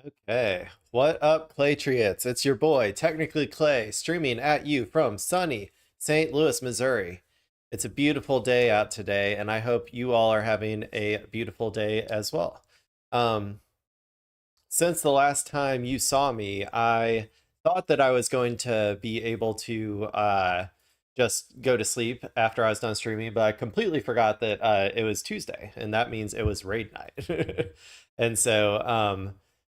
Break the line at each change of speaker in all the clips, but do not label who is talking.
Okay, what up, Claytriots? It's your boy, technically Clay, streaming at you from sunny St. Louis, Missouri. It's a beautiful day out today, and I hope you all are having a beautiful day as well. Um, since the last time you saw me, I thought that I was going to be able to just go to sleep after I was done streaming, but I completely forgot that it was Tuesday, and that means it was raid night. And so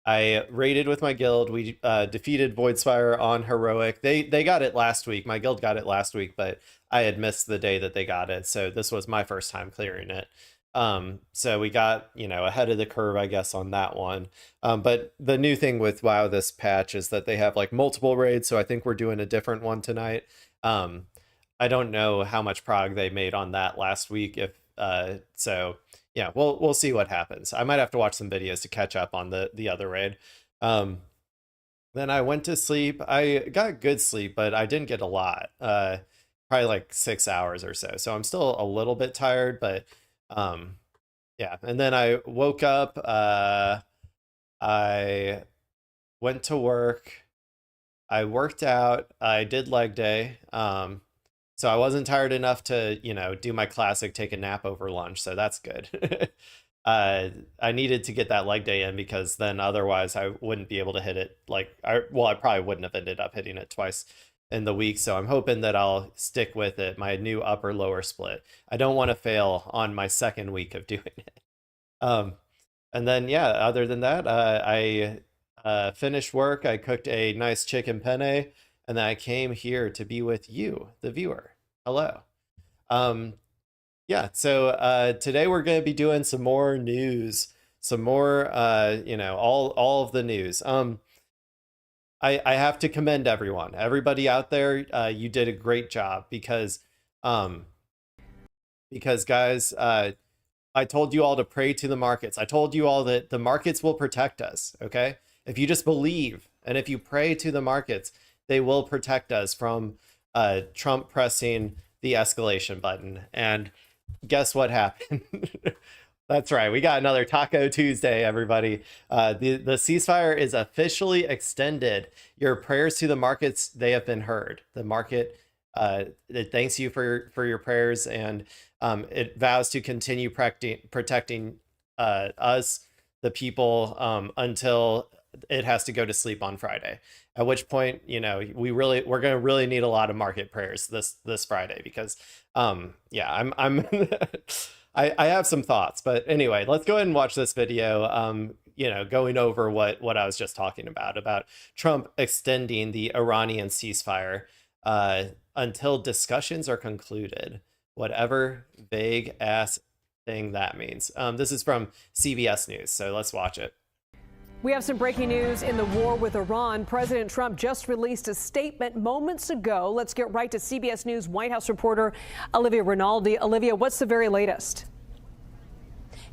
I raided with my guild. We defeated Voidspire on heroic. They got it last week. My guild got it last week, but I had missed the day that they got it, so this was my first time clearing it. So we got, ahead of the curve, I guess, on that one. But the new thing with WoW this patch is that they have like multiple raids, so I think we're doing a different one tonight. I don't know how much prog they made on that last week. If so, yeah, we'll see what happens. I might have to watch some videos to catch up on the other raid. Then I went to sleep. I got good sleep, but I didn't get a lot. Probably like 6 hours or so. So I'm still a little bit tired, but yeah. And then I woke up. I went to work. I worked out. I did leg day. So I wasn't tired enough to, do my classic take a nap over lunch. So that's good. I needed to get that leg day in because then otherwise I wouldn't be able to hit it. I probably wouldn't have ended up hitting it twice in the week. So I'm hoping that I'll stick with it. My new upper lower split. I don't want to fail on my second week of doing it. Um, and then, yeah, other than that, I finished work. I cooked a nice chicken penne, and then I came here to be with you, the viewer. Hello. Um, yeah, so today we're going to be doing some more news, some more, all of the news. I have to commend everyone, everybody out there. You did a great job um, because guys, I told you all to pray to the markets. I told you all that the markets will protect us, okay? If you just believe and if you pray to the markets, they will protect us from Trump pressing the escalation button. And guess what happened? That's right. We got another Taco Tuesday, everybody. The ceasefire is officially extended. Your prayers to the markets, they have been heard. The market it thanks you for your prayers, and it vows to continue protecting us, the people, until it has to go to sleep on Friday. At which point, we're gonna really need a lot of market prayers this Friday because, yeah, I'm I have some thoughts, but anyway, let's go ahead and watch this video. Going over what I was just talking about Trump extending the Iranian ceasefire until discussions are concluded, whatever vague ass thing that means. This is from CBS News, so let's watch it.
We have some breaking news in the war with Iran. President Trump just released a statement moments ago. Let's get right to CBS News White House reporter Olivia Rinaldi. Olivia, what's the very latest?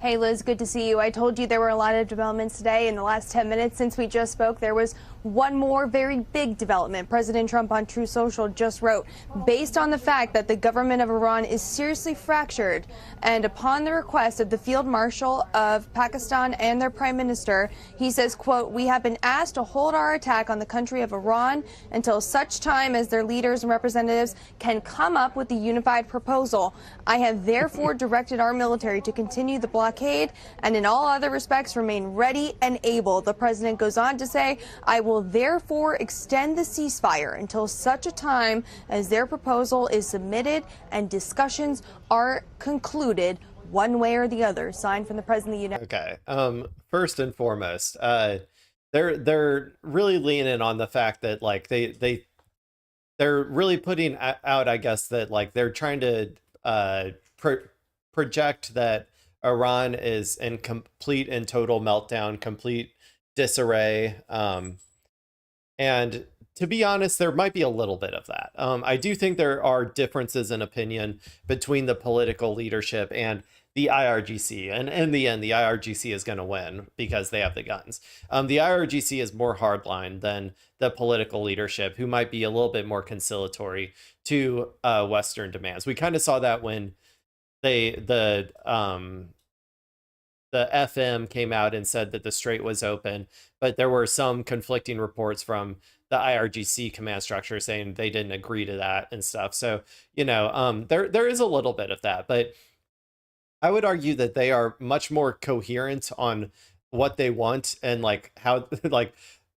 Hey, Liz, good to see you. I told you there were a lot of developments today. In the last 10 minutes since we just spoke, there was one more very big development. President Trump on Truth Social just wrote, based on the fact that the government of Iran is seriously fractured, and upon the request of the Field Marshal of Pakistan and their Prime Minister, he says, quote, we have been asked to hold our attack on the country of Iran until such time as their leaders and representatives can come up with a unified proposal. I have therefore directed our military to continue the blockade and in all other respects remain ready and able. The president goes on to say, I will therefore extend the ceasefire until such a time as their proposal is submitted and discussions are concluded one way or the other. Signed from the president of the United
States. Okay. First and foremost, they're really leaning on the fact that like they're really putting out, I guess, that like they're trying to project that Iran is in complete and total meltdown, complete disarray. And to be honest, there might be a little bit of that. I do think there are differences in opinion between the political leadership and the IRGC. And in the end, the IRGC is going to win because they have the guns. The IRGC is more hardline than the political leadership, who might be a little bit more conciliatory to Western demands. We kind of saw that when the FM came out and said that the strait was open, but there were some conflicting reports from the IRGC command structure saying they didn't agree to that and stuff. So, there is a little bit of that, but I would argue that they are much more coherent on what they want and like how like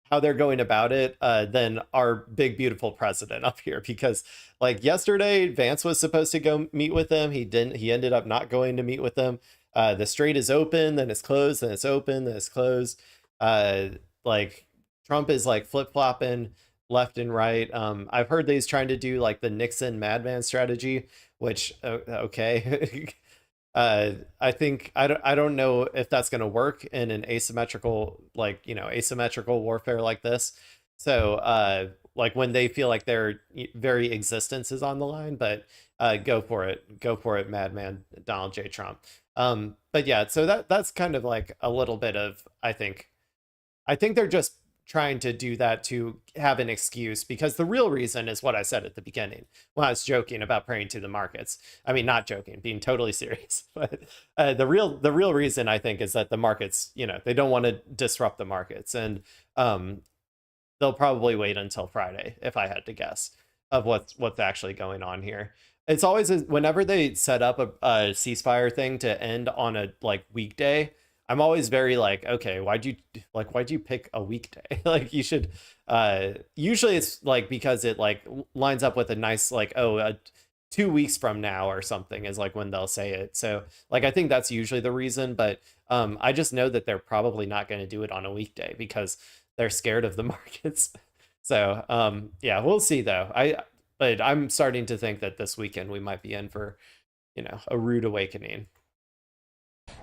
how they're going about it than our big beautiful president up here. Because like yesterday, Vance was supposed to go meet with them. He didn't. He ended up not going to meet with them. The strait is open, then it's closed, then it's open, then it's closed. Like Trump is like flip flopping left and right. I've heard that he's trying to do like the Nixon madman strategy, which okay. I think I don't know if that's going to work in an asymmetrical asymmetrical warfare like this. So like when they feel like their very existence is on the line, but go for it, madman Donald J. Trump. But yeah, so that's kind of like a little bit of I think they're just trying to do that to have an excuse, because the real reason is what I said at the beginning when I was joking about praying to the markets. I mean, not joking, being totally serious. But the real reason, I think, is that the markets, they don't want to disrupt the markets, and they'll probably wait until Friday, if I had to guess, of what's actually going on here. It's always whenever they set up a ceasefire thing to end on a weekday, I'm always very like, okay, why'd you pick a weekday? Like you should, usually it's like because it like lines up with a nice 2 weeks from now or something is like when they'll say it. So like, I think that's usually the reason, but I just know that they're probably not going to do it on a weekday because they're scared of the markets. So yeah, we'll see though. But I'm starting to think that this weekend we might be in for, a rude awakening.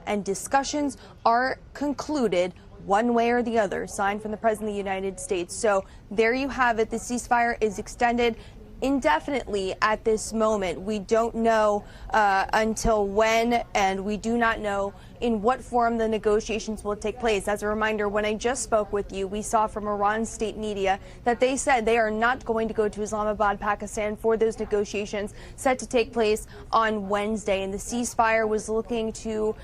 And discussions are concluded one way or the other, signed from the President of the United States. So there you have it. The ceasefire is extended indefinitely at this moment. We don't know until when, and we do not know in what form the negotiations will take place. As a reminder, when I just spoke with you, we saw from Iran's state media that they said they are not going to go to Islamabad, Pakistan for those negotiations set to take place on Wednesday, and the ceasefire was looking to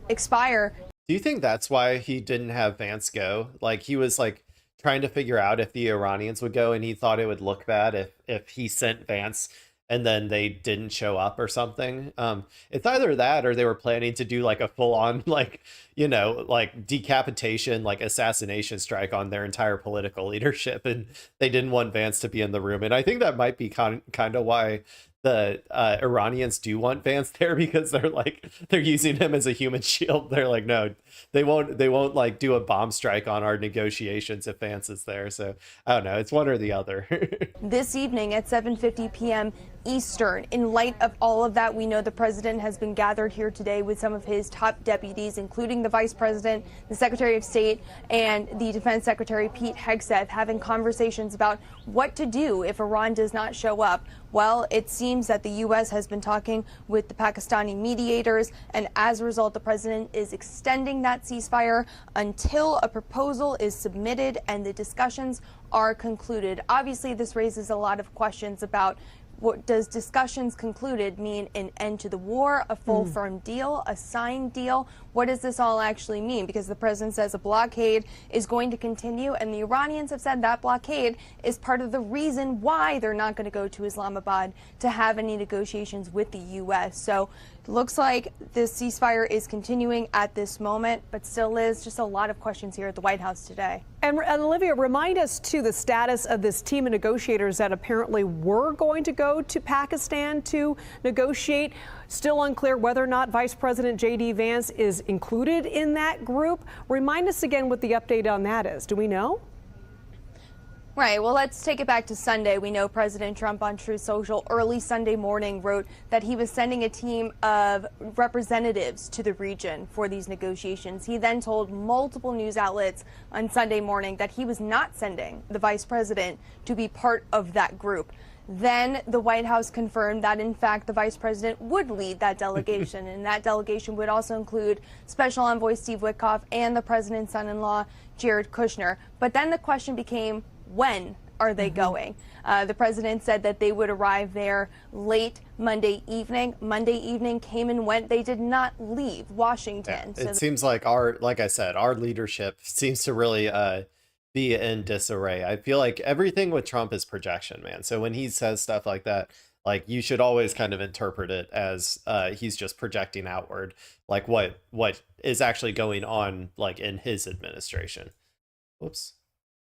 expire.
Do you think that's why he didn't have Vance go? Like he was like trying to figure out if the Iranians would go, and he thought it would look bad if he sent Vance and then they didn't show up or something. It's either that or they were planning to do like a full-on decapitation, like assassination strike on their entire political leadership, and they didn't want Vance to be in the room. And I think that might be kind of why the Iranians do want Vance there, because they're using him as a human shield. They're like, no, they won't like do a bomb strike on our negotiations if Vance is there. So I don't know, it's one or the other.
This evening at 7:50 p.m. Eastern. In light of all of that, we know the president has been gathered here today with some of his top deputies, including the vice president, the secretary of state, and the defense secretary, Pete Hegseth, having conversations about what to do if Iran does not show up. Well, it seems that the U.S. has been talking with the Pakistani mediators, and as a result, the president is extending that ceasefire until a proposal is submitted and the discussions are concluded. Obviously, this raises a lot of questions about what does discussions concluded mean, an end to the war, a full firm deal, a signed deal? What does this all actually mean? Because the president says a blockade is going to continue, and the Iranians have said that blockade is part of the reason why they're not going to go to Islamabad to have any negotiations with the U.S. So it looks like this ceasefire is continuing at this moment, but still is just a lot of questions here at the White House today.
And Olivia, remind us too the status of this team of negotiators that apparently were going to go to Pakistan to negotiate. Still unclear whether or not Vice President J.D. Vance is included in that group. Remind us again what the update on that is. Do we know?
Right. Well, let's take it back to Sunday. We know President Trump on Truth Social early Sunday morning wrote that he was sending a team of representatives to the region for these negotiations. He then told multiple news outlets on Sunday morning that he was not sending the vice president to be part of that group. Then the White House confirmed that, in fact, the vice president would lead that delegation, and that delegation would also include Special Envoy Steve Witkoff and the president's son-in-law, Jared Kushner. But then the question became, when are they going? The president said that they would arrive there late Monday evening. Monday evening came and went. They did not leave Washington.
Yeah, it seems like like I said, our leadership seems to really be in disarray. I feel like everything with Trump is projection, man. So when he says stuff like that, like you should always kind of interpret it as he's just projecting outward, like what is actually going on, like in his administration. Whoops.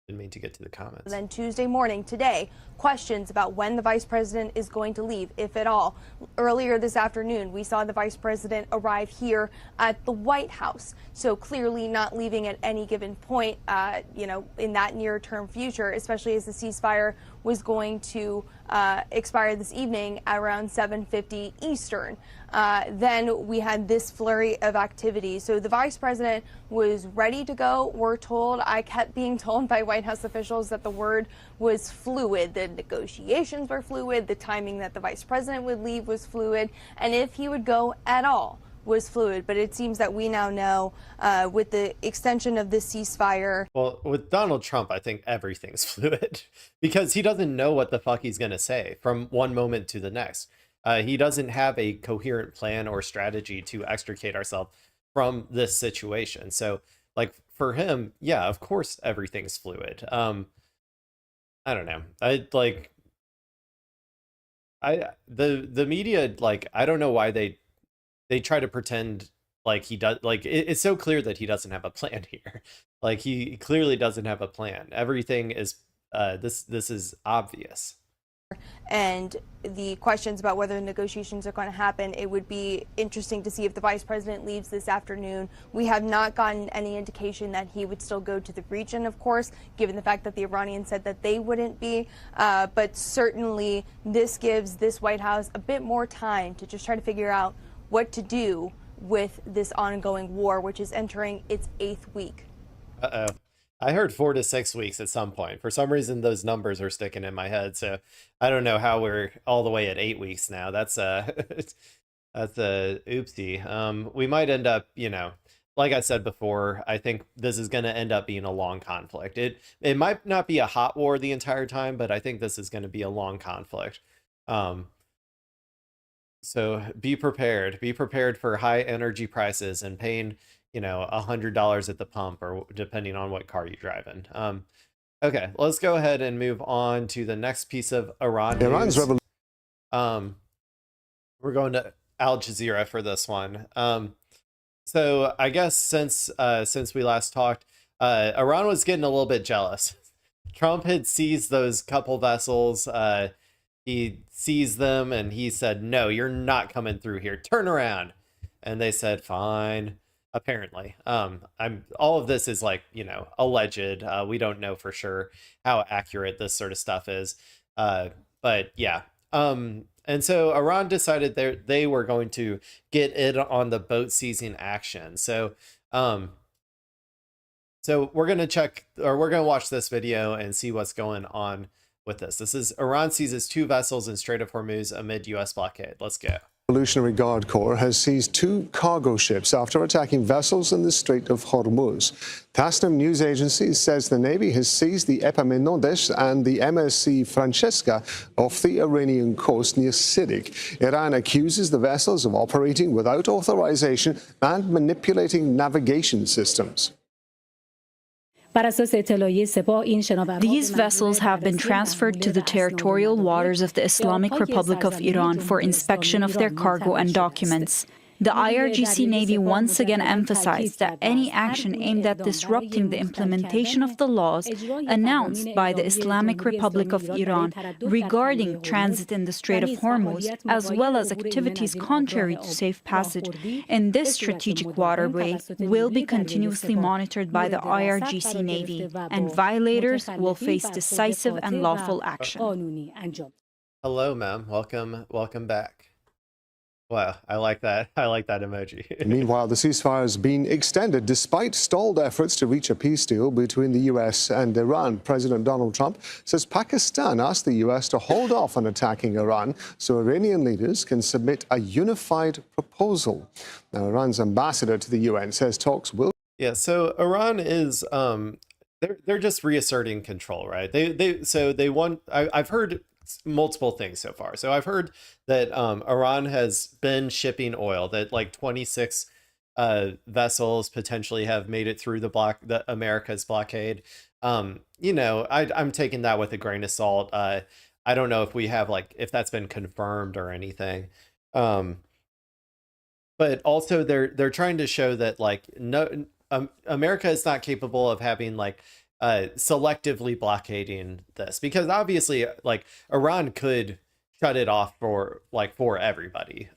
Didn't mean to get to the comments.
Then Tuesday morning, today, questions about when the vice president is going to leave, if at all. Earlier this afternoon, we saw the vice president arrive here at the White House. So clearly not leaving at any given point, in that near-term future, especially as the ceasefire was going to expire this evening at around 7:50 Eastern. Then we had this flurry of activity. So the vice president was ready to go. We're told, I kept being told by White House officials that the word was fluid. The negotiations were fluid. The timing that the vice president would leave was fluid. And if he would go at all was fluid. But it seems that we now know with the extension of this ceasefire.
Well, with Donald Trump, I think everything's fluid because he doesn't know what the fuck he's going to say from one moment to the next. He doesn't have a coherent plan or strategy to extricate ourselves from this situation. So, like, for him, yeah, of course, everything's fluid. I don't know. The media, like, I don't know why they try to pretend like he does. Like, it's so clear that he doesn't have a plan here. Like, he clearly doesn't have a plan. Everything is this is obvious.
And the questions about whether negotiations are going to happen, it would be interesting to see if the vice president leaves this afternoon. We have not gotten any indication that he would still go to the region, of course, given the fact that the Iranians said that they wouldn't be. But certainly this gives this White House a bit more time to just try to figure out what to do with this ongoing war, which is entering its 8th week.
Uh-oh. I heard 4 to 6 weeks at some point. For some reason, those numbers are sticking in my head. So I don't know how we're all the way at 8 weeks now. That's that's a oopsie. We might end up, like I said before, I think this is going to end up being a long conflict. It might not be a hot war the entire time, but I think this is going to be a long conflict. So be prepared. Be prepared for high energy prices and paying $100 at the pump, or depending on what car you drive in. Okay, let's go ahead and move on to the next piece of Iran news. We're going to Al Jazeera for this one. So I guess since we last talked, Iran was getting a little bit jealous. Trump had seized those couple vessels. He seized them and he said, "No, you're not coming through here. Turn around." And they said, "Fine." Apparently, all of this is alleged. We don't know for sure how accurate this sort of stuff is. But yeah. And so Iran decided they were going to get in on the boat seizing action. So, so we're going to watch this video and see what's going on with this. This is Iran seizes 2 vessels in Strait of Hormuz amid U.S. blockade. Let's go.
Revolutionary Guard Corps has seized 2 cargo ships after attacking vessels in the Strait of Hormuz. Tasnim news agency says the Navy has seized the Epaminondas and the MSC Francesca off the Iranian coast near Siddiq. Iran accuses the vessels of operating without authorization and manipulating navigation systems.
These vessels have been transferred to the territorial waters of the Islamic Republic of Iran for inspection of their cargo and documents. The IRGC Navy once again emphasized that any action aimed at disrupting the implementation of the laws announced by the Islamic Republic of Iran regarding transit in the Strait of Hormuz, as well as activities contrary to safe passage in this strategic waterway, will be continuously monitored by the IRGC Navy, and violators will face decisive and lawful action.
Hello, ma'am. Welcome back. Wow, I like that. I like that emoji.
Meanwhile, the ceasefire has been extended despite stalled efforts to reach a peace deal between the U.S. and Iran. President Donald Trump says Pakistan asked the U.S. to hold off on attacking Iran so Iranian leaders can submit a unified proposal. Now, Iran's ambassador to the UN says talks will...
Yeah, so Iran is they're just reasserting control, right? They want. I've heard multiple things so far. So I've heard that Iran has been shipping oil, that like 26 vessels potentially have made it through the America's blockade. I'm taking that with a grain of salt. I don't know if we have like if that's been confirmed or anything. But also they're trying to show that like no America is not capable of having like selectively blockading this, because obviously like Iran could shut it off for everybody.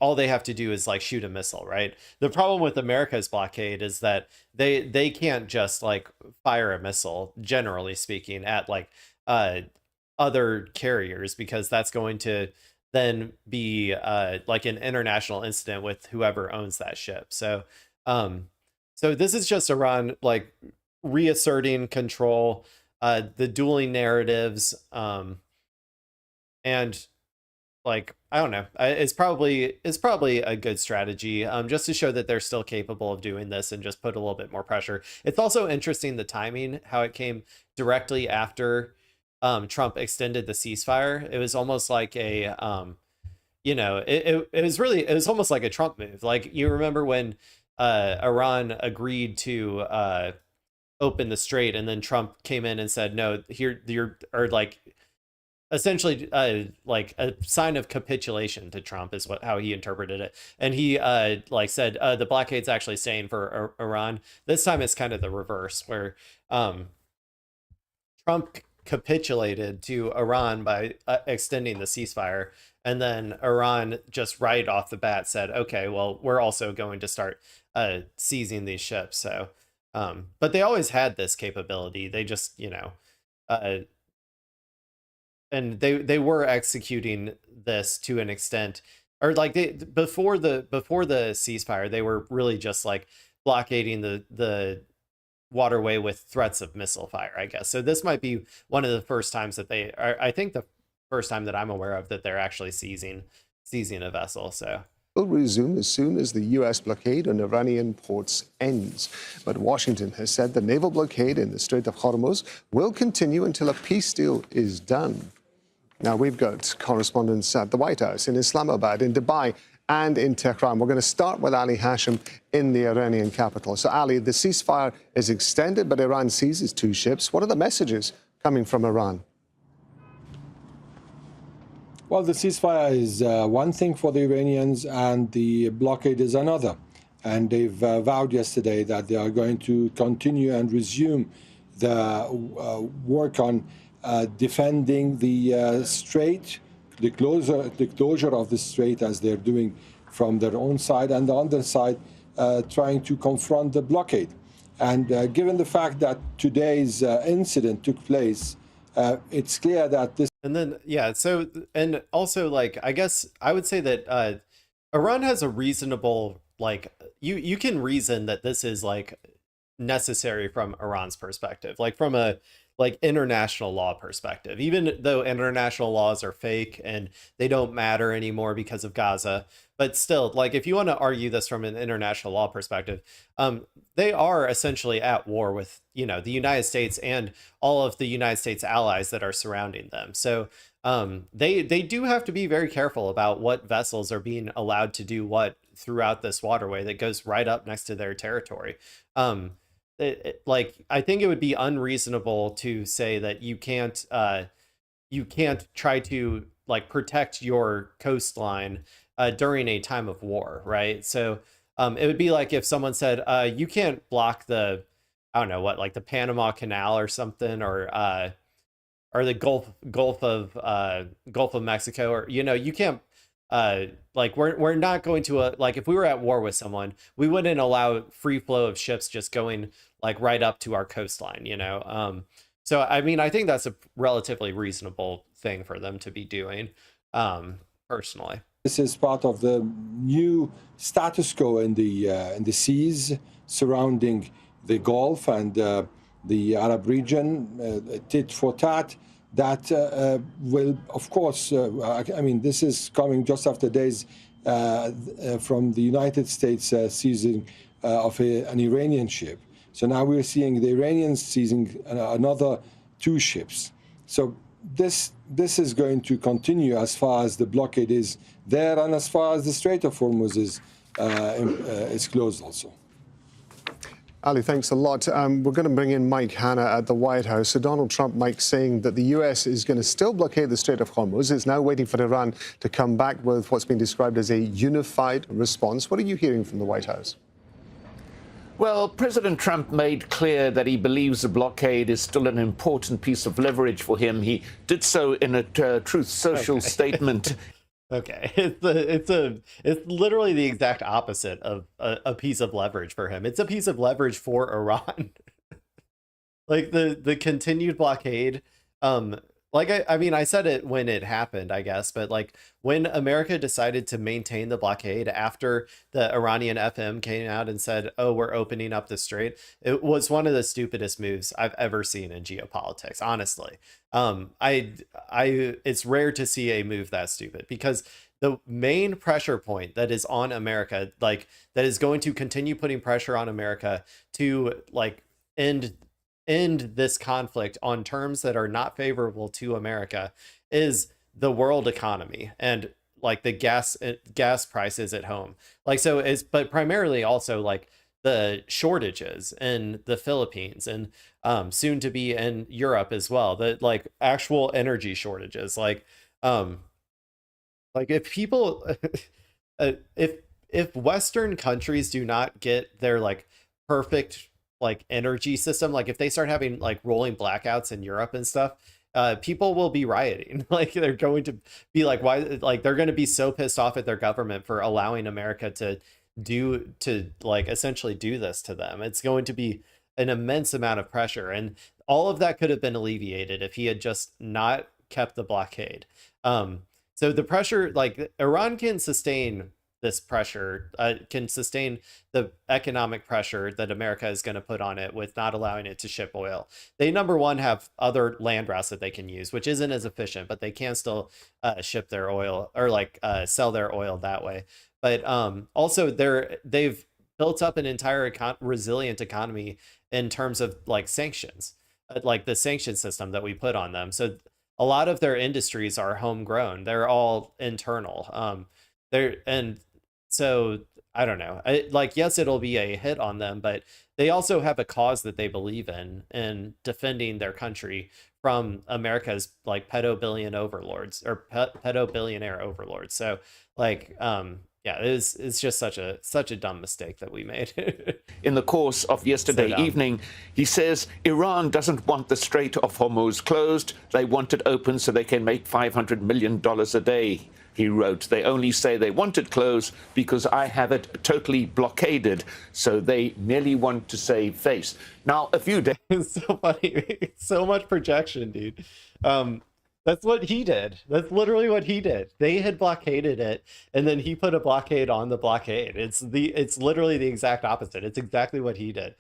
All they have to do is like shoot a missile, right? The problem with America's blockade is that they can't just like fire a missile, generally speaking, at like other carriers, because that's going to then be like an international incident with whoever owns that ship. So this is just Iran like reasserting control, the dueling narratives, and like I don't know, it's probably a good strategy, just to show that they're still capable of doing this and just put a little bit more pressure. It's also interesting the timing, how it came directly after Trump extended the ceasefire. It was almost like a it was almost like a Trump move. Like, you remember when Iran agreed to open the strait, and then Trump came in and said, no, here or like essentially like a sign of capitulation to Trump is how he interpreted it. And he like said the blockade's actually staying for Iran. This time it's kind of the reverse, where Trump capitulated to Iran by extending the ceasefire, and then Iran just right off the bat said, okay, well, we're also going to start seizing these ships. So but they always had this capability. They just and they were executing this to an extent, or like before the ceasefire, they were really just like blockading the waterway with threats of missile fire, I guess. So this might be one of the first times that they are, I think the first time that I'm aware of, that they're actually seizing a vessel. So
will resume as soon as the U.S. blockade on Iranian ports ends. But Washington has said the naval blockade in the Strait of Hormuz will continue until a peace deal is done. Now, we've got correspondents at the White House, in Islamabad, in Dubai, and in Tehran. We're going to start with Ali Hashim in the Iranian capital. So, Ali, the ceasefire is extended, but Iran seizes 2 ships. What are the messages coming from Iran?
Well, the ceasefire is one thing for the Iranians, and the blockade is another. And they've vowed yesterday that they are going to continue and resume the work on defending the strait, the closure of the strait, as they're doing from their own side, and the other side trying to confront the blockade. And given the fact that today's incident took place, it's clear that this.
And then, yeah, so, and also, like, I guess I would say that Iran has a reasonable, like, you can reason that this is, like, necessary from Iran's perspective, like, from a, like, international law perspective, even though international laws are fake and they don't matter anymore because of Gaza. But still, like, if you want to argue this from an international law perspective, they are essentially at war with, the United States and all of the United States allies that are surrounding them. So they do have to be very careful about what vessels are being allowed to do what throughout this waterway that goes right up next to their territory. Like, I think it would be unreasonable to say that you can't try to, like, protect your coastline during a time of war, right? So it would be like if someone said you can't block the, I don't know what, like the Panama Canal or something, or the Gulf of Mexico, or you can't like we're not going to like, if we were at war with someone, we wouldn't allow free flow of ships just going like right up to our coastline, so I mean, I think that's a relatively reasonable thing for them to be doing, personally.
This is part of the new status quo in the seas surrounding the Gulf and the Arab region, tit for tat. That will, of course, I mean, this is coming just after days from the United States seizing of an Iranian ship. So now we're seeing the Iranians seizing another 2 ships. So this is going to continue as far as the blockade is there and as far as the Strait of Hormuz is closed also.
Ali, thanks a lot. We're going to bring in Mike Hanna at the White House. So Donald Trump, Mike, saying that the U.S. is going to still blockade the Strait of Hormuz. It's now waiting for Iran to come back with what's been described as a unified response. What are you hearing from the White House?
Well, President Trump made clear that he believes the blockade is still an important piece of leverage for him. He did so in a Truth Social statement.
Okay, it's literally the exact opposite of a piece of leverage for him. It's a piece of leverage for Iran. Like the continued blockade. Like I mean, I said it when it happened, I guess, but like when America decided to maintain the blockade after the Iranian FM came out and said, "Oh, we're opening up the strait," it was one of the stupidest moves I've ever seen in geopolitics. Honestly, it's rare to see a move that stupid, because the main pressure point that is on America, like that is going to continue putting pressure on America to like end this conflict on terms that are not favorable to America, is the world economy and like the gas prices at home. Like, so is, but primarily also like the shortages in the Philippines and soon to be in Europe as well. The like actual energy shortages. Like if people, if Western countries do not get their like perfect like energy system, like if they start having like rolling blackouts in Europe and stuff, people will be rioting. Like they're going to be like, why? Like they're going to be so pissed off at their government for allowing America to like essentially do this to them. It's going to be an immense amount of pressure, and all of that could have been alleviated if he had just not kept the blockade. So the pressure, like Iran can sustain this pressure, can sustain the economic pressure that America is going to put on it with not allowing it to ship oil. They, number one, have other land routes that they can use, which isn't as efficient, but they can still ship their oil or like sell their oil that way. But also they've built up an entire resilient economy in terms of like sanctions, like the sanction system that we put on them. So a lot of their industries are homegrown. They're all internal. So I don't know. Like, yes, it'll be a hit on them, but they also have a cause that they believe in defending their country from America's like pedo-billionaire overlords. So like, yeah, it's just such a dumb mistake that we made.
In the course of yesterday evening, he says Iran doesn't want the Strait of Hormuz closed. They want it open so they can make $500 million a day. He wrote, "They only say they want it closed because I have it totally blockaded, so they merely want to save face." Now, a few days...
It's so funny. So much projection, dude. That's what he did. That's literally what he did. They had blockaded it, and then he put a blockade on the blockade. It's literally the exact opposite. It's exactly what he did.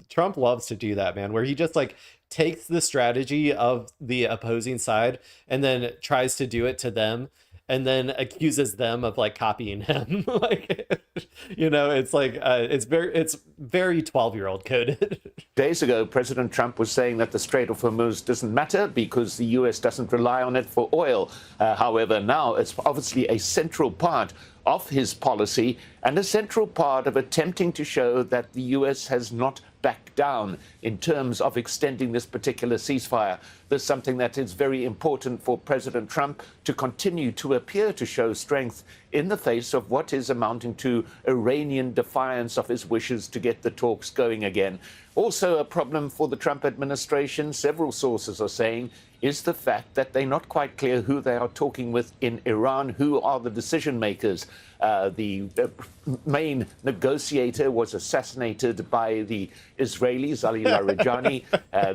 Trump loves to do that, man, where he just like takes the strategy of the opposing side and then tries to do it to them, and then accuses them of like copying him. Like, you know, it's like it's very 12-year-old coded.
Days ago, President Trump was saying that the Strait of Hormuz doesn't matter because the U.S. doesn't rely on it for oil. However, now it's obviously a central part of his policy and a central part of attempting to show that the U.S. has not backed down in terms of extending this particular ceasefire. There's something that is very important for President Trump to continue to appear to show strength in the face of what is amounting to Iranian defiance of his wishes to get the talks going again. Also a problem for the Trump administration, several sources are saying, is the fact that they're not quite clear who they are talking with in Iran, who are the decision makers. The main negotiator was assassinated by the Israelis, Ali Larijani.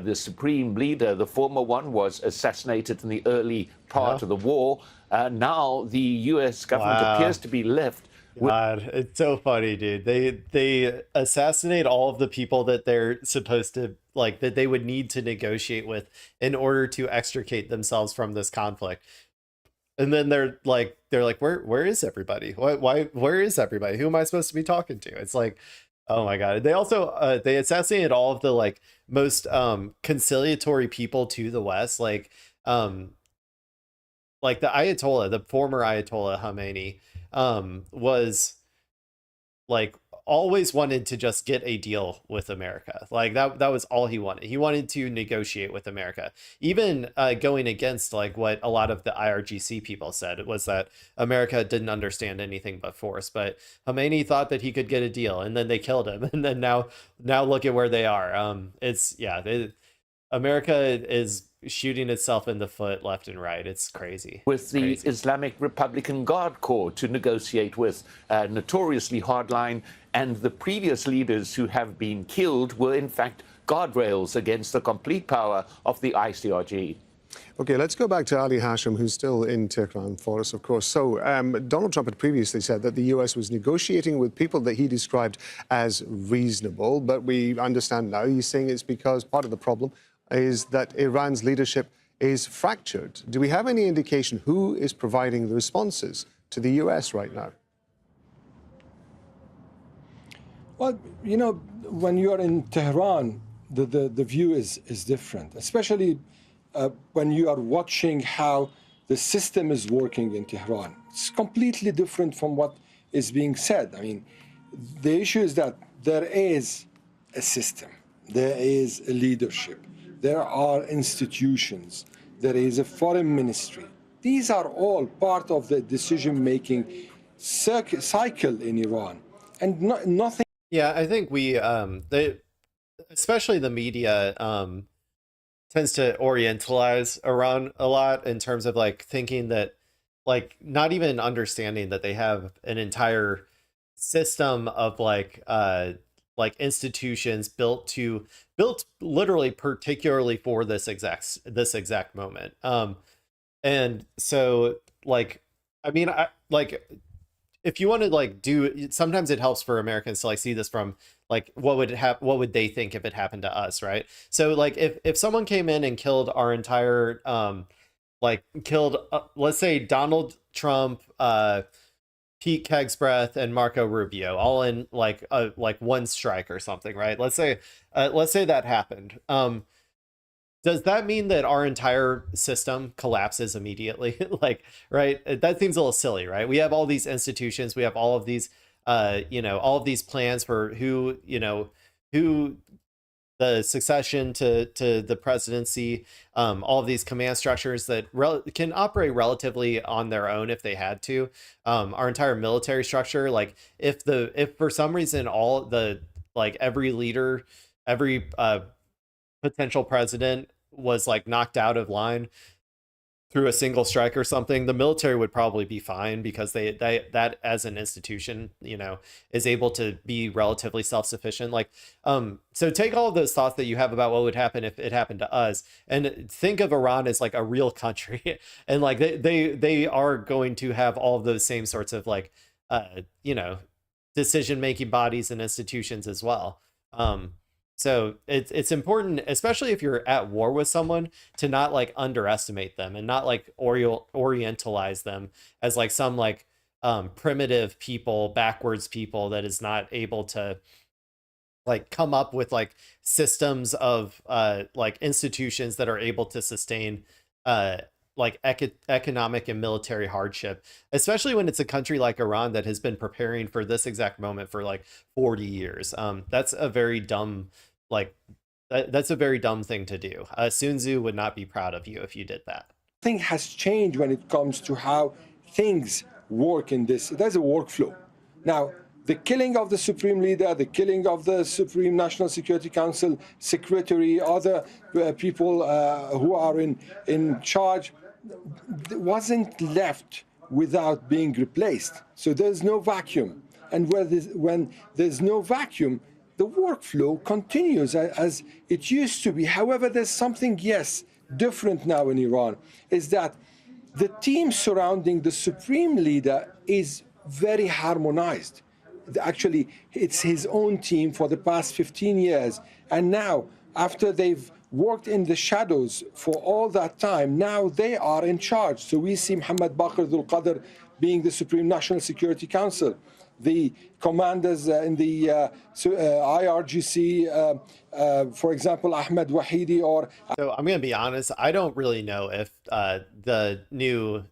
The supreme leader, the former one, was assassinated in the early part of the war. Now the U.S. government appears to be left.
God, it's so funny, dude. They assassinate all of the people that they're supposed to like, that they would need to negotiate with in order to extricate themselves from this conflict. And then they're like, where is everybody? Why, where is everybody? Who am I supposed to be talking to? It's like, Oh my God. They also they assassinated all of the like most conciliatory people to the West, like the Ayatollah, the former Ayatollah Khomeini, was like always wanted to just get a deal with America. Like that was all he wanted. He wanted to negotiate with America. Even going against like what a lot of the IRGC people said, it was that America didn't understand anything but force. But Khomeini thought that he could get a deal, and then they killed him. And then now look at where they are. America is shooting itself in the foot left and right. It's crazy.
With the
crazy.
Islamic Republican Guard Corps to negotiate with, notoriously hardline, and the previous leaders who have been killed were in fact guardrails against the complete power of the ICRG.
Okay, let's go back to Ali Hashim, who's still in Tehran for us, of course. So Donald Trump had previously said that the U.S. was negotiating with people that he described as reasonable, but we understand now he's saying it's because part of the problem is that Iran's leadership is fractured. Do we have any indication who is providing the responses to the U.S. right now?
Well, you know, when you are in Tehran, the view is different, especially when you are watching how the system is working in Tehran. It's completely different from what is being said. I mean, the issue is that there is a system, there is a leadership, there are institutions, there is a foreign ministry. These are all part of the decision-making cycle in Iran, and nothing.
Yeah, I think especially the media, tends to orientalize Iran a lot in terms of like thinking that, like, not even understanding that they have an entire system of like institutions built literally particularly for this exact moment. And so like, I mean, if you want to like sometimes it helps for Americans to like see this from like what would they think if it happened to us, right? So like if someone came in and killed our entire let's say Donald Trump, Pete Kegsbreath, and Marco Rubio all in like one strike or something, right? Let's say that happened. Does that mean that our entire system collapses immediately? Like, right? That seems a little silly, right? We have all these institutions, we have all of these, all of these plans for who the succession to the presidency, all of these command structures that can operate relatively on their own if they had to. Our entire military structure, like if for some reason all the every leader, every potential president was like knocked out of line through a single strike or something, the military would probably be fine because that as an institution, is able to be relatively self-sufficient. Like, so take all of those thoughts that you have about what would happen if it happened to us, and think of Iran as like a real country, and like they are going to have all of those same sorts of like, decision-making bodies and institutions as well. So it's important, especially if you're at war with someone, to not like underestimate them and not like orientalize them as like some like primitive people, backwards people that is not able to like come up with like systems of like institutions that are able to sustain like economic and military hardship, especially when it's a country like Iran that has been preparing for this exact moment for like 40 years. That's a very dumb, that's a very dumb thing to do. Sun Tzu would not be proud of you if you did that.
Nothing has changed when it comes to how things work in this. There's a workflow. Now, the killing of the Supreme Leader, the killing of the Supreme National Security Council Secretary, other people who are in charge, wasn't left without being replaced. So there's no vacuum. And when there's no vacuum, the workflow continues as it used to be. However, there's something, yes, different now in Iran, is that the team surrounding the Supreme Leader is very harmonized. Actually, it's his own team for the past 15 years. And now, after they've worked in the shadows for all that time, now they are in charge. So we see Mohammad Baqir Dhul Qadr being the Supreme National Security Council. the commanders in the IRGC, for example, Ahmed Wahidi or.
So I'm going to be honest, I don't really know if the new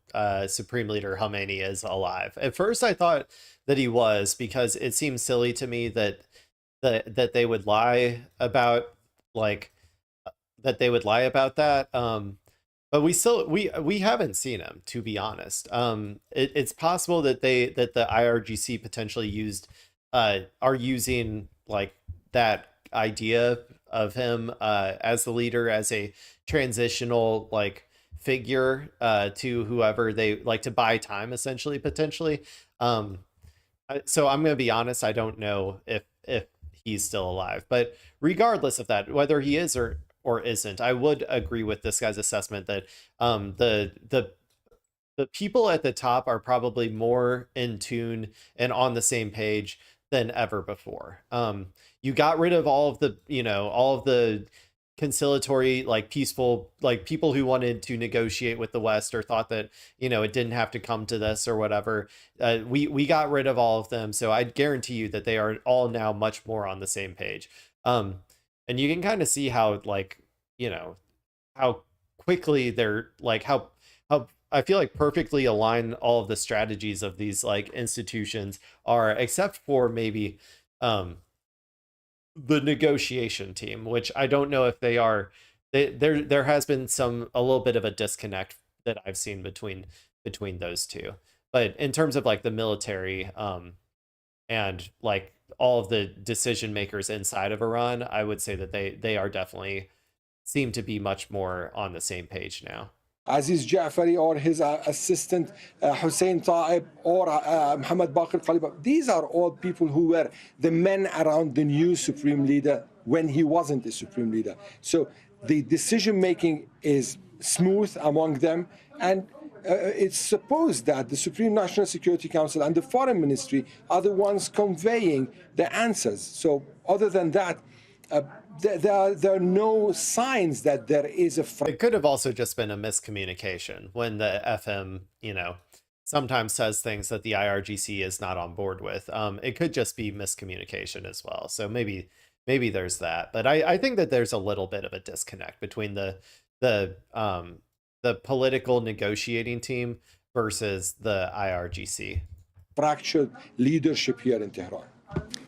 Supreme Leader Khomeini is alive. At first I thought that he was, because it seems silly to me that that they would lie about, like, that. But we haven't seen him, to be honest. It's possible that the IRGC potentially are using, like, that idea of him as the leader, as a transitional, like, figure to whoever they like, to buy time, essentially, potentially. So I'm going to be honest, I don't know if he's still alive. But regardless of that, whether he is or isn't, I would agree with this guy's assessment that the people at the top are probably more in tune and on the same page than ever before. You got rid of all of the conciliatory, like, peaceful, like, people who wanted to negotiate with the West, or thought that, it didn't have to come to this or whatever. We got rid of all of them. So I guarantee you that they are all now much more on the same page. And you can kind of see how, like, how quickly they're, like, how I feel like perfectly aligned all of the strategies of these, like, institutions are, except for maybe the negotiation team, which I don't know if they are. There has been a little bit of a disconnect that I've seen between those two. But in terms of, like, the military and, like, all of the decision makers inside of Iran, I would say that they are definitely seem to be much more on the same page now.
Aziz Jafari or his assistant Hussein Taib or Mohammed Baqir Qaliba. These are all people who were the men around the new Supreme Leader when he wasn't the Supreme Leader. So the decision making is smooth among them, and it's supposed that the Supreme National Security Council and the Foreign Ministry are the ones conveying the answers. So other than that, there are no signs that there is a.
It could have also just been a miscommunication when the FM, sometimes says things that the IRGC is not on board with. It could just be miscommunication as well. So maybe there's that. But I think that there's a little bit of a disconnect between the political negotiating team versus the IRGC.
Fractured leadership here in Tehran.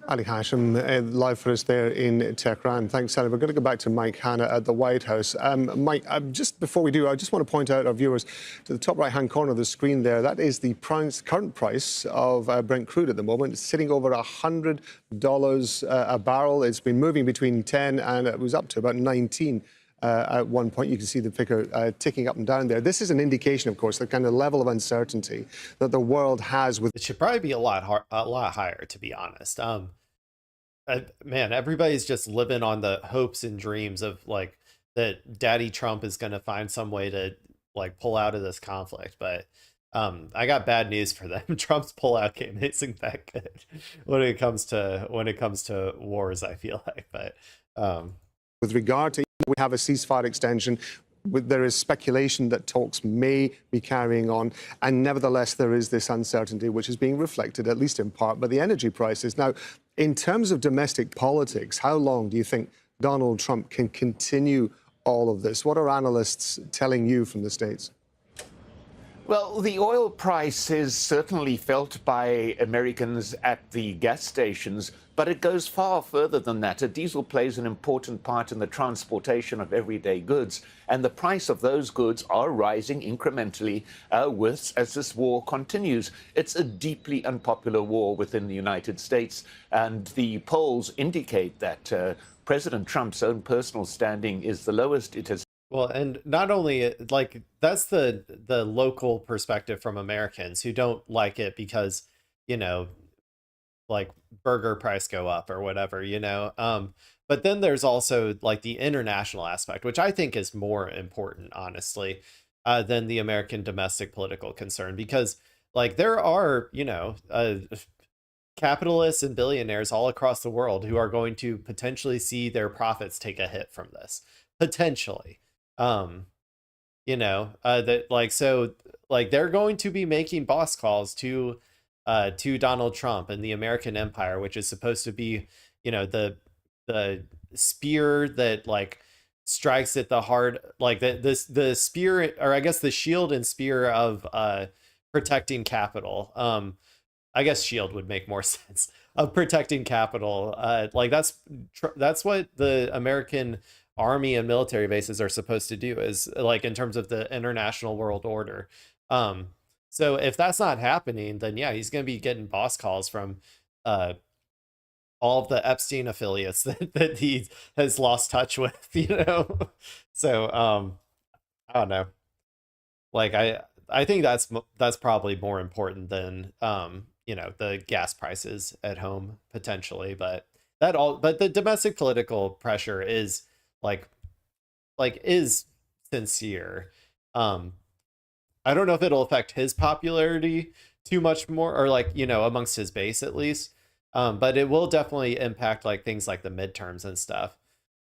Ali Hashim, live for us there in Tehran. Thanks, Ali. We're going to go back to Mike Hanna at the White House. Mike, just before we do, I just want to point out our viewers to the top right-hand corner of the screen there. That is the current price of Brent crude at the moment. It's sitting over $100 a barrel. It's been moving between 10 and it was up to about 19. At one point, you can see the figure ticking up and down there. This is an indication, of course, the kind of level of uncertainty that the world has with.
It should probably be a lot higher, to be honest. Man, everybody's just living on the hopes and dreams of, like, that Daddy Trump is going to find some way to, like, pull out of this conflict. But I got bad news for them. Trump's pullout game isn't that good when it comes to wars, I feel like. But
with regard to, we have a ceasefire extension. There is speculation that talks may be carrying on, and nevertheless there is this uncertainty which is being reflected, at least in part, by the energy prices. Now, in terms of domestic politics, how long do you think Donald Trump can continue all of this? What are analysts telling you from the States?
Well, the oil price is certainly felt by Americans at the gas stations, but it goes far further than that. Diesel plays an important part in the transportation of everyday goods, and the price of those goods are rising incrementally as this war continues. It's a deeply unpopular war within the United States, and the polls indicate that President Trump's own personal standing is the lowest it has.
Well, and not only, like, that's the local perspective from Americans who don't like it because, like, burger price go up or whatever, but then there's also, like, the international aspect, which I think is more important, honestly, than the American domestic political concern, because, like, there are, capitalists and billionaires all across the world who are going to potentially see their profits take a hit from this, potentially. That, like, so, like, they're going to be making boss calls to to Donald Trump and the American empire, which is supposed to be, the spear that like strikes at the heart, like the spear, or I guess the shield and spear of protecting capital. I guess shield would make more sense, of protecting capital. Like that's what the American army and military bases are supposed to do, is like in terms of the international world order. So if that's not happening, then yeah, he's going to be getting boss calls from all of the Epstein affiliates that he has lost touch with, So I don't know. Like I think that's probably more important than the gas prices at home potentially, but the domestic political pressure is like is sincere. I don't know if it'll affect his popularity too much more, or like, amongst his base at least. But it will definitely impact like things like the midterms and stuff.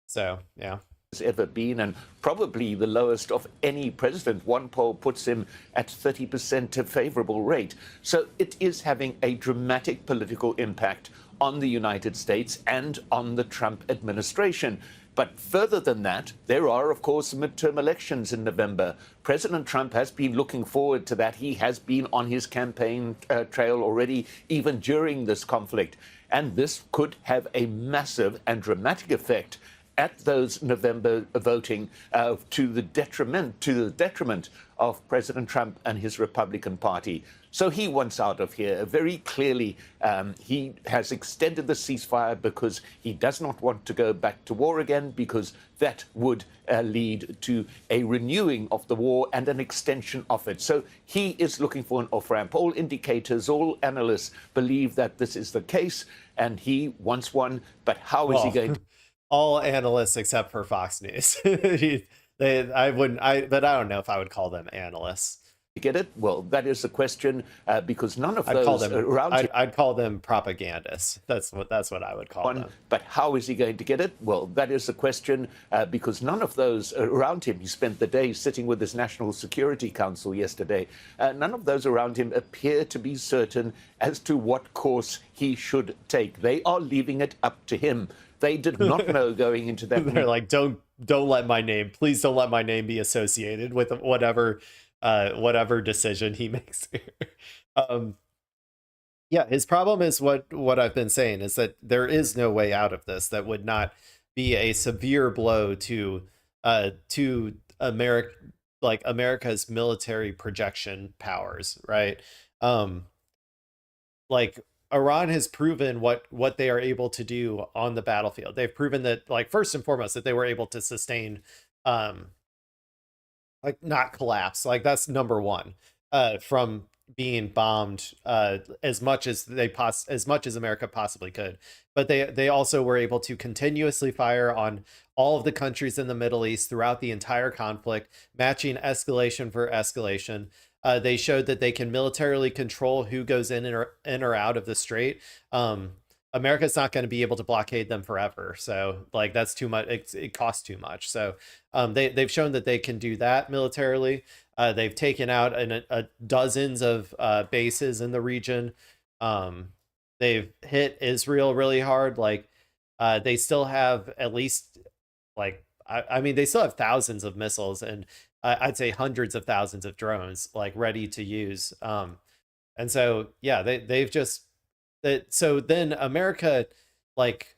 So, yeah.
Has ever been, and probably the lowest of any president. One poll puts him at 30% favorable rate. So it is having a dramatic political impact on the United States and on the Trump administration. But further than that, there are, of course, midterm elections in November. President Trump has been looking forward to that. He has been on his campaign trail already, even during this conflict. And this could have a massive and dramatic effect at those November voting, to the detriment of President Trump and his Republican Party. So he wants out of here very clearly. He has extended the ceasefire because he does not want to go back to war again, because that would lead to a renewing of the war and an extension of it. So he is looking for an off-ramp. All indicators, all analysts believe that this is the case, and he wants one. But how is he going to?
All analysts except for Fox News. But I don't know if I would call them analysts.
Get it? Well, that is the question, because none of those around him.
I'd call them propagandists. That's what I would call them.
But how is he going to get it? Well, that is the question, because none of those around him. He spent the day sitting with his National Security Council yesterday. None of those around him appear to be certain as to what course he should take. They are leaving it up to him. They did not know going into that.
They're like, don't let my name, please don't let my name be associated with whatever decision he makes here. Yeah, his problem is what I've been saying, is that there is no way out of this that would not be a severe blow to America's military projection powers, right? Like Iran has proven what they are able to do on the battlefield. They've proven that, like, first and foremost, that they were able to sustain, like, not collapse. Like, that's number one, from being bombed as much as America possibly could. But they also were able to continuously fire on all of the countries in the Middle East throughout the entire conflict, matching escalation for escalation. They showed that they can militarily control who goes in or out of the strait. America's not going to be able to blockade them forever. So, like, that's too much. It costs too much. So they've shown that they can do that militarily. They've taken out dozens of bases in the region. They've hit Israel really hard. Like, they still have at least, like, I mean, they still have thousands of missiles, and I'd say hundreds of thousands of drones, like, ready to use. And so, yeah, they've just that. So then America, like,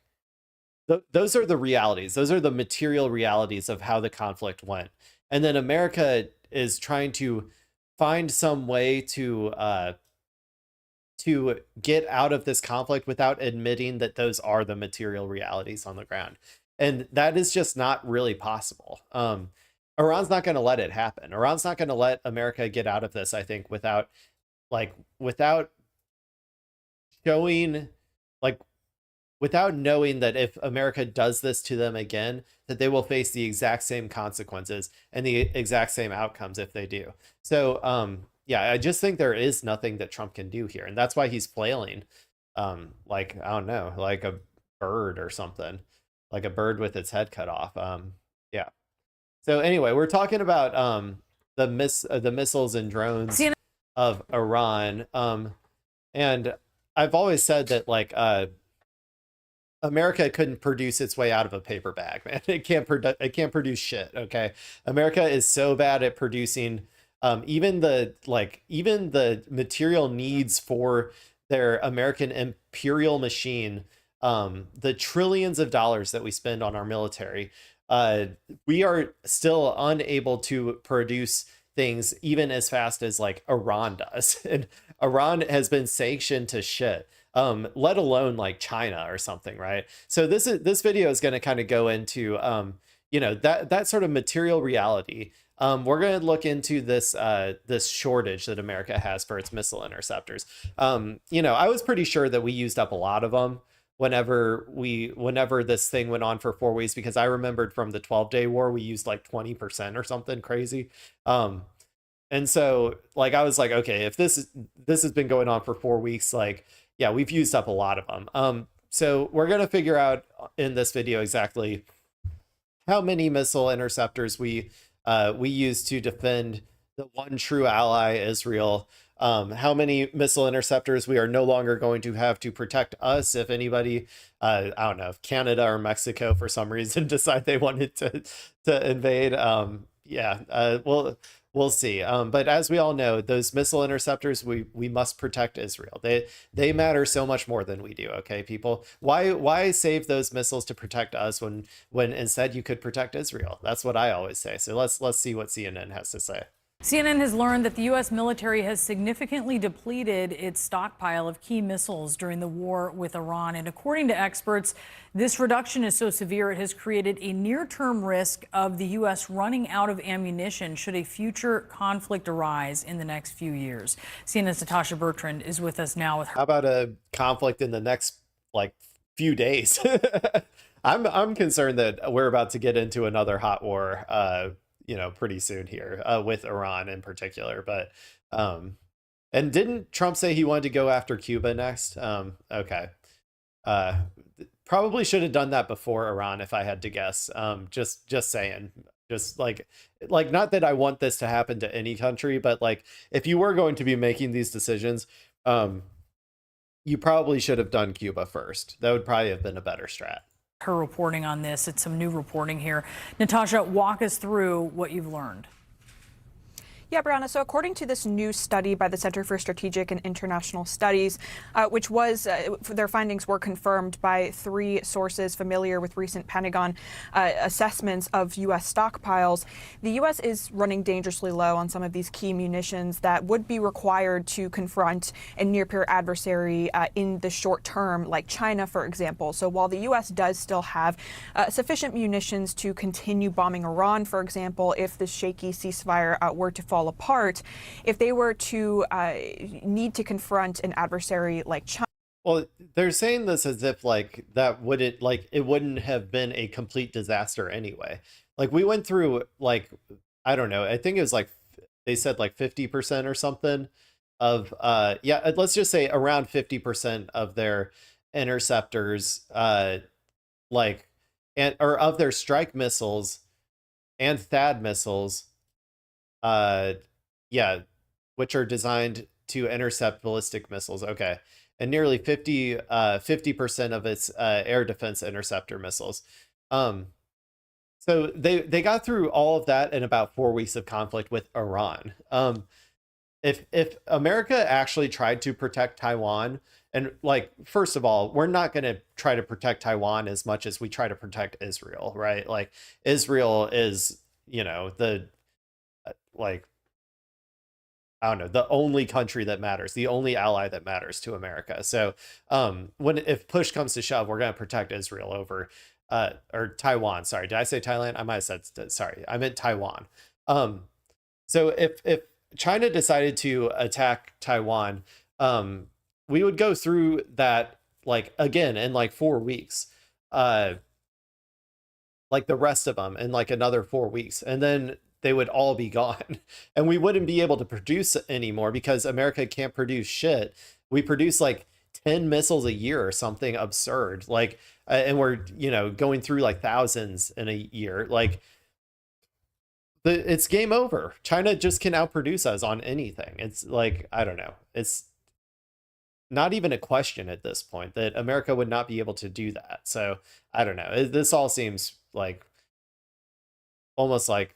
those are the realities. Those are the material realities of how the conflict went. And then America is trying to find some way to get out of this conflict without admitting that those are the material realities on the ground. And that is just not really possible. Iran's not going to let it happen. Iran's not going to let America get out of this, I think, without showing, like, without knowing that if America does this to them again, that they will face the exact same consequences and the exact same outcomes if they do. So, yeah, I just think there is nothing that Trump can do here. And that's why he's flailing, like, I don't know, like a bird or something, like a bird with its head cut off. Yeah. So anyway, we're talking about the missiles and drones of Iran. And I've always said that like America couldn't produce its way out of a paper bag, man. It can't produce shit. Okay, America is so bad at producing even the material needs for their American imperial machine. The trillions of dollars that we spend on our military, uh, we are still unable to produce things even as fast as like Iran does, and Iran has been sanctioned to shit, let alone like China or something, right? So this video is going to kind of go into that sort of material reality. We're going to look into this shortage that America has for its missile interceptors. I was pretty sure that we used up a lot of them whenever this thing went on for 4 weeks, because I remembered from the 12-day war we used like 20% or something crazy. And so like I was like, okay, if this has been going on for 4 weeks, like yeah, we've used up a lot of them. So we're gonna figure out in this video exactly how many missile interceptors we use to defend the one true ally, Israel. How many missile interceptors we are no longer going to have to protect us if anybody, I don't know, if Canada or Mexico for some reason decide they wanted to invade. We'll see. But as we all know, those missile interceptors, we must protect Israel. They matter so much more than we do. Okay, people, why save those missiles to protect us when instead you could protect Israel? That's what I always say. So let's see what CNN has to say.
CNN has learned that the U.S. military has significantly depleted its stockpile of key missiles during the war with Iran. And according to experts, this reduction is so severe it has created a near-term risk of the U.S. running out of ammunition should a future conflict arise in the next few years. CNN's Natasha Bertrand is with us now with her.
How about a conflict in the next like few days? I'm concerned that we're about to get into another hot war. Pretty soon here with Iran in particular. But and didn't Trump say he wanted to go after Cuba next? Okay. Probably should have done that before Iran, if I had to guess. Just saying. Just like not that I want this to happen to any country, but like if you were going to be making these decisions, you probably should have done Cuba first. That would probably have been a better strat.
Her reporting on this. It's some new reporting here. Natasha, walk us through what you've learned.
Yeah, Brianna, so according to this new study by the Center for Strategic and International Studies, which was, their findings were confirmed by 3 sources familiar with recent Pentagon assessments of U.S. stockpiles, the U.S. is running dangerously low on some of these key munitions that would be required to confront a near-peer adversary in the short term, like China, for example. So while the U.S. does still have sufficient munitions to continue bombing Iran, for example, if this shaky ceasefire were to fall apart, if they were to need to confront an adversary like China.
Well, they're saying this as if like that wouldn't like it wouldn't have been a complete disaster anyway. Like we went through like I don't know, I think it was like they said like 50% or something of let's just say around 50% of their interceptors or of their strike missiles and THAAD missiles which are designed to intercept ballistic missiles. Okay. And nearly 50% of its air defense interceptor missiles. So they got through all of that in about 4 weeks of conflict with Iran. If America actually tried to protect Taiwan, and like, first of all, we're not going to try to protect Taiwan as much as we try to protect Israel, right? Like Israel is, the like, I don't know, the only country that matters, the only ally that matters to America. So if push comes to shove, we're going to protect Israel over or Taiwan. Sorry, did I say Thailand? I might have said, sorry, I meant Taiwan. So if China decided to attack Taiwan, we would go through that like again in like 4 weeks, like the rest of them in like another 4 weeks, and then they would all be gone and we wouldn't be able to produce anymore because America can't produce shit. We produce like 10 missiles a year or something absurd. Like, and we're, going through like thousands in a year. Like it's game over. China just can outproduce us on anything. It's like, I don't know. not even a question at this point that America would not be able to do that. So I don't know. This all seems like almost like,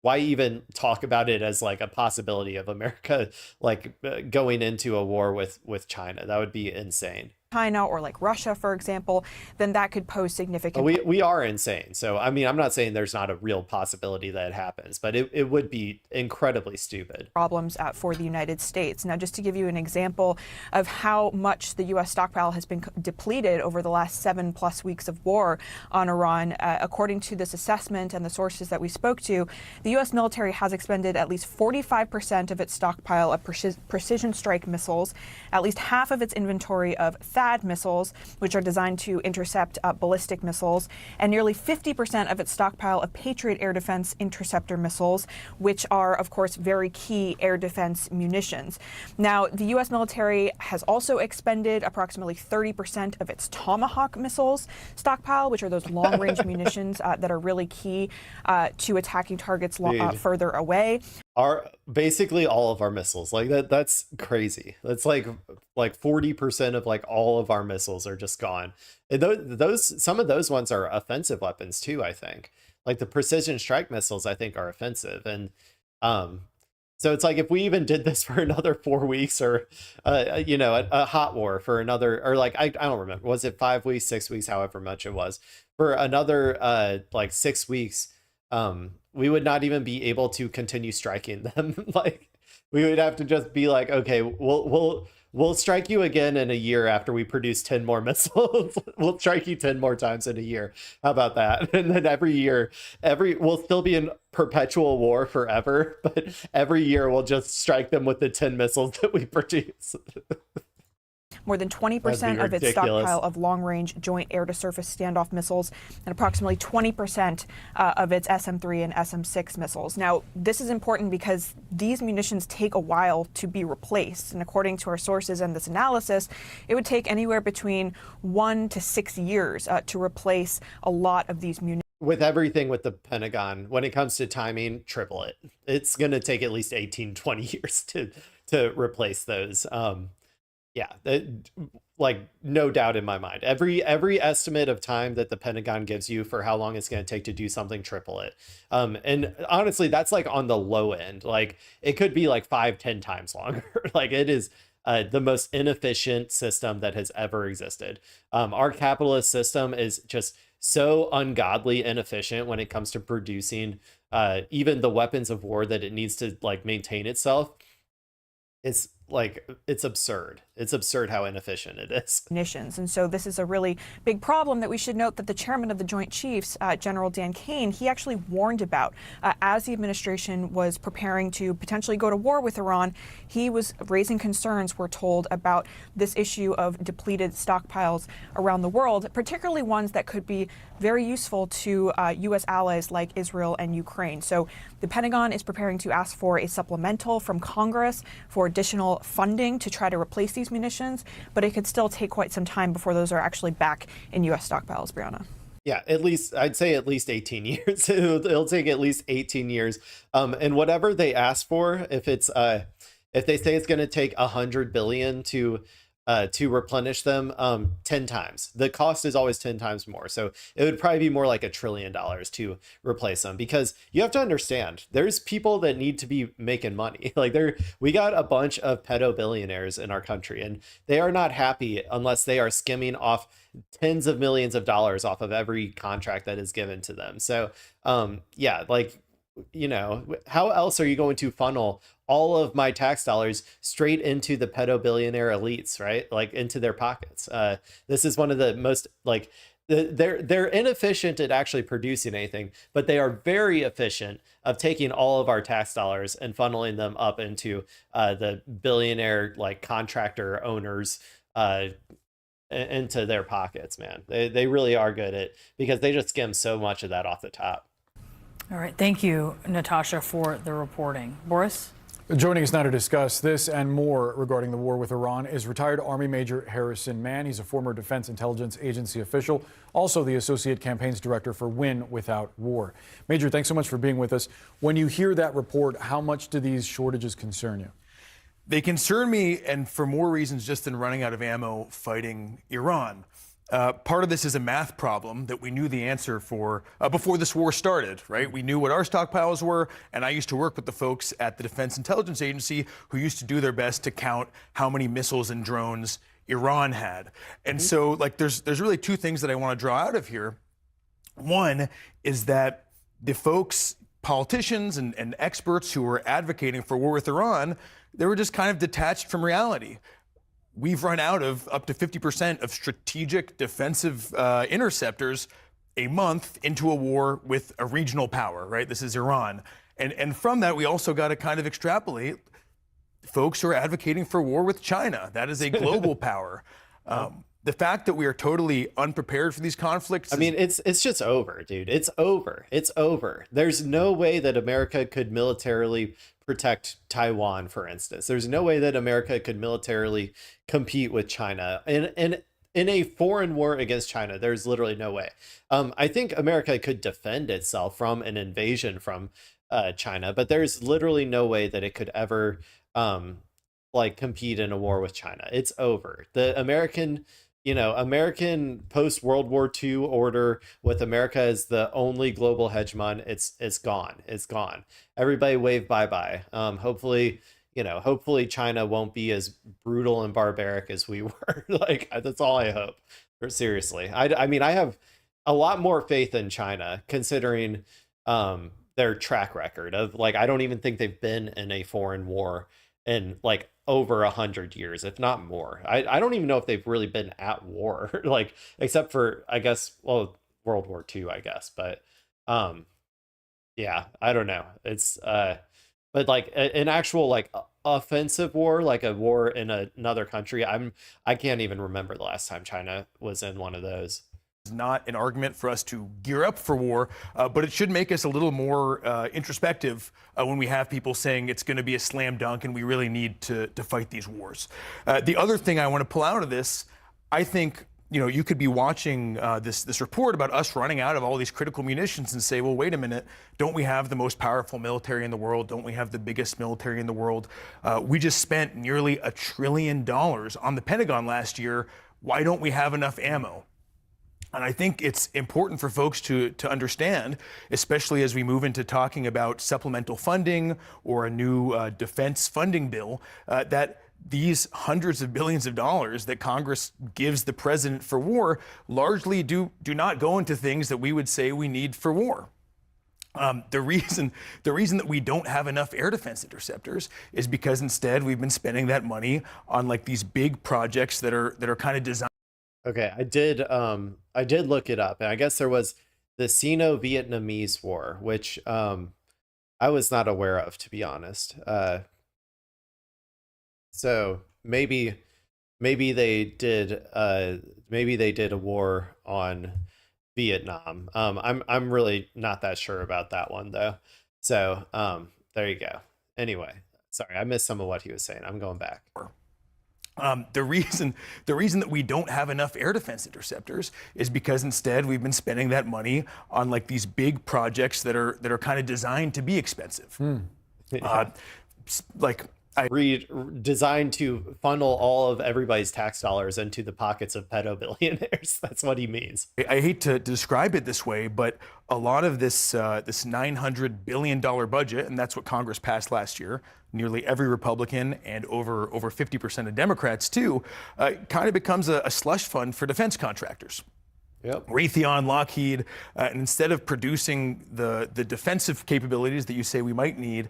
why even talk about it as like a possibility of America like going into a war with China? That would be insane.
China or like Russia, for example, then that could pose significant.
We are insane. So, I mean, I'm not saying there's not a real possibility that it happens, but it would be incredibly stupid.
Problems for the United States. Now, just to give you an example of how much the U.S. stockpile has been depleted over the last 7+ weeks of war on Iran, according to this assessment and the sources that we spoke to, the U.S. military has expended at least 45% of its stockpile of precision strike missiles, at least half of its inventory of THAAD missiles, which are designed to intercept ballistic missiles, and nearly 50% of its stockpile of Patriot air defense interceptor missiles, which are, of course, very key air defense munitions. Now, the U.S. military has also expended approximately 30% of its Tomahawk missiles stockpile, which are those long-range munitions that are really key to attacking targets further away.
Basically all of our missiles, like that's crazy. That's like 40% of like all of our missiles are just gone. And those some of those ones are offensive weapons too, I think. Like the precision strike missiles, I think, are offensive. And so it's like, if we even did this for another 4 weeks, or a hot war for another, or like I don't remember, was it 5 weeks, 6 weeks, however much it was, for another like 6 weeks, we would not even be able to continue striking them. Like, we would have to just be like, okay, we'll strike you again in a year after we produce 10 more missiles. We'll strike you 10 more times in a year. How about that? And then every year, we'll still be in perpetual war forever, but every year we'll just strike them with the 10 missiles that we produce.
More than 20% of its stockpile of long-range joint air-to-surface standoff missiles, and approximately 20% of its SM-3 and SM-6 missiles. Now, this is important because these munitions take a while to be replaced. And according to our sources and this analysis, it would take anywhere between 1 to 6 years to replace a lot of these munitions.
With everything with the Pentagon, when it comes to timing, triple it. It's going to take at least 18, 20 years to replace those. Yeah, like no doubt in my mind. Every estimate of time that the Pentagon gives you for how long it's going to take to do something, triple it. And honestly, that's like on the low end. Like, it could be like 5-10 times longer. Like, it is the most inefficient system that has ever existed. Our capitalist system is just so ungodly inefficient when it comes to producing even the weapons of war that it needs to like maintain itself. It's absurd. It's absurd how inefficient it is.
Munitions. And so this is a really big problem that we should note that the chairman of the Joint Chiefs, General Dan Kane, he actually warned about as the administration was preparing to potentially go to war with Iran. He was raising concerns, we're told, about this issue of depleted stockpiles around the world, particularly ones that could be very useful to U.S. allies like Israel and Ukraine. So the Pentagon is preparing to ask for a supplemental from Congress for additional funding to try to replace these munitions, but it could still take quite some time before those are actually back in U.S. stockpiles, Brianna.
Yeah, I'd say at least 18 years. It'll take at least 18 years. And whatever they ask for, if they say it's going to take 100 billion to replenish them, 10 times. The cost is always 10 times more. So it would probably be more like $1 trillion to replace them, because you have to understand, there's people that need to be making money. Like, we got a bunch of pedo billionaires in our country, and they are not happy unless they are skimming off tens of millions of dollars off of every contract that is given to them. So yeah, like, how else are you going to funnel all of my tax dollars straight into the pedo billionaire elites, right? Like, into their pockets. This is one of the most, like, they're inefficient at actually producing anything, but they are very efficient of taking all of our tax dollars and funneling them up into the billionaire, like, contractor owners, into their pockets, man. They really are good at, because they just skim so much of that off the top.
All right. Thank you, Natasha, for the reporting. Boris?
Joining us now to discuss this and more regarding the war with Iran is retired Army Major Harrison Mann. He's a former Defense Intelligence Agency official, also the Associate Campaigns Director for Win Without War. Major, thanks so much for being with us. When you hear that report, how much do these shortages concern you?
They concern me, and for more reasons just than running out of ammo fighting Iran. Part of this is a math problem that we knew the answer for before this war started, right? We knew what our stockpiles were, and I used to work with the folks at the Defense Intelligence Agency who used to do their best to count how many missiles and drones Iran had. And so, like, there's really two things that I want to draw out of here. One is that the folks, politicians and experts who were advocating for war with Iran, they were just kind of detached from reality. We've run out of up to 50% of strategic defensive interceptors a month into a war with a regional power, right? This is Iran. And from that, we also got to kind of extrapolate folks who are advocating for war with China. That is a global power. The fact that we are totally unprepared for these conflicts.
I mean, it's just over, dude. It's over. It's over. There's no way that America could militarily protect Taiwan, for instance. There's no way that America could militarily compete with China. In a foreign war against China, there's literally no way. I think America could defend itself from an invasion from China, but there's literally no way that it could ever like compete in a war with China. It's over. The American post World War II order with America as the only global hegemon, it's gone. It's gone. Everybody wave bye-bye. Hopefully China won't be as brutal and barbaric as we were. Like, that's all I hope. Seriously. I mean, I have a lot more faith in China considering their track record of, like, I don't even think they've been in a foreign war in like over 100 years, if not more. I don't even know if they've really been at war, like, except for, I guess, well, World War II, I guess. But yeah, I don't know. It's but like an actual like offensive war, like a war in another country, I can't even remember the last time China was in one of those.
It's not an argument for us to gear up for war, but it should make us a little more introspective when we have people saying it's going to be a slam dunk and we really need to fight these wars. The other thing I want to pull out of this, I think, you could be watching this report about us running out of all these critical munitions and say, well, wait a minute, don't we have the most powerful military in the world? Don't we have the biggest military in the world? We just spent nearly $1 trillion on the Pentagon last year. Why don't we have enough ammo? And I think it's important for folks to understand, especially as we move into talking about supplemental funding or a new defense funding bill, that these hundreds of billions of dollars that Congress gives the president for war largely do not go into things that we would say we need for war. The reason that we don't have enough air defense interceptors is because instead we've been spending that money on like these big projects that are kind of designed.
Okay, I did look it up, and I guess there was the Sino-Vietnamese War, which I was not aware of, to be honest. So maybe they did a war on Vietnam. I'm really not that sure about that one though. So there you go. Anyway, sorry, I missed some of what he was saying. I'm going back.
The reason that we don't have enough air defense interceptors is because instead we've been spending that money on like these big projects that are kind of designed to be expensive.
Yeah. Designed to funnel all of everybody's tax dollars into the pockets of pedo billionaires. That's what he means.
I hate to describe it this way, but a lot of this $900 billion budget, and that's what Congress passed last year, nearly every Republican and over 50% of Democrats too, kind of becomes a slush fund for defense contractors.
Yep.
Raytheon, Lockheed, and instead of producing the defensive capabilities that you say we might need,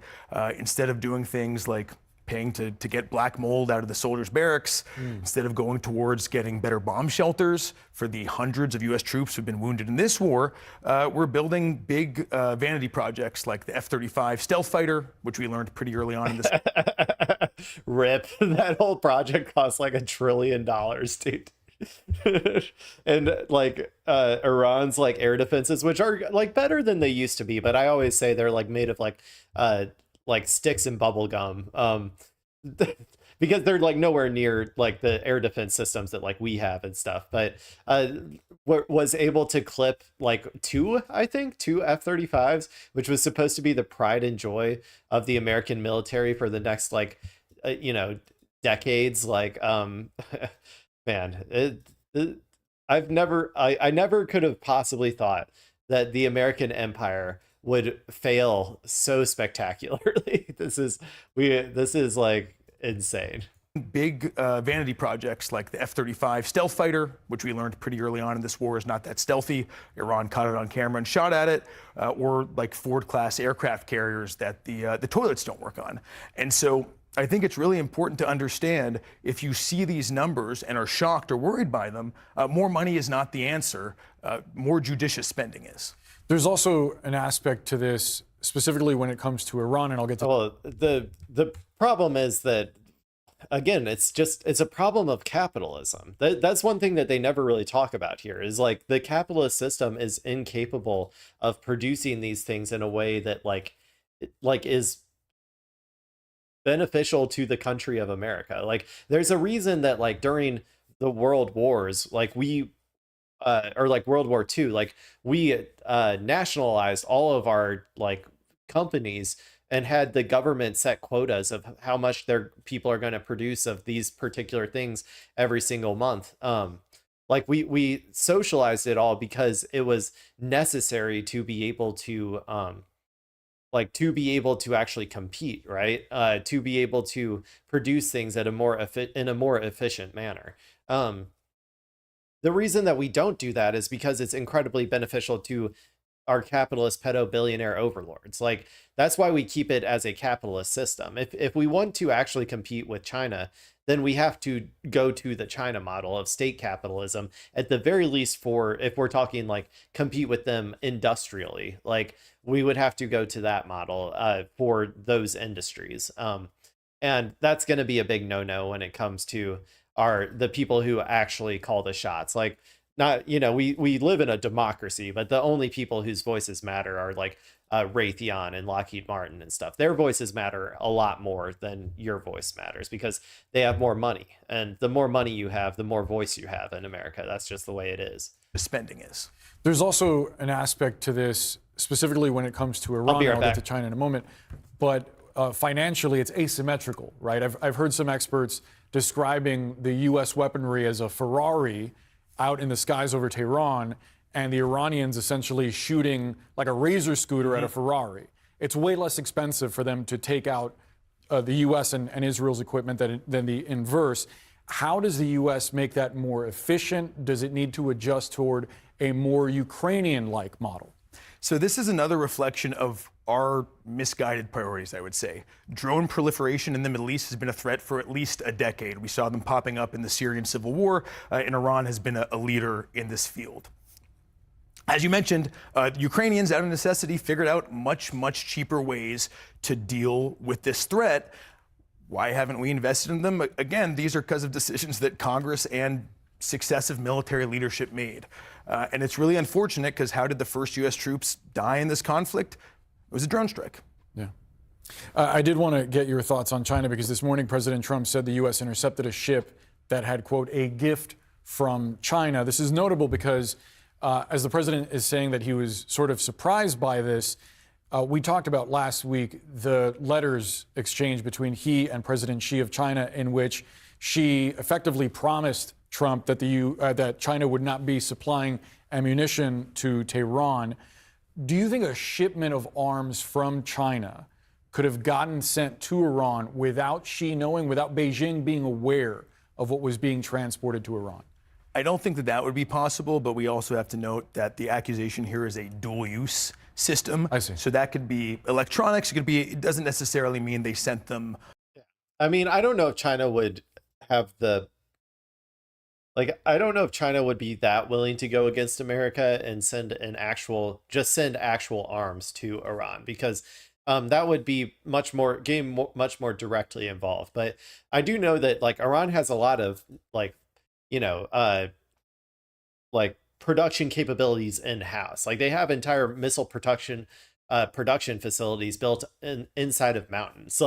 instead of doing things like paying to get black mold out of the soldiers' barracks, instead of going towards getting better bomb shelters for the hundreds of U.S. troops who've been wounded in this war, we're building big vanity projects like the F-35 stealth fighter, which we learned pretty early on in this.
RIP. That whole project cost like $1 trillion, dude. And like Iran's like air defenses, which are like better than they used to be, but I always say they're like made of like sticks and bubble gum, because they're like nowhere near like the air defense systems that like we have and stuff. But was able to clip like two F-35s, which was supposed to be the pride and joy of the American military for the next like decades. Like, man, I never could have possibly thought that the American empire would fail so spectacularly. This is like insane.
Big vanity projects like the F-35 stealth fighter, which we learned pretty early on in this war is not that stealthy. Iran caught it on camera and shot at it, or like Ford-class aircraft carriers that the toilets don't work on. And so I think it's really important to understand, if you see these numbers and are shocked or worried by them, more money is not the answer. More judicious spending is.
There's also an aspect to this, specifically when it comes to Iran, and I'll get to.
Well, the problem is that, again, it's a problem of capitalism. That's one thing that they never really talk about here, is like the capitalist system is incapable of producing these things in a way that like is beneficial to the country of America. Like, there's a reason that like during the world wars, like or like World War II, like we nationalized all of our like companies and had the government set quotas of how much their people are going to produce of these particular things every single month. Like we socialized it all because it was necessary to be able to actually compete, right? To be able to produce things at a more efficient manner. The reason that we don't do that is because it's incredibly beneficial to our capitalist pedo billionaire overlords. Like, that's why we keep it as a capitalist system. If we want to actually compete with China, then we have to go to the China model of state capitalism, at the very least, for if we're talking like compete with them industrially. Like, we would have to go to that model for those industries. And that's going to be a big no-no when it comes to the people who actually call the shots. Like, not, we live in a democracy, but the only people whose voices matter are like Raytheon and Lockheed Martin and stuff. Their voices matter a lot more than your voice matters, because they have more money, and the more money you have, the more voice you have in America. That's just the way it is.
The spending is.
There's also an aspect to this, specifically when it comes to Iran.
I'll
get to China in a moment, but financially, it's asymmetrical, right? I've heard some experts describing the U.S. weaponry as a Ferrari out in the skies over Tehran, and the Iranians essentially shooting like a razor scooter at a Ferrari. It's way less expensive for them to take out the U.S. and Israel's equipment than the inverse. How does the U.S. make that more efficient? Does it need to adjust toward a more Ukrainian-like model?
So this is another reflection of our misguided priorities, I would say. Drone proliferation in the Middle East has been a threat for at least a decade. We saw them popping up in the Syrian civil war, and Iran has been a leader in this field. As you mentioned, Ukrainians, out of necessity, figured out much, much cheaper ways to deal with this threat. Why haven't we invested in them? Again, these are because of decisions that Congress and successive military leadership made. And it's really unfortunate, because how did the first U.S. troops die in this conflict? It was a drone strike.
Yeah. I did want to get your thoughts on China, because this morning President Trump said the U.S. intercepted a ship that had, quote, a gift from China. This is notable because as the president is saying that he was sort of surprised by this, we talked about last week the letters exchanged between he and President Xi of China, in which Xi effectively promised Trump that that China would not be supplying ammunition to Tehran. Do you think a shipment of arms from China could have gotten sent to Iran without Xi knowing, without Beijing being aware of what was being transported to Iran?
I don't think that that would be possible, but we also have to note that the accusation here is a dual-use system.
I see.
So that could be electronics. It doesn't necessarily mean they sent them.
I mean, I don't know if China would have I don't know if China would be that willing to go against America and send actual arms to Iran, because that would be much more directly involved. But I do know that like Iran has a lot of production capabilities in-house. Like, they have entire missile production facilities built inside of mountains.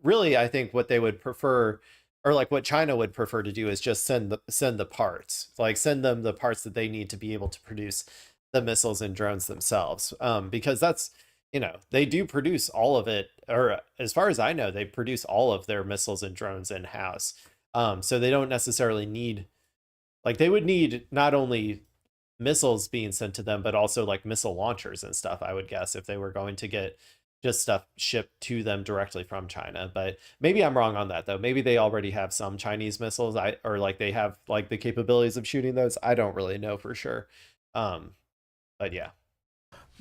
Really, I think what they would prefer, or like what China would prefer to do, is just send the parts, like send them the parts that they need to be able to produce the missiles and drones themselves. Because that's, you know, they do produce all of it, or as far as I know, they produce all of their missiles and drones in-house. So they don't necessarily need, like, they would need not only missiles being sent to them, but also like missile launchers and stuff, I would guess, if they were going to get just stuff shipped to them directly from China. But maybe I'm wrong on that, though. Maybe they already have some Chinese missiles, or like they have like the capabilities of shooting those. I don't really know for sure. But yeah.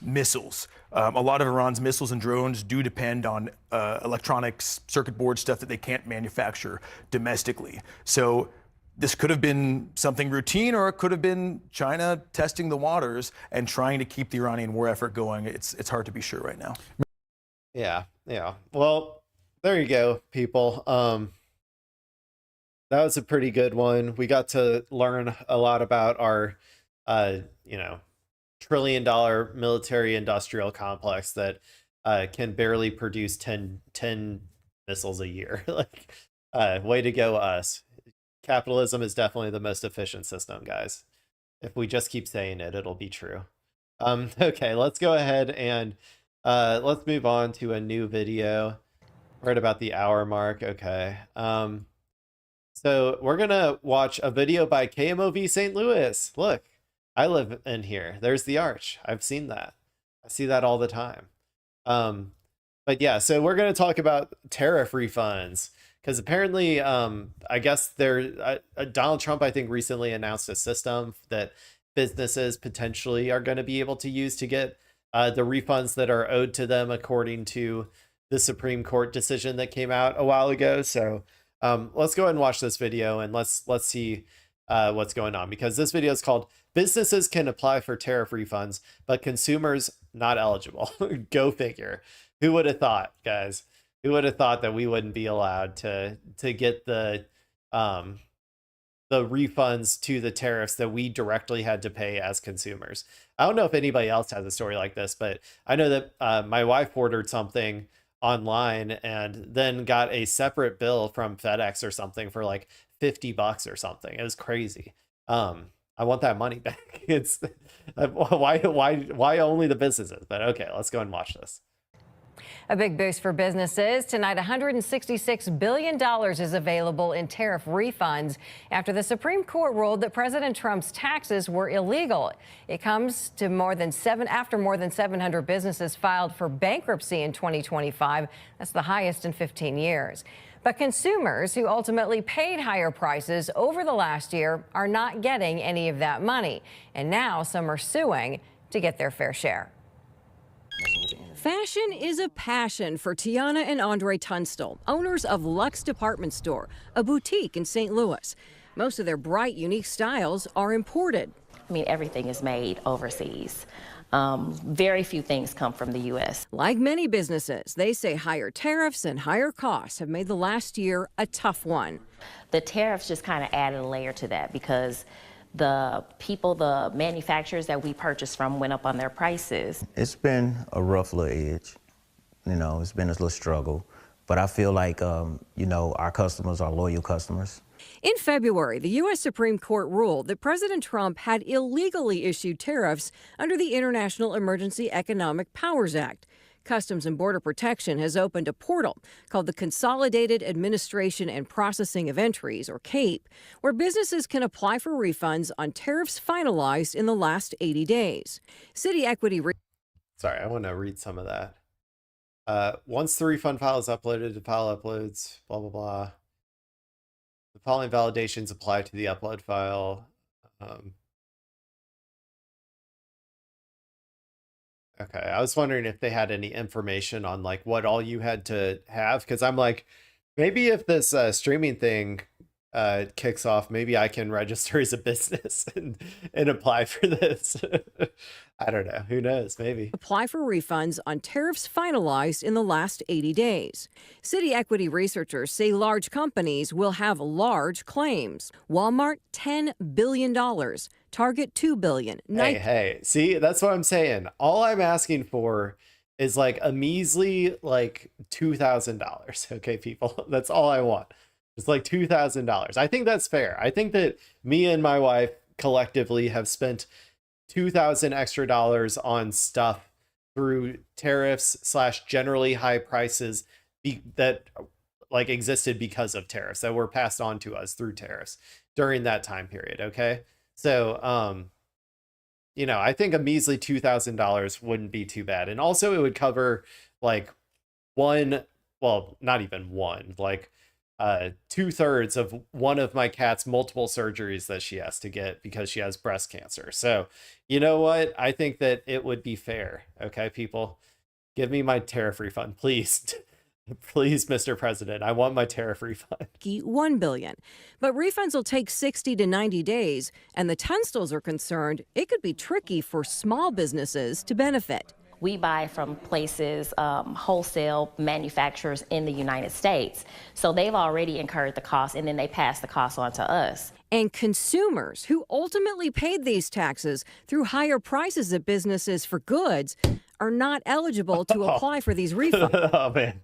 Missiles. A lot of Iran's missiles and drones do depend on electronics, circuit board stuff that they can't manufacture domestically. So this could have been something routine, or it could have been China testing the waters and trying to keep the Iranian war effort going. It's hard to be sure right now.
Yeah. Well, there you go, people. That was a pretty good one. We got to learn a lot about our, trillion-dollar military industrial complex that can barely produce 10 missiles a year. Like, way to go, us. Capitalism is definitely the most efficient system, guys. If we just keep saying it, it'll be true. Okay, let's go ahead and let's move on to a new video. We're at about the hour mark. Okay. So we're gonna watch a video by KMOV St. Louis. Look, I live in here. There's the arch. I've seen that. I see that all the time. But yeah, so we're gonna talk about tariff refunds. Because apparently, I guess Donald Trump, I think, recently announced a system that businesses potentially are going to be able to use to get the refunds that are owed to them according to the Supreme Court decision that came out a while ago. So let's go ahead and watch this video, and let's see what's going on, because this video is called "Businesses Can Apply for Tariff Refunds, but Consumers Not Eligible." Go figure. Who would have thought, guys? Who would have thought that we wouldn't be allowed to get the refunds to the tariffs that we directly had to pay as consumers? I don't know if anybody else has a story like this, but I know that my wife ordered something online and then got a separate bill from FedEx or something for like $50 or something. It was crazy. I want that money back. It's why only the businesses? But okay, let's go and watch this.
A big boost for businesses. Tonight, $166 billion is available in tariff refunds after the Supreme Court ruled that President Trump's taxes were illegal. It comes to after more than 700 businesses filed for bankruptcy in 2025. That's the highest in 15 years. But consumers who ultimately paid higher prices over the last year are not getting any of that money. And now some are suing to get their fair share.
Fashion is a passion for Tiana and Andre Tunstall, owners of Luxe Department Store, a boutique in St. Louis. Most of their bright, unique styles are imported.
I mean, everything is made overseas. Very few things come from the U.S.
Like many businesses, they say higher tariffs and higher costs have made the last year a tough one.
The tariffs just kind of added a layer to that, because the manufacturers that we purchased from went up on their prices.
It's been a rough little edge. It's been a little struggle. But I feel like, our customers are loyal customers.
In February, the U.S. Supreme Court ruled that President Trump had illegally issued tariffs under the International Emergency Economic Powers Act. Customs and Border Protection has opened a portal called the Consolidated Administration and Processing of Entries, or CAPE, where businesses can apply for refunds on tariffs finalized in the last 80 days. City Equity...
Sorry, I want to read some of that. Once the refund file is uploaded, the file uploads, blah, blah, blah. The following validations apply to the upload file. Okay, I was wondering if they had any information on like what all you had to have, because I'm like, maybe if this streaming thing kicks off, maybe I can register as a business and apply for this. I don't know. Who knows? Maybe.
Apply for refunds on tariffs finalized in the last 80 days. City equity researchers say large companies will have large claims. Walmart, $10 billion. Target, $2 billion.
Hey, see, that's what I'm saying. All I'm asking for is like a measly like $2,000. Okay, people, that's all I want. It's like $2,000. I think that's fair. I think that me and my wife collectively have spent $2,000 extra on stuff through tariffs / generally high prices that like existed because of tariffs that were passed on to us through tariffs during that time period. Okay. So, you know, I think a measly $2,000 wouldn't be too bad. And also it would cover like one, well, not even one, like 2/3 of one of my cat's multiple surgeries that she has to get because she has breast cancer. So, you know what? I think that it would be fair. Okay, people, give me my tariff refund, please. Please, Mr. President, I want my tariff refund.
$1 billion. But refunds will take 60 to 90 days, and the Tunstals are concerned it could be tricky for small businesses to benefit.
We buy from places, wholesale manufacturers in the United States. So they've already incurred the cost, and then they pass the cost on to us.
And consumers who ultimately paid these taxes through higher prices at businesses for goods are not eligible to apply for these refunds.
Oh, man.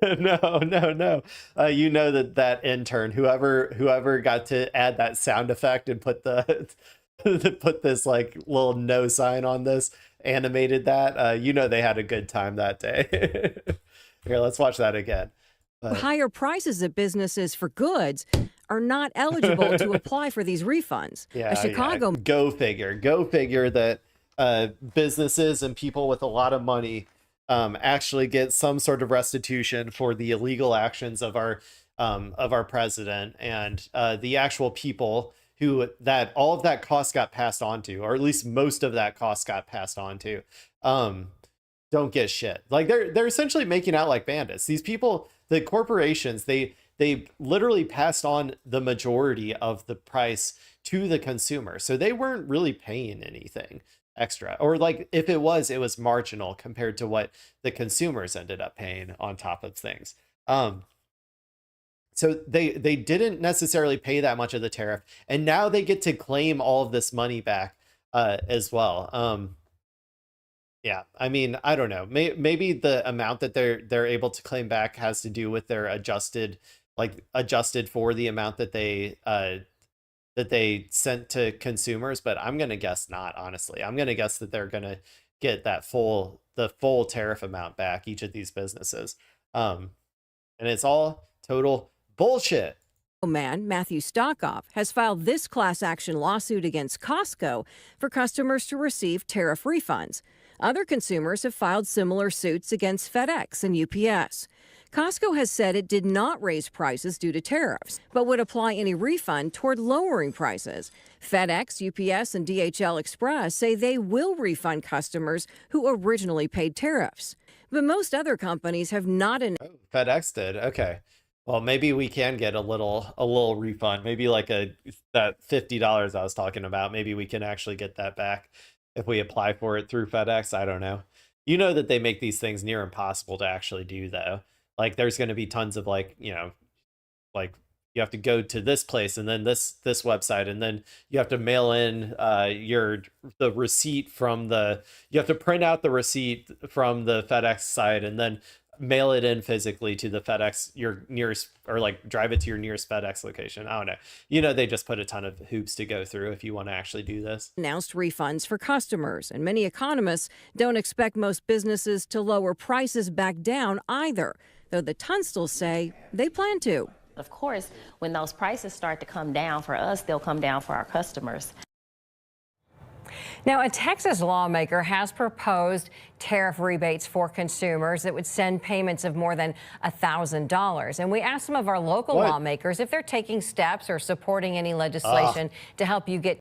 No. You know that intern, whoever got to add that sound effect and put put this like little no sign on this, animated that, you know they had a good time that day. Here, let's watch that again.
Higher prices at businesses for goods are not eligible to apply for these refunds.
Yeah,
A Chicago
Go figure that businesses and people with a lot of money actually get some sort of restitution for the illegal actions of our president and the actual people who that all of that cost got passed on to, or at least most of that cost got passed on to, don't get shit. Like they're essentially making out like bandits. These people, the corporations, they literally passed on the majority of the price to the consumer. So they weren't really paying anything extra, or like if it was marginal compared to what the consumers ended up paying on top of things. So they didn't necessarily pay that much of the tariff, and now they get to claim all of this money back as well. Yeah, I mean, I don't know. Maybe the amount that they're able to claim back has to do with their adjusted for the amount that they sent to consumers, but I'm gonna guess not. Honestly, I'm gonna guess that they're gonna get the full tariff amount back, each of these businesses, and it's all total bullshit.
man, Matthew Stockoff, has filed this class action lawsuit against Costco for customers to receive tariff refunds. Other consumers have filed similar suits against FedEx and UPS. Costco has said it did not raise prices due to tariffs, but would apply any refund toward lowering prices. FedEx, UPS, and DHL Express say they will refund customers who originally paid tariffs. But most other companies have not.
FedEx did. Okay. Well, maybe we can get a little refund. Maybe like that $50 I was talking about. Maybe we can actually get that back if we apply for it through FedEx. I don't know. You know that they make these things near impossible to actually do, though. Like there's going to be tons of like you have to go to this place and then this website, and then you have to mail in the receipt from you have to print out the receipt from the FedEx site and then mail it in physically to the FedEx, your nearest, or like drive it to your nearest FedEx location. I don't know. You know, they just put a ton of hoops to go through if you want to actually do this.
Announced refunds for customers, and many economists don't expect most businesses to lower prices back down either, though the Tunstals say they plan to.
Of course, when those prices start to come down for us, they'll come down for our customers.
Now, a Texas lawmaker has proposed tariff rebates for consumers that would send payments of more than $1,000. And we asked some of our local lawmakers if they're taking steps or supporting any legislation to help you get.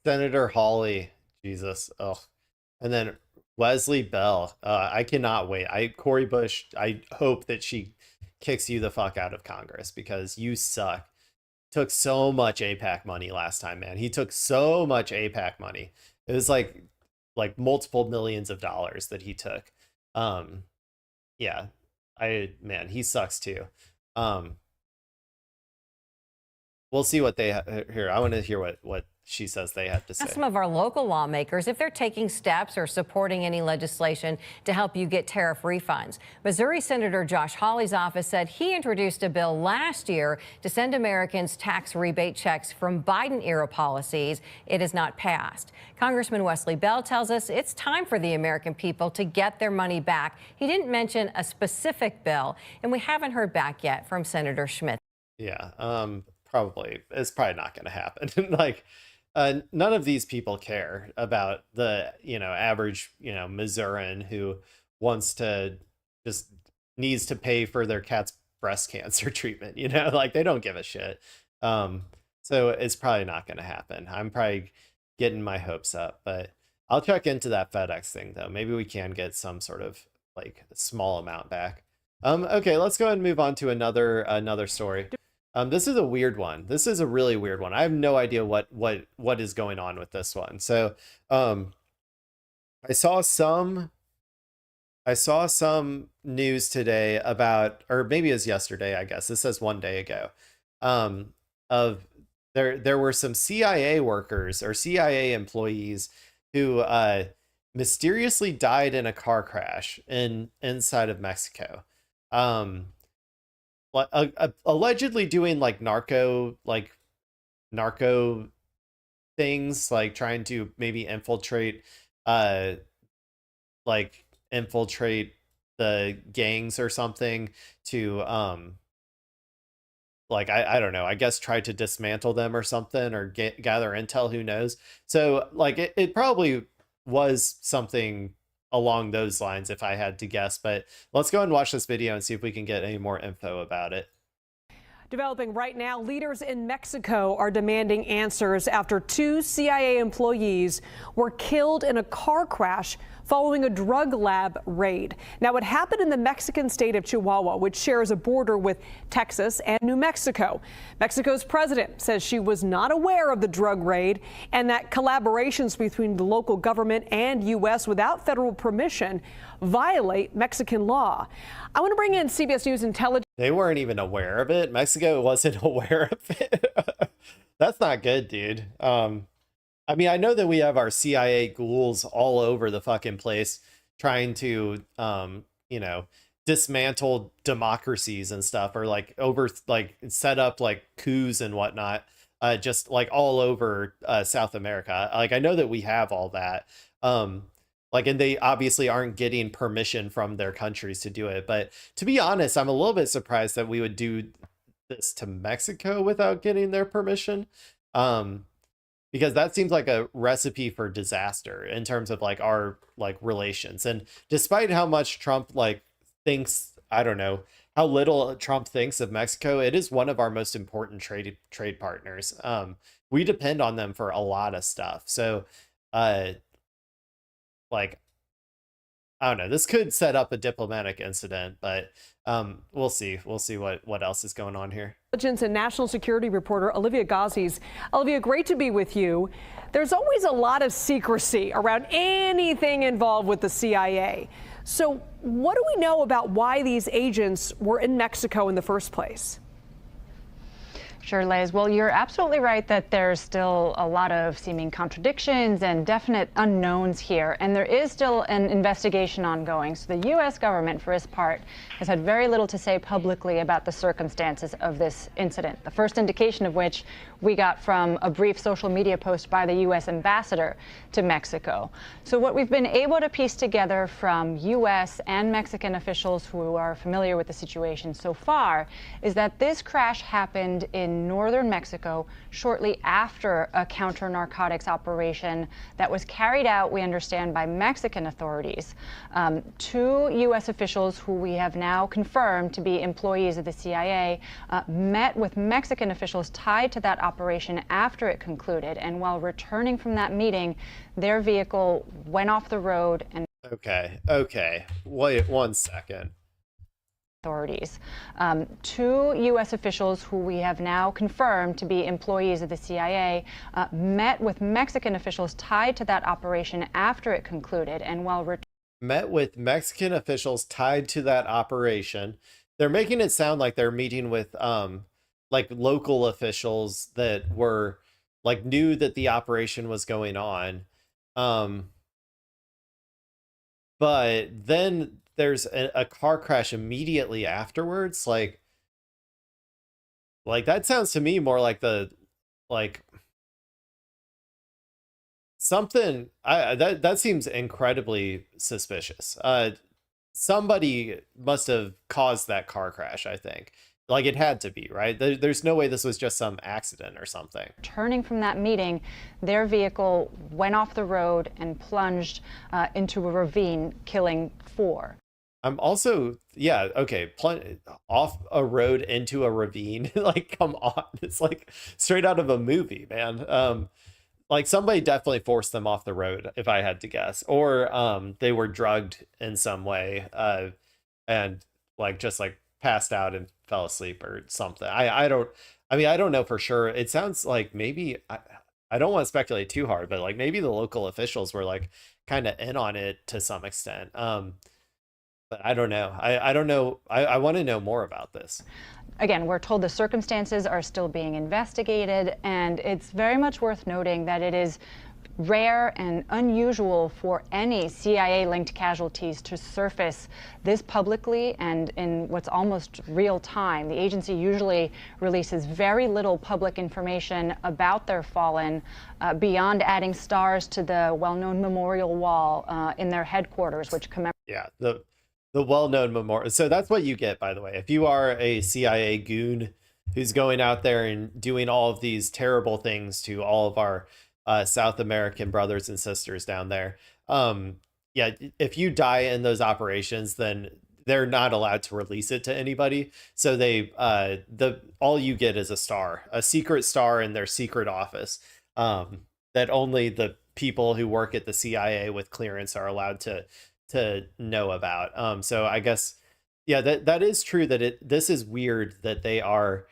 Senator Hawley, Jesus. And then Wesley Bell. I cannot wait. Cori Bush, I hope that she kicks you the fuck out of Congress because you suck. Took so much AIPAC money last time, man. He took so much AIPAC money. It was like multiple millions of dollars that he took. Yeah, he sucks too. We'll see what they here. I want to hear what she says they have to say.
Some of our local lawmakers if they're taking steps or supporting any legislation to help you get tariff refunds. Missouri Senator Josh Hawley's office said he introduced a bill last year to send Americans tax rebate checks from Biden-era policies. It has not passed. Congressman Wesley Bell tells us it's time for the American people to get their money back. He didn't mention a specific bill, and we haven't heard back yet from Senator Schmidt.
Yeah, it's probably not going to happen. Like, none of these people care about the, average, Missourian who needs to pay for their cat's breast cancer treatment, like they don't give a shit. So it's probably not going to happen. I'm probably getting my hopes up, but I'll check into that FedEx thing though. Maybe we can get some sort of like small amount back. Okay, let's go ahead and move on to another story. This is a weird one. This is a really weird one. I have no idea what is going on with this one. So, I saw some news today about, or maybe it was yesterday, I guess. This says 1 day ago. Of there were some CIA workers or CIA employees who mysteriously died in a car crash inside of Mexico. Allegedly doing like narco things, like trying to maybe infiltrate the gangs or something to I don't know, I guess try to dismantle them or something, or gather intel, who knows. So like it probably was something along those lines if I had to guess, but let's go and watch this video and see if we can get any more info about it.
Developing right now, leaders in Mexico are demanding answers after 2 CIA employees were killed in a car crash following a drug lab raid. Now, it happened in the Mexican state of Chihuahua, which shares a border with Texas and New Mexico. Mexico's president says she was not aware of the drug raid and that collaborations between the local government and U.S. without federal permission violate Mexican law. I want to bring in CBS News intelligence.
They weren't even aware of it. Mexico wasn't aware of it. That's not good, dude. I mean, I know that we have our CIA ghouls all over the fucking place trying to, dismantle democracies and stuff, or set up like coups and whatnot, just like all over South America. Like, I know that we have all that. And they obviously aren't getting permission from their countries to do it. But to be honest, I'm a little bit surprised that we would do this to Mexico without getting their permission. Because that seems like a recipe for disaster in terms of like our relations. And despite how much Trump thinks, I don't know, how little Trump thinks of Mexico, it is one of our most important trade partners. We depend on them for a lot of stuff. So, I don't know, this could set up a diplomatic incident, but we'll see. We'll see what else is going on here.
Intelligence and national security reporter Olivia Gazis. Olivia, great to be with you. There's always a lot of secrecy around anything involved with the CIA. So what do we know about why these agents were in Mexico in the first place?
Sure, Liz. Well, you're absolutely right that there's still a lot of seeming contradictions and definite unknowns here, and there is still an investigation ongoing. So the U.S. government, for its part, has had very little to say publicly about the circumstances of this incident, the first indication of which we got from a brief social media post by the U.S. ambassador to Mexico. So what we've been able to piece together from U.S. and Mexican officials who are familiar with the situation so far is that this crash happened in northern Mexico shortly after a counter-narcotics operation that was carried out, we understand, by Mexican authorities. 2 U.S. officials who we have now confirmed to be employees of the CIA met with Mexican officials tied to that operation after it concluded. And while returning from that meeting, their vehicle went off the road and...
Okay. Wait 1 second.
Authorities. 2 U.S. officials who we have now confirmed to be employees of the CIA met with Mexican officials tied to that operation after it concluded. And while
met with Mexican officials tied to that operation, they're making it sound like they're meeting with local officials that were like knew that the operation was going on. Um, but then there's a car crash immediately afterwards. Like that sounds to me more like like something that seems incredibly suspicious. Somebody must have caused that car crash, I think. Like it had to be, right? There's no way this was just some accident or something.
Turning from that meeting, their vehicle went off the road and plunged into a ravine, killing 4.
I'm also, yeah, okay, off a road into a ravine. Like, come on. It's like straight out of a movie, man. Like somebody definitely forced them off the road, if I had to guess, or they were drugged in some way, and like just like passed out and fell asleep or something. I don't know for sure. It sounds like maybe I don't want to speculate too hard, but like maybe the local officials were like kind of in on it to some extent. But I don't know. I don't know. I want to know more about this.
Again, we're told the circumstances are still being investigated, and it's very much worth noting that it is rare and unusual for any CIA-linked casualties to surface this publicly and in what's almost real time. The agency usually releases very little public information about their fallen beyond adding stars to the well-known memorial wall in their headquarters, which commemorates.
Yeah, the well-known memorial. So that's what you get, by the way. If you are a CIA goon who's going out there and doing all of these terrible things to all of our South American brothers and sisters down there, yeah, if you die in those operations, then they're not allowed to release it to anybody. So they all you get is a secret star in their secret office, that only the people who work at the CIA with clearance are allowed to know about. So I guess, yeah, that is true, that this is weird that they are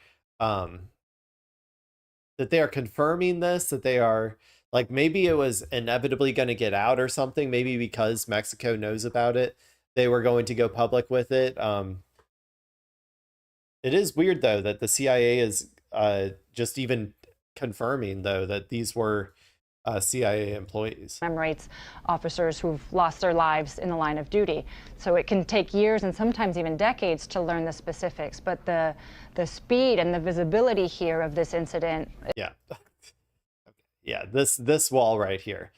confirming this, that they are like, maybe it was inevitably going to get out or something. Maybe because Mexico knows about it, they were going to go public with it. It is weird though that the CIA is just even confirming though that these were CIA employees.
Commemorates officers who've lost their lives in the line of duty. So it can take years and sometimes even decades to learn the specifics, but the speed and the visibility here of this incident.
Yeah. Yeah, this wall right here.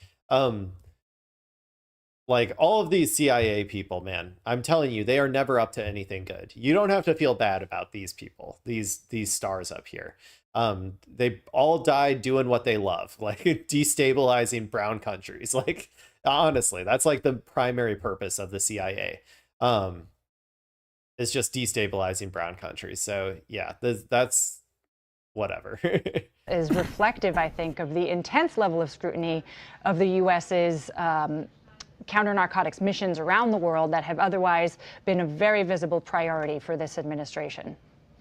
Like all of these CIA people, man, I'm telling you, they are never up to anything good. You don't have to feel bad about these people, these stars up here. They all died doing what they love, like destabilizing brown countries. Like, honestly, that's like the primary purpose of the CIA. Is just destabilizing brown countries. So yeah, that's whatever.
Is reflective, I think, of the intense level of scrutiny of the U.S.'s counter-narcotics missions around the world that have otherwise been a very visible priority for this administration.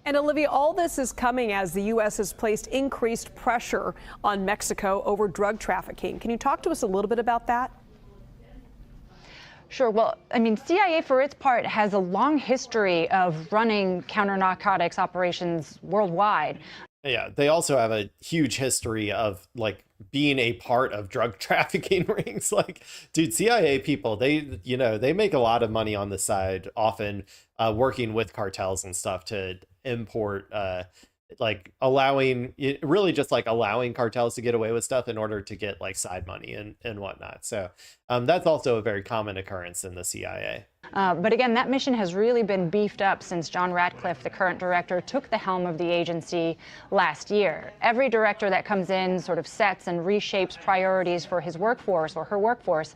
And Olivia, all this is coming as the U.S. has placed increased pressure on Mexico over drug trafficking. Can you talk to us a little bit about that?
Sure. Well, I mean, CIA, for its part, has a long history of running counter-narcotics operations worldwide.
Yeah, they also have a huge history of like being a part of drug trafficking rings. Like, dude, CIA people, they make a lot of money on the side, often working with cartels and stuff to import, like allowing cartels to get away with stuff in order to get like side money and whatnot. So that's also a very common occurrence in the CIA.
But again, that mission has really been beefed up since John Ratcliffe, the current director, took the helm of the agency last year. Every director that comes in sort of sets and reshapes priorities for his workforce or her workforce.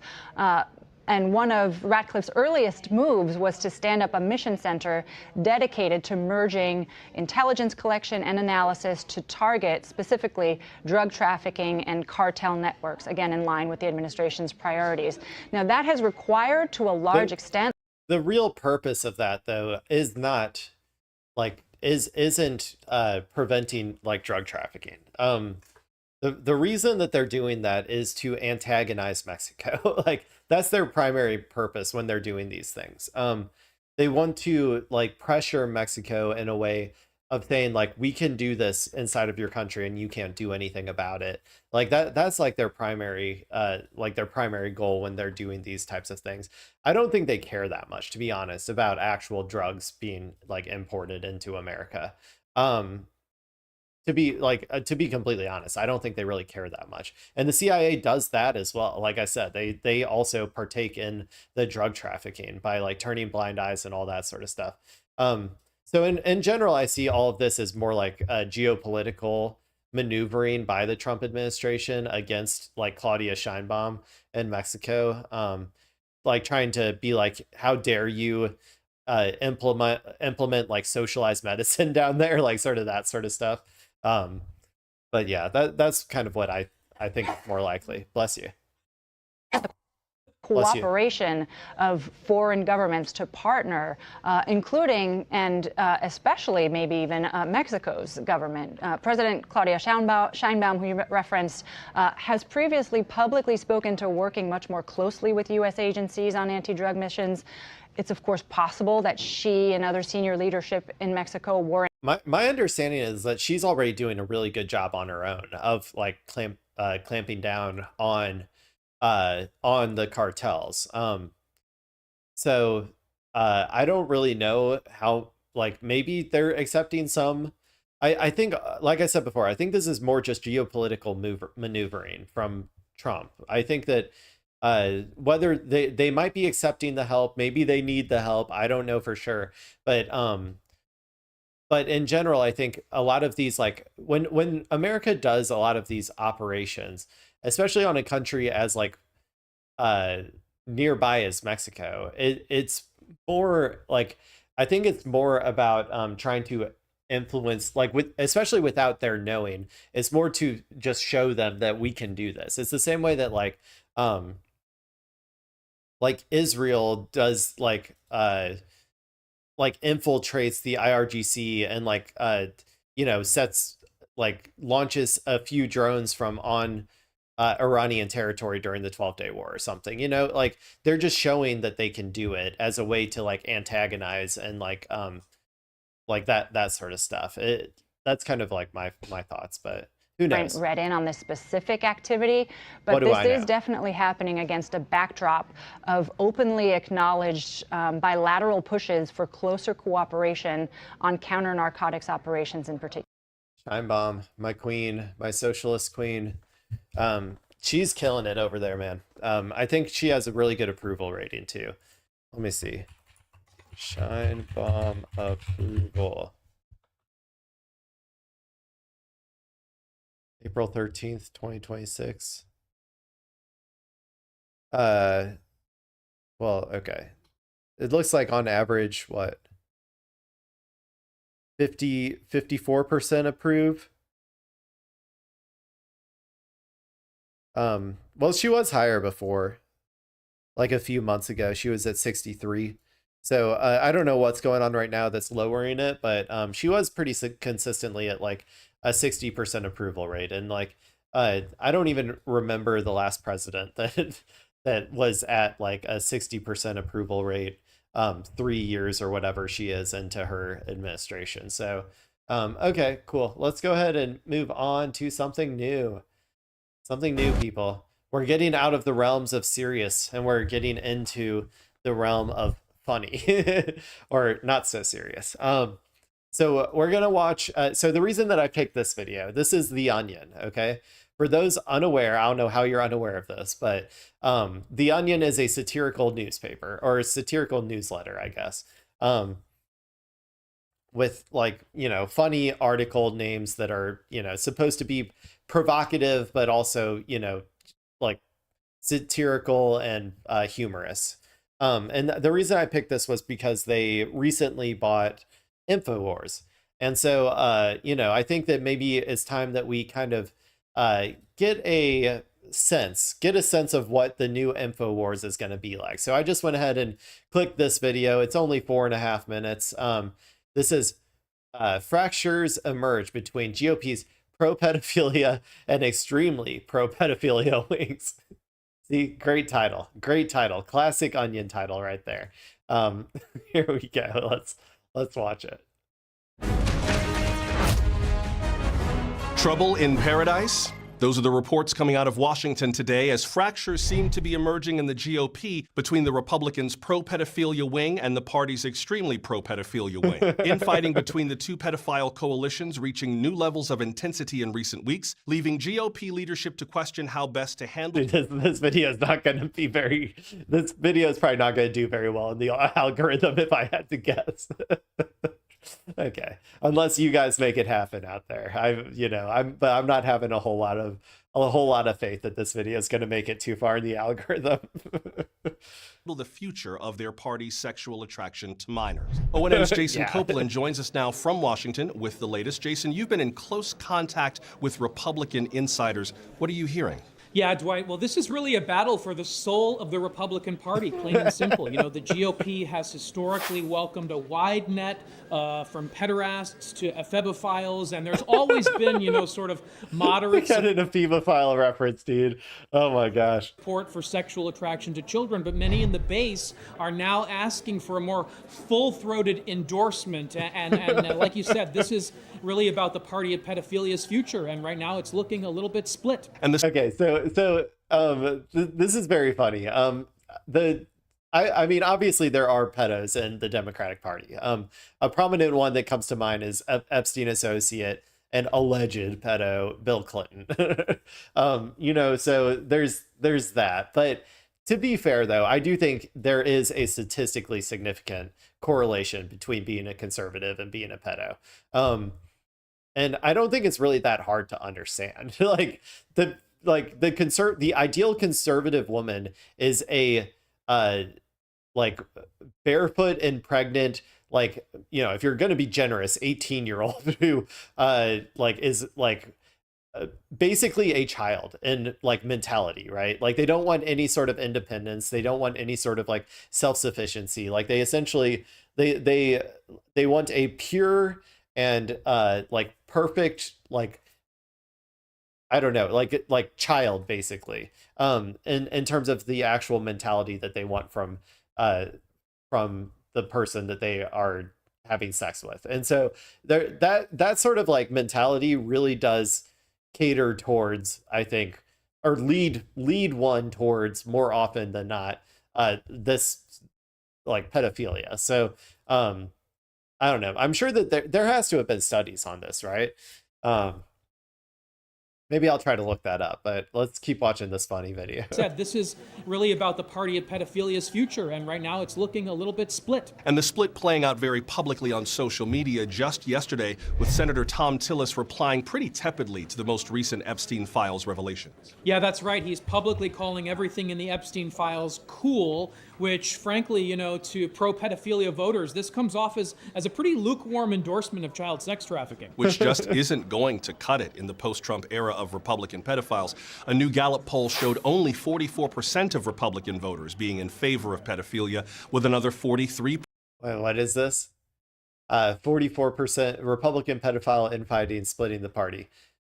And one of Ratcliffe's earliest moves was to stand up a mission center dedicated to merging intelligence collection and analysis to target specifically drug trafficking and cartel networks, again, in line with the administration's priorities. Now, that has required to a large extent.
The real purpose of that, though, is not like isn't preventing like drug trafficking. The reason that they're doing that is to antagonize Mexico. Like that's their primary purpose when they're doing these things. They want to like pressure Mexico in a way saying like, we can do this inside of your country and you can't do anything about it. Like that's like their primary goal when they're doing these types of things. I don't think they care that much, to be honest, about actual drugs being like imported into America. To be completely honest, I don't think they really care that much. And the CIA does that as well. Like I said, they also partake in the drug trafficking by like turning blind eyes and all that sort of stuff. So in general, I see all of this as more like a geopolitical maneuvering by the Trump administration against like Claudia Sheinbaum in Mexico. Like trying to be like, how dare you implement like socialized medicine down there, like sort of that sort of stuff. But yeah, that's kind of what I think is more likely. Bless you.
Cooperation of foreign governments to partner, including and especially maybe even Mexico's government. President Claudia Sheinbaum, who you referenced, has previously publicly spoken to working much more closely with U.S. agencies on anti-drug missions. It's, of course, possible that she and other senior leadership in Mexico were.
My understanding is that she's already doing a really good job on her own of like clamping down on the cartels. So I don't really know how, like, maybe they're accepting some. I think, like I said before, I think this is more just geopolitical maneuvering from Trump. I think that whether they might be accepting the help, maybe they need the help, I don't know for sure. But in general, I think a lot of these, like when America does a lot of these operations, especially on a country as like nearby as Mexico, it's more like, I think it's more about trying to influence, like especially without their knowing. It's more to just show them that we can do this. It's the same way that like Israel does like infiltrates the IRGC and like launches a few drones from on Iranian territory during the 12-day war or something. Like they're just showing that they can do it as a way to like antagonize and like that sort of stuff. That's kind of like my thoughts, but who knows?
Read in on this specific activity, but this is definitely happening against a backdrop of openly acknowledged bilateral pushes for closer cooperation on counter-narcotics operations in particular.
Sheinbaum, my queen, my socialist queen. She's killing it over there, man. I think she has a really good approval rating too. Let me see. Sheinbaum approval. April 13th, 2026. Well, okay. It looks like on average, what? 54% approve. Well, she was higher before. Like a few months ago, she was at 63. So I don't know what's going on right now that's lowering it, but she was pretty consistently at like a 60% approval rate. And like I don't even remember the last president that was at like a 60% approval rate 3 years or whatever she is into her administration. So okay, cool. Let's go ahead and move on to something new. Something new, people. We're getting out of the realms of serious and we're getting into the realm of funny or not so serious. So we're gonna watch. So the reason that I picked this video, this is The Onion. Okay, for those unaware, I don't know how you're unaware of this, but The Onion is a satirical newspaper or a satirical newsletter, I guess, with like funny article names that are supposed to be provocative, but also like satirical and humorous. And the reason I picked this was because they recently bought InfoWars. And so, I think that maybe it's time that we kind of get a sense of what the new InfoWars is going to be like. So I just went ahead and clicked this video. It's only 4.5 minutes. This is fractures emerge between GOP's pro-pedophilia and extremely pro-pedophilia wings. See, great title, classic Onion title right there. Here we go. Let's watch it.
Trouble in paradise? Those are the reports coming out of Washington today as fractures seem to be emerging in the GOP between the Republicans' pro-pedophilia wing and the party's extremely pro-pedophilia wing. Infighting between the two pedophile coalitions reaching new levels of intensity in recent weeks, leaving GOP leadership to question how best to handle.
This video is not going to be very. This video is probably not going to do very well in the algorithm, if I had to guess. Okay, unless you guys make it happen out there. But I'm not having a whole lot of faith that this video is going to make it too far in the algorithm.
The future of their party's sexual attraction to minors. O&M's Jason Copeland joins us now from Washington with the latest. Jason, you've been in close contact with Republican insiders. What are you hearing?
Yeah, Dwight, well, this is really a battle for the soul of the Republican Party, plain and simple. The GOP has historically welcomed a wide net from pederasts to ephebophiles, and there's always been, sort of moderate
Got an ephebophile reference, dude. Oh my gosh.
Support for sexual attraction to children, but many in the base are now asking for a more full-throated endorsement. And like you said, this is really about the party of pedophilia's future, and right now it's looking a little bit split.
And this
this is very funny. I mean, obviously there are pedos in the Democratic Party. A prominent one that comes to mind is Epstein associate and alleged pedo Bill Clinton. So there's that. But to be fair, though, I do think there is a statistically significant correlation between being a conservative and being a pedo. And I don't think it's really that hard to understand. The ideal conservative woman is a barefoot and pregnant, if you're going to be generous, 18-year-old who is basically a child in mentality, right? They don't want any sort of independence. They don't want any sort of self-sufficiency. They essentially they want a pure and perfect, I don't know, like child, basically, in terms of the actual mentality that they want from the person that they are having sex with. And so that sort of mentality really does cater towards, I think, or lead one towards, more often than not, this pedophilia. So I don't know. I'm sure that there has to have been studies on this, right? Maybe I'll try to look that up, but let's keep watching this funny video.
This is really about the party of pedophilia's future, and right now it's looking a little bit split.
And the split playing out very publicly on social media just yesterday, with Senator Tom Tillis replying pretty tepidly to the most recent Epstein files revelations.
Yeah, that's right. He's publicly calling everything in the Epstein files cool, which, frankly, to pro-pedophilia voters, this comes off as a pretty lukewarm endorsement of child sex trafficking.
Which just isn't going to cut it in the post-Trump era of Republican pedophiles. A new Gallup poll showed only 44% of Republican voters being in favor of pedophilia, with another 43%.
Wait, what is this? 44% Republican pedophile infighting splitting the party.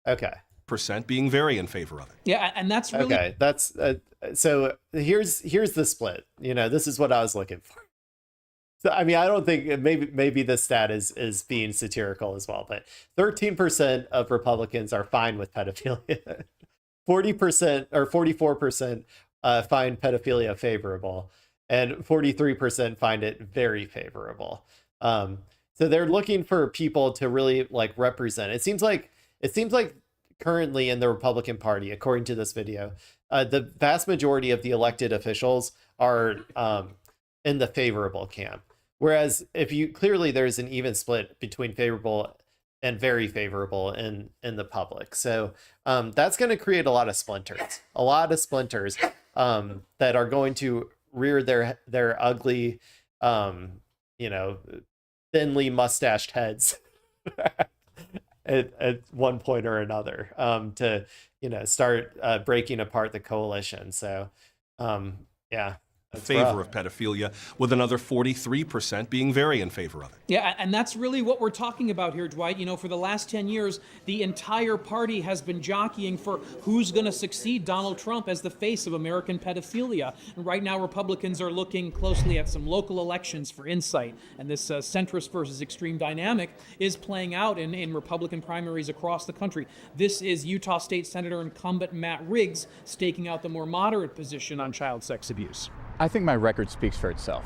Okay.
Percent being very in favor of it.
Yeah, and that's really...
Okay, that's... so here's the split. This is what I was looking for. So, I mean, I don't think, maybe this stat is being satirical as well, but 13% of Republicans are fine with pedophilia. 40% or 44% find pedophilia favorable, and 43% find it very favorable. So they're looking for people to really represent. It seems like currently in the Republican Party, according to this video, the vast majority of the elected officials are in the favorable camp. Whereas there's an even split between favorable and very favorable in the public. So that's going to create a lot of splinters that are going to rear their ugly, thinly mustached heads at one point or another, to start breaking apart the coalition. So
favor of pedophilia, with another 43% being very in favor of it.
Yeah, and that's really what we're talking about here, Dwight. You know, for the last 10 years, the entire party has been jockeying for who's going to succeed Donald Trump as the face of American pedophilia. And right now, Republicans are looking closely at some local elections for insight. And this centrist versus extreme dynamic is playing out in Republican primaries across the country. This is Utah State Senator incumbent Matt Riggs staking out the more moderate position on child sex abuse.
I think my record speaks for itself.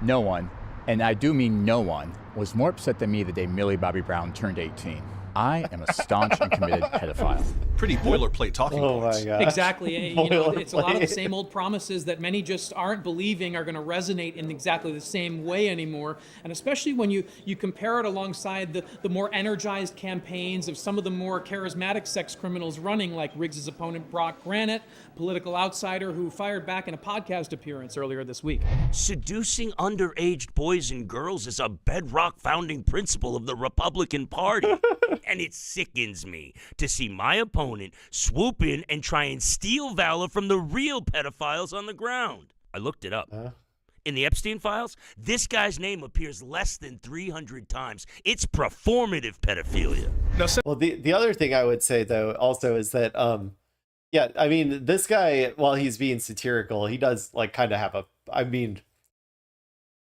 No one, and I do mean no one, was more upset than me the day Millie Bobby Brown turned 18. I am a staunch and committed pedophile.
Pretty boilerplate talking points.
My God.
Exactly. You know, it's a lot of the same old promises that many just aren't believing are going to resonate in exactly the same way anymore. And especially when you compare it alongside the more energized campaigns of some of the more charismatic sex criminals running, like Riggs' opponent Brock Granite, political outsider who fired back in a podcast appearance earlier this week.
Seducing underage boys and girls is a bedrock founding principle of the Republican Party. And it sickens me to see my opponent swoop in and try and steal valor from the real pedophiles on the ground. I looked it up. In the Epstein files, this guy's name appears less than 300 times. It's performative pedophilia.
Well, the other thing I would say, though, also is that, yeah, I mean, this guy, while he's being satirical, he does, like, kind of have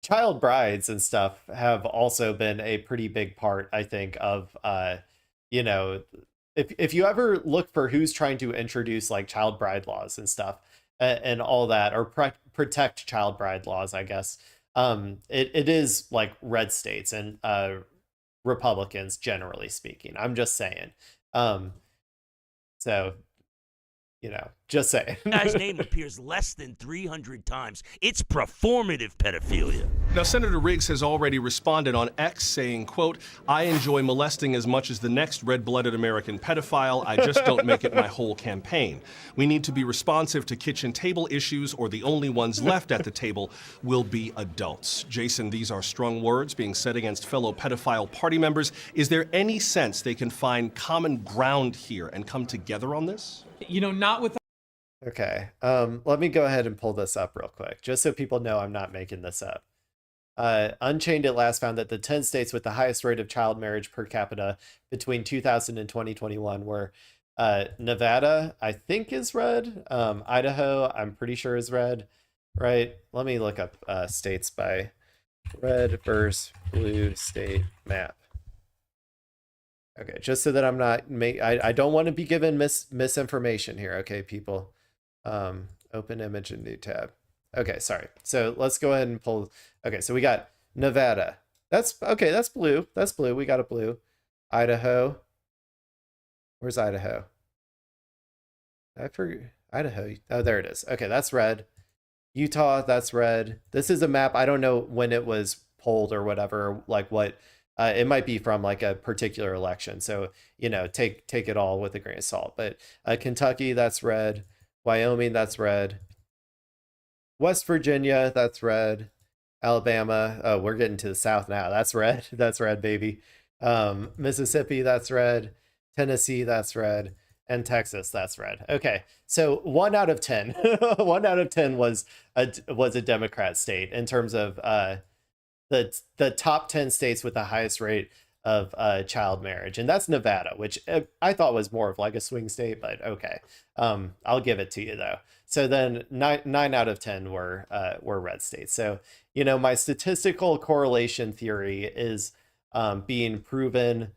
child brides and stuff have also been a pretty big part, I think, of, you know, if you ever look for who's trying to introduce like child bride laws and stuff and all that, or protect child bride laws, I guess, it is like red states and Republicans, generally speaking. I'm just saying. So, you know, just saying.
Guy's name appears less than 300 times. It's performative pedophilia.
Now, Senator Riggs has already responded on X saying, quote, "I enjoy molesting as much as the next red-blooded American pedophile. I just don't make it my whole campaign. We need to be responsive to kitchen table issues, or the only ones left at the table will be adults." Jason, these are strong words being said against fellow pedophile party members. Is there any sense they can find common ground here and come together on this?
You know, not with.
Okay, let me go ahead and pull this up real quick, just so people know I'm not making this up. Unchained at last found that the 10 states with the highest rate of child marriage per capita between 2000 and 2021 were Nevada, I think is red. Idaho, I'm pretty sure is red, right? Let me look up states by red versus blue state map. Okay, just so that I'm not I don't want to be given misinformation here. Okay, people. Open image and new tab. Okay, sorry. So let's go ahead and pull. Okay, so we got Nevada. That's okay. That's blue. That's blue. We got a blue. Idaho. Where's Idaho? I forget. Idaho. Oh, there it is. Okay, that's red. Utah. That's red. This is a map. I don't know when it was polled or whatever. Like what. It might be from like a particular election. So, you know, take it all with a grain of salt. But Kentucky. That's red. Wyoming. That's red. West Virginia, that's red. Alabama, oh, we're getting to the South now. That's red. That's red, baby. Mississippi, that's red. Tennessee, that's red. And Texas, that's red. Okay, so 1 out of 10. 1 out of 10 was a Democrat state in terms of the top 10 states with the highest rate of child marriage, and that's Nevada, which I thought was more of like a swing state, but okay, I'll give it to you though. So then 9 out of 10 were red states. So, you know, my statistical correlation theory is being proven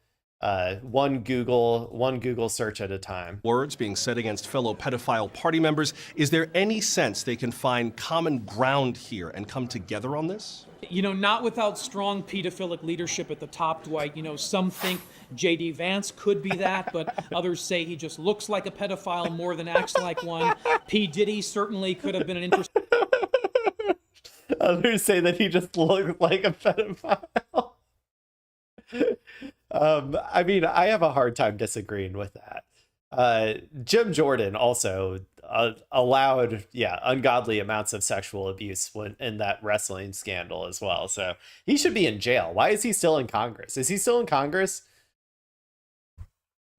one Google search at a time.
Words being said against fellow pedophile party members. Is there any sense they can find common ground here and come together on this?
You know, not without strong pedophilic leadership at the top, Dwight. You know, some think J.D. Vance could be that, but others say he just looks like a pedophile more than acts like one. P. Diddy certainly could have been an interesting.
Others say that he just looks like a pedophile. I mean, I have a hard time disagreeing with that. Jim Jordan also allowed, ungodly amounts of sexual abuse in that wrestling scandal as well. So he should be in jail. Why is he still in Congress? Is he still in Congress?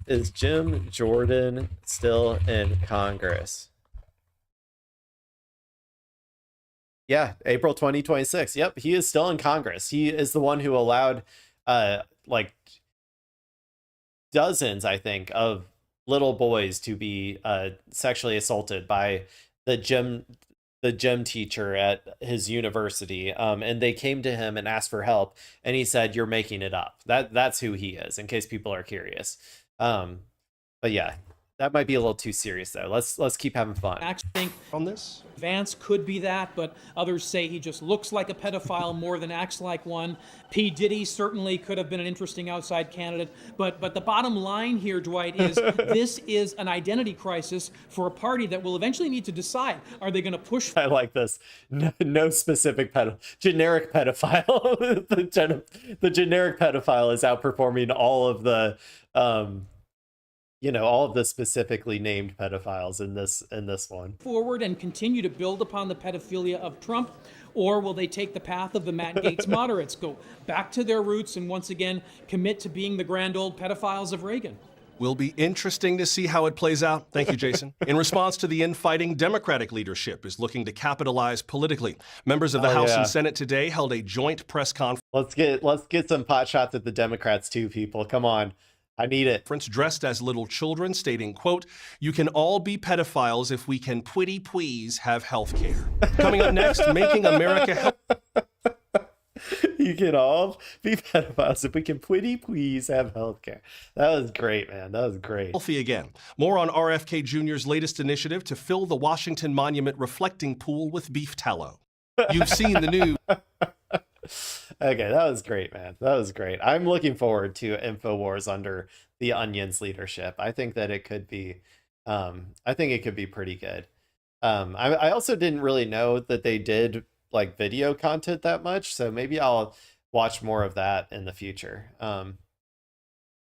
Is Jim Jordan still in Congress? Yeah, April 2026. Yep, he is still in Congress. He is the one who allowed like dozens, I think, of little boys to be sexually assaulted by the gym teacher at his university. And they came to him and asked for help, and he said, "You're making it up." That's who he is, in case people are curious. But yeah, that might be a little too serious though. Let's keep having fun.
I actually think
On this,
Vance could be that, but others say he just looks like a pedophile more than acts like one. P. Diddy certainly could have been an interesting outside candidate, but the bottom line here, Dwight, is this is an identity crisis for a party that will eventually need to decide, are they going to push?
I like this. No specific generic pedophile. The generic pedophile is outperforming all of the all of the specifically named pedophiles in this one.
Forward and continue to build upon the pedophilia of Trump, or will they take the path of the Matt Gaetz moderates, go back to their roots and once again commit to being the grand old pedophiles of Reagan?
Will be interesting to see how it plays out. Thank you, Jason. In response to the infighting, Democratic leadership is looking to capitalize politically. Members of the House and Senate today held a joint press conference.
Let's get some pot shots at the Democrats too, people. Come on. I need it.
Dressed as little children, stating, quote, "You can all be pedophiles if we can pretty please have health care." Coming up next, making America
You can all be pedophiles if we can pretty please have health care. That was great, man. That was great.
healthy again. More on RFK Jr.'s latest initiative to fill the Washington Monument reflecting pool with beef tallow. You've seen the news.
Okay, that was great, man. That was great. I'm looking forward to InfoWars under the Onion's leadership. I think that it could be, I think it could be pretty good. I also didn't really know that they did like video content that much, so maybe I'll watch more of that in the future. Okay,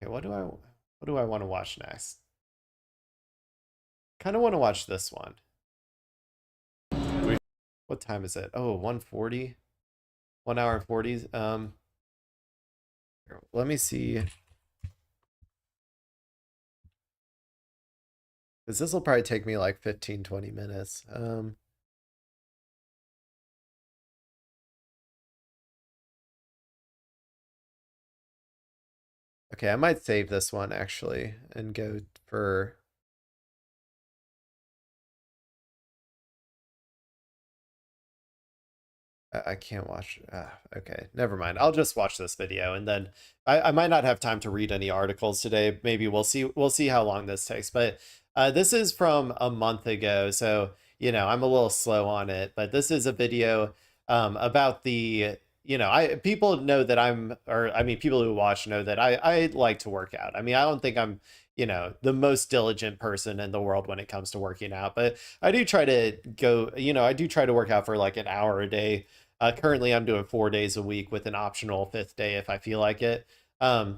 what do I want to watch next? Kind of want to watch this one. What time is it? Oh, 1:40. 1 hour and 40. Let me see. Because this will probably take me like 15-20 minutes. Okay, I might save this one actually and go for... I can't watch. Okay, never mind. I'll just watch this video, and then I might not have time to read any articles today. Maybe we'll see. We'll see how long this takes. But this is from a month ago, so I'm a little slow on it. But this is a video about the people know that people who watch know that I like to work out. I mean, I don't think I'm the most diligent person in the world when it comes to working out, but I do try to go, I do try to work out for like an hour a day. Currently I'm doing 4 days a week with an optional 5th day if I feel like it. So,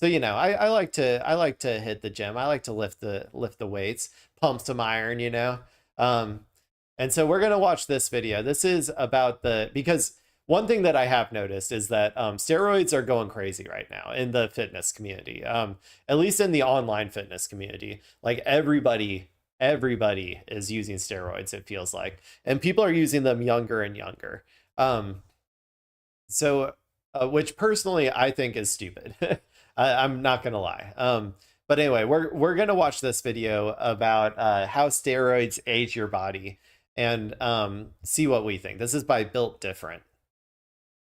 I like to hit the gym. I like to lift the weights, pump some iron, and so we're going to watch this video. This is about because one thing that I have noticed is that steroids are going crazy right now in the fitness community, at least in the online fitness community. Like everybody is using steroids, it feels like, and people are using them younger and younger. Which personally I think is stupid. I'm not gonna lie. But anyway, we're gonna watch this video about how steroids age your body and see what we think. This is by Built Different.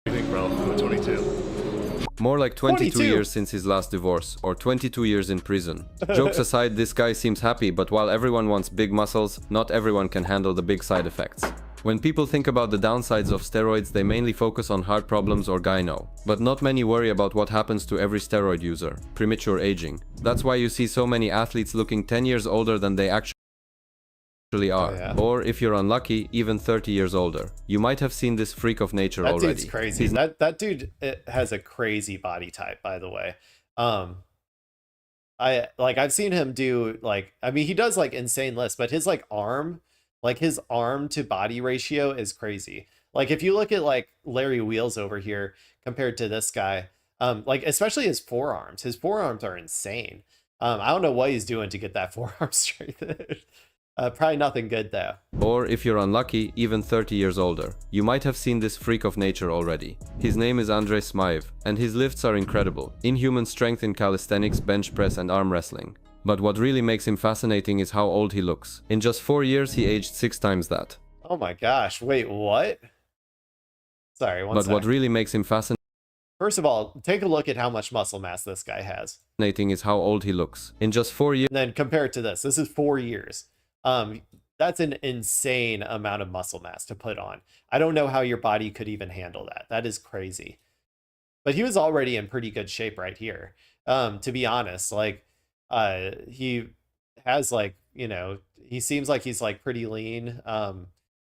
What do you think, bro? I'm 22. More like 22 years since his last divorce, or 22 years in prison. Jokes aside, this guy seems happy, but while everyone wants big muscles, not everyone can handle the big side effects. When people think about the downsides of steroids, they mainly focus on heart problems or gyno. But not many worry about what happens to every steroid user: premature aging. That's why you see so many athletes looking 10 years older than they actually are. Oh, yeah. Or if you're unlucky, even 30 years older. You might have seen this freak of nature already.
That dude's crazy. That dude has a crazy body type, by the way. I've seen him do he does like insane lifts, but his his arm to body ratio is crazy. Like if you look at like Larry Wheels over here compared to this guy, especially his forearms are insane. I don't know what he's doing to get that forearm strength. Probably nothing good though.
Or if you're unlucky, even 30 years older. You might have seen this freak of nature already. His name is Andrei Smaev, and his lifts are incredible. Inhuman strength in calisthenics, bench press, and arm wrestling. But what really makes him fascinating is how old he looks. In just 4 years, he aged 6 times that.
Oh my gosh, wait, what? Sorry, one
But
sec.
what really makes him fascinating
First of all, take a look at how much muscle mass this guy has.
is how old he looks. In just 4 years.
And then compare it to this. This is 4 years. That's an insane amount of muscle mass to put on. I don't know how your body could even handle that. That is crazy. But he was already in pretty good shape right here. To be honest, like, he has like, you know, he seems like he's like pretty lean.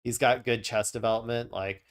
He's got good chest development. Like,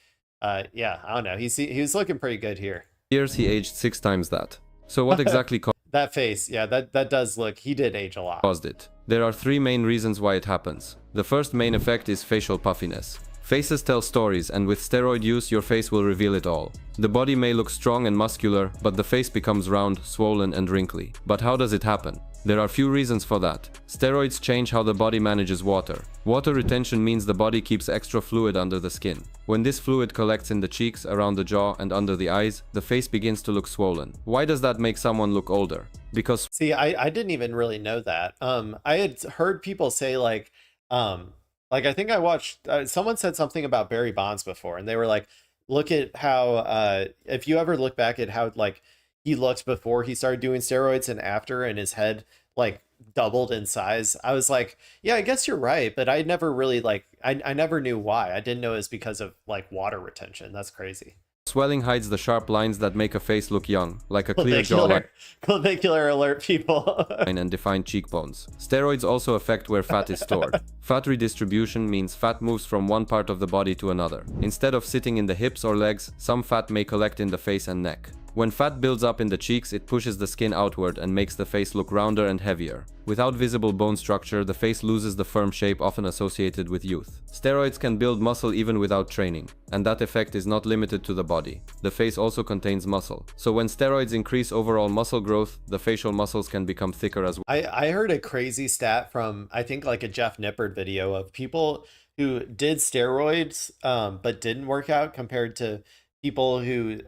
yeah, I don't know. He's looking pretty good here.
Years he aged 6 times that. So what exactly
that face, yeah, that does look, he did age a lot.
Caused it? There are 3 main reasons why it happens. The first main effect is facial puffiness. Faces tell stories, and with steroid use your face will reveal it all. The body may look strong and muscular, but the face becomes round, swollen and wrinkly. But how does it happen? There are few reasons for that. Steroids change how the body manages water. Water retention means the body keeps extra fluid under the skin. When this fluid collects in the cheeks, around the jaw and under the eyes, the face begins to look swollen. Why does that make someone look older? Because
see, I didn't even really know that. I had heard people say like I think I watched someone said something about Barry Bonds before, and they were like, look at how if you ever look back at how like he looked before he started doing steroids and after, and his head like doubled in size. I was like, yeah, I guess you're right, but I never really like I never knew why. I didn't know it was because of like water retention. That's crazy.
swelling hides the sharp lines that make a face look young, like a clear jawline.
Clavicular alert, people.
And defined cheekbones. Steroids also affect where fat is stored. Fat redistribution means fat moves from one part of the body to another. Instead of sitting in the hips or legs, some fat may collect in the face and neck. When fat builds up in the cheeks, it pushes the skin outward and makes the face look rounder and heavier. Without visible bone structure, the face loses the firm shape often associated with youth. Steroids can build muscle even without training, and that effect is not limited to the body. The face also contains muscle. So when steroids increase overall muscle growth, the facial muscles can become thicker as well.
I heard a crazy stat from, I think, like a Jeff Nippard video of people who did steroids but didn't work out compared to people who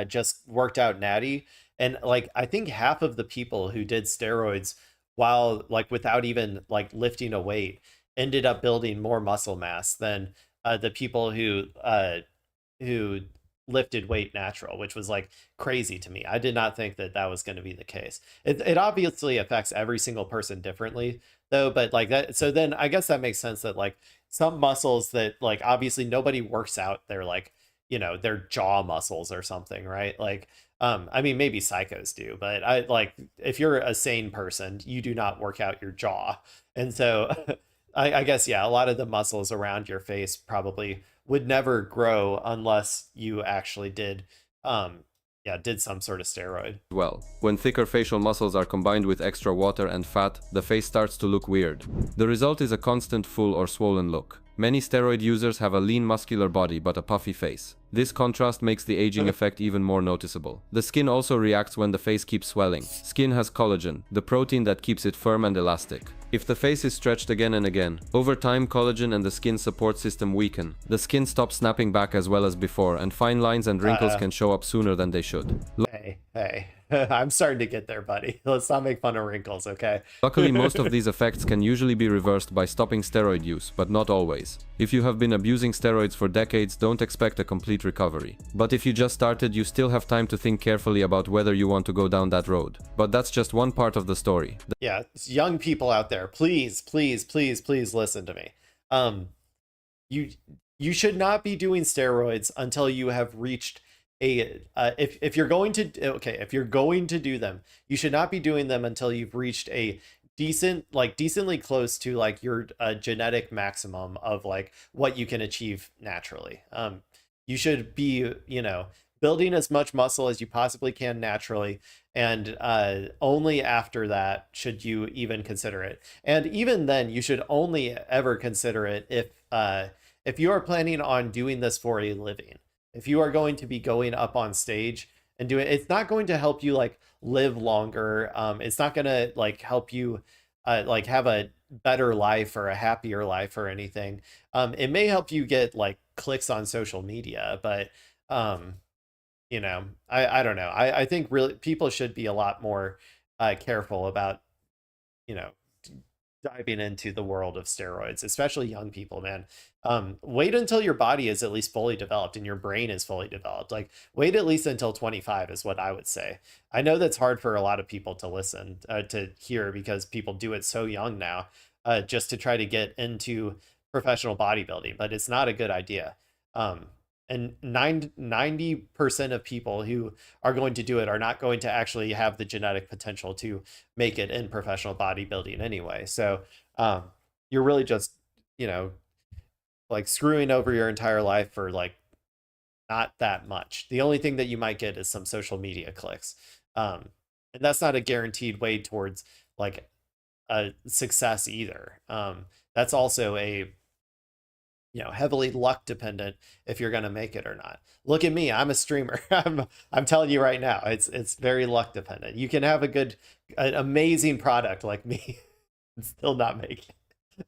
just worked out natty. And like I think half of the people who did steroids while like without even like lifting a weight ended up building more muscle mass than the people who lifted weight natural, which was like crazy to me. I did not think that that was going to be the case. It obviously affects every single person differently though, but like that, so then I guess that makes sense that like some muscles that like obviously nobody works out their like, you know, their jaw muscles or something, right? Like I mean maybe psychos do, but I like if you're a sane person, you do not work out your jaw. And so I guess yeah, a lot of the muscles around your face probably would never grow unless you actually did did some sort of steroid.
Well, when thicker facial muscles are combined with extra water and fat, the face starts to look weird. The result is a constant full or swollen look. Many steroid users have a lean muscular body but a puffy face. This contrast makes the aging effect even more noticeable. The skin also reacts when the face keeps swelling. Skin has collagen, the protein that keeps it firm and elastic. If the face is stretched again and again, over time collagen and the skin support system weaken. The skin stops snapping back as well as before, and fine lines and wrinkles can show up sooner than they should.
Hey, I'm starting to get there, buddy. Let's not make fun of wrinkles, okay?
Luckily, most of these effects can usually be reversed by stopping steroid use, but not always. If you have been abusing steroids for decades, don't expect a complete recovery. But if you just started, you still have time to think carefully about whether you want to go down that road. But that's just one part of the story.
Yeah, young people out there, please, please, please, please listen to me. You should not be doing steroids until you have reached if you're going to do them, you should not be doing them until you've reached a decently close to like your genetic maximum of like what you can achieve naturally. You should be, you know, building as much muscle as you possibly can naturally, and only after that should you even consider it. And even then, you should only ever consider it if you are planning on doing this for a living. If you are going to be going up on stage and doing, it's not going to help you like live longer. It's not going to like help you like have a better life or a happier life or anything. It may help you get like clicks on social media, but you know, I don't know. I think really people should be a lot more careful about, you know, diving into the world of steroids, especially young people, man. Wait until your body is at least fully developed and your brain is fully developed. Like, wait at least until 25 is what I would say. I know that's hard for a lot of people to listen, to hear, because people do it so young now, just to try to get into professional bodybuilding, but it's not a good idea. And 90% of people who are going to do it are not going to actually have the genetic potential to make it in professional bodybuilding anyway. So you're really just, you know, like screwing over your entire life for like not that much. The only thing that you might get is some social media clicks. And that's not a guaranteed way towards like a success either. That's also a, you know, heavily luck dependent if you're going to make it or not. Look at me, I'm a streamer. I'm telling you right now, it's very luck dependent. You can have an amazing product like me and still not make it.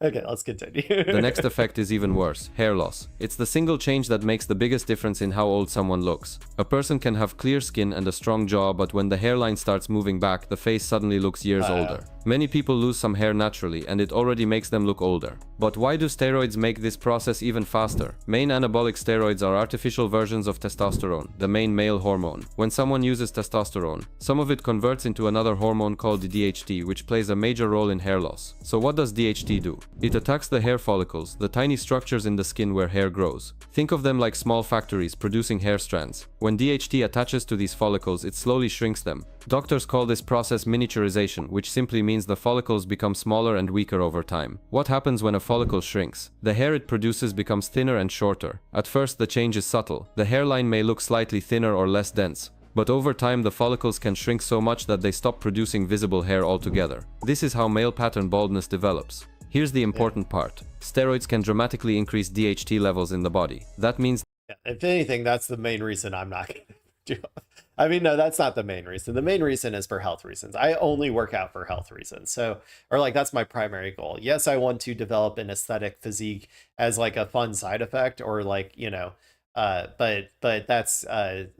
Okay, let's continue.
The next effect is even worse, hair loss. It's the single change that makes the biggest difference in how old someone looks. A person can have clear skin and a strong jaw, but when the hairline starts moving back, the face suddenly looks years older. Many people lose some hair naturally, and it already makes them look older. But why do steroids make this process even faster? Main anabolic steroids are artificial versions of testosterone, the main male hormone. When someone uses testosterone, some of it converts into another hormone called DHT, which plays a major role in hair loss. So what does DHT do? It attacks the hair follicles, the tiny structures in the skin where hair grows. Think of them like small factories producing hair strands. When DHT attaches to these follicles, it slowly shrinks them. Doctors call this process miniaturization, which simply means the follicles become smaller and weaker over time. What happens when a follicle shrinks? The hair it produces becomes thinner and shorter. At first, the change is subtle. The hairline may look slightly thinner or less dense, but over time the follicles can shrink so much that they stop producing visible hair altogether. This is how male pattern baldness develops. Here's the important part. Steroids can dramatically increase DHT levels in the body. That means,
if anything, that's the main reason I'm not going to do it. I mean, no, that's not the main reason. The main reason is for health reasons. I only work out for health reasons. So, or like, that's my primary goal. Yes, I want to develop an aesthetic physique as like a fun side effect, or like, you know, but that's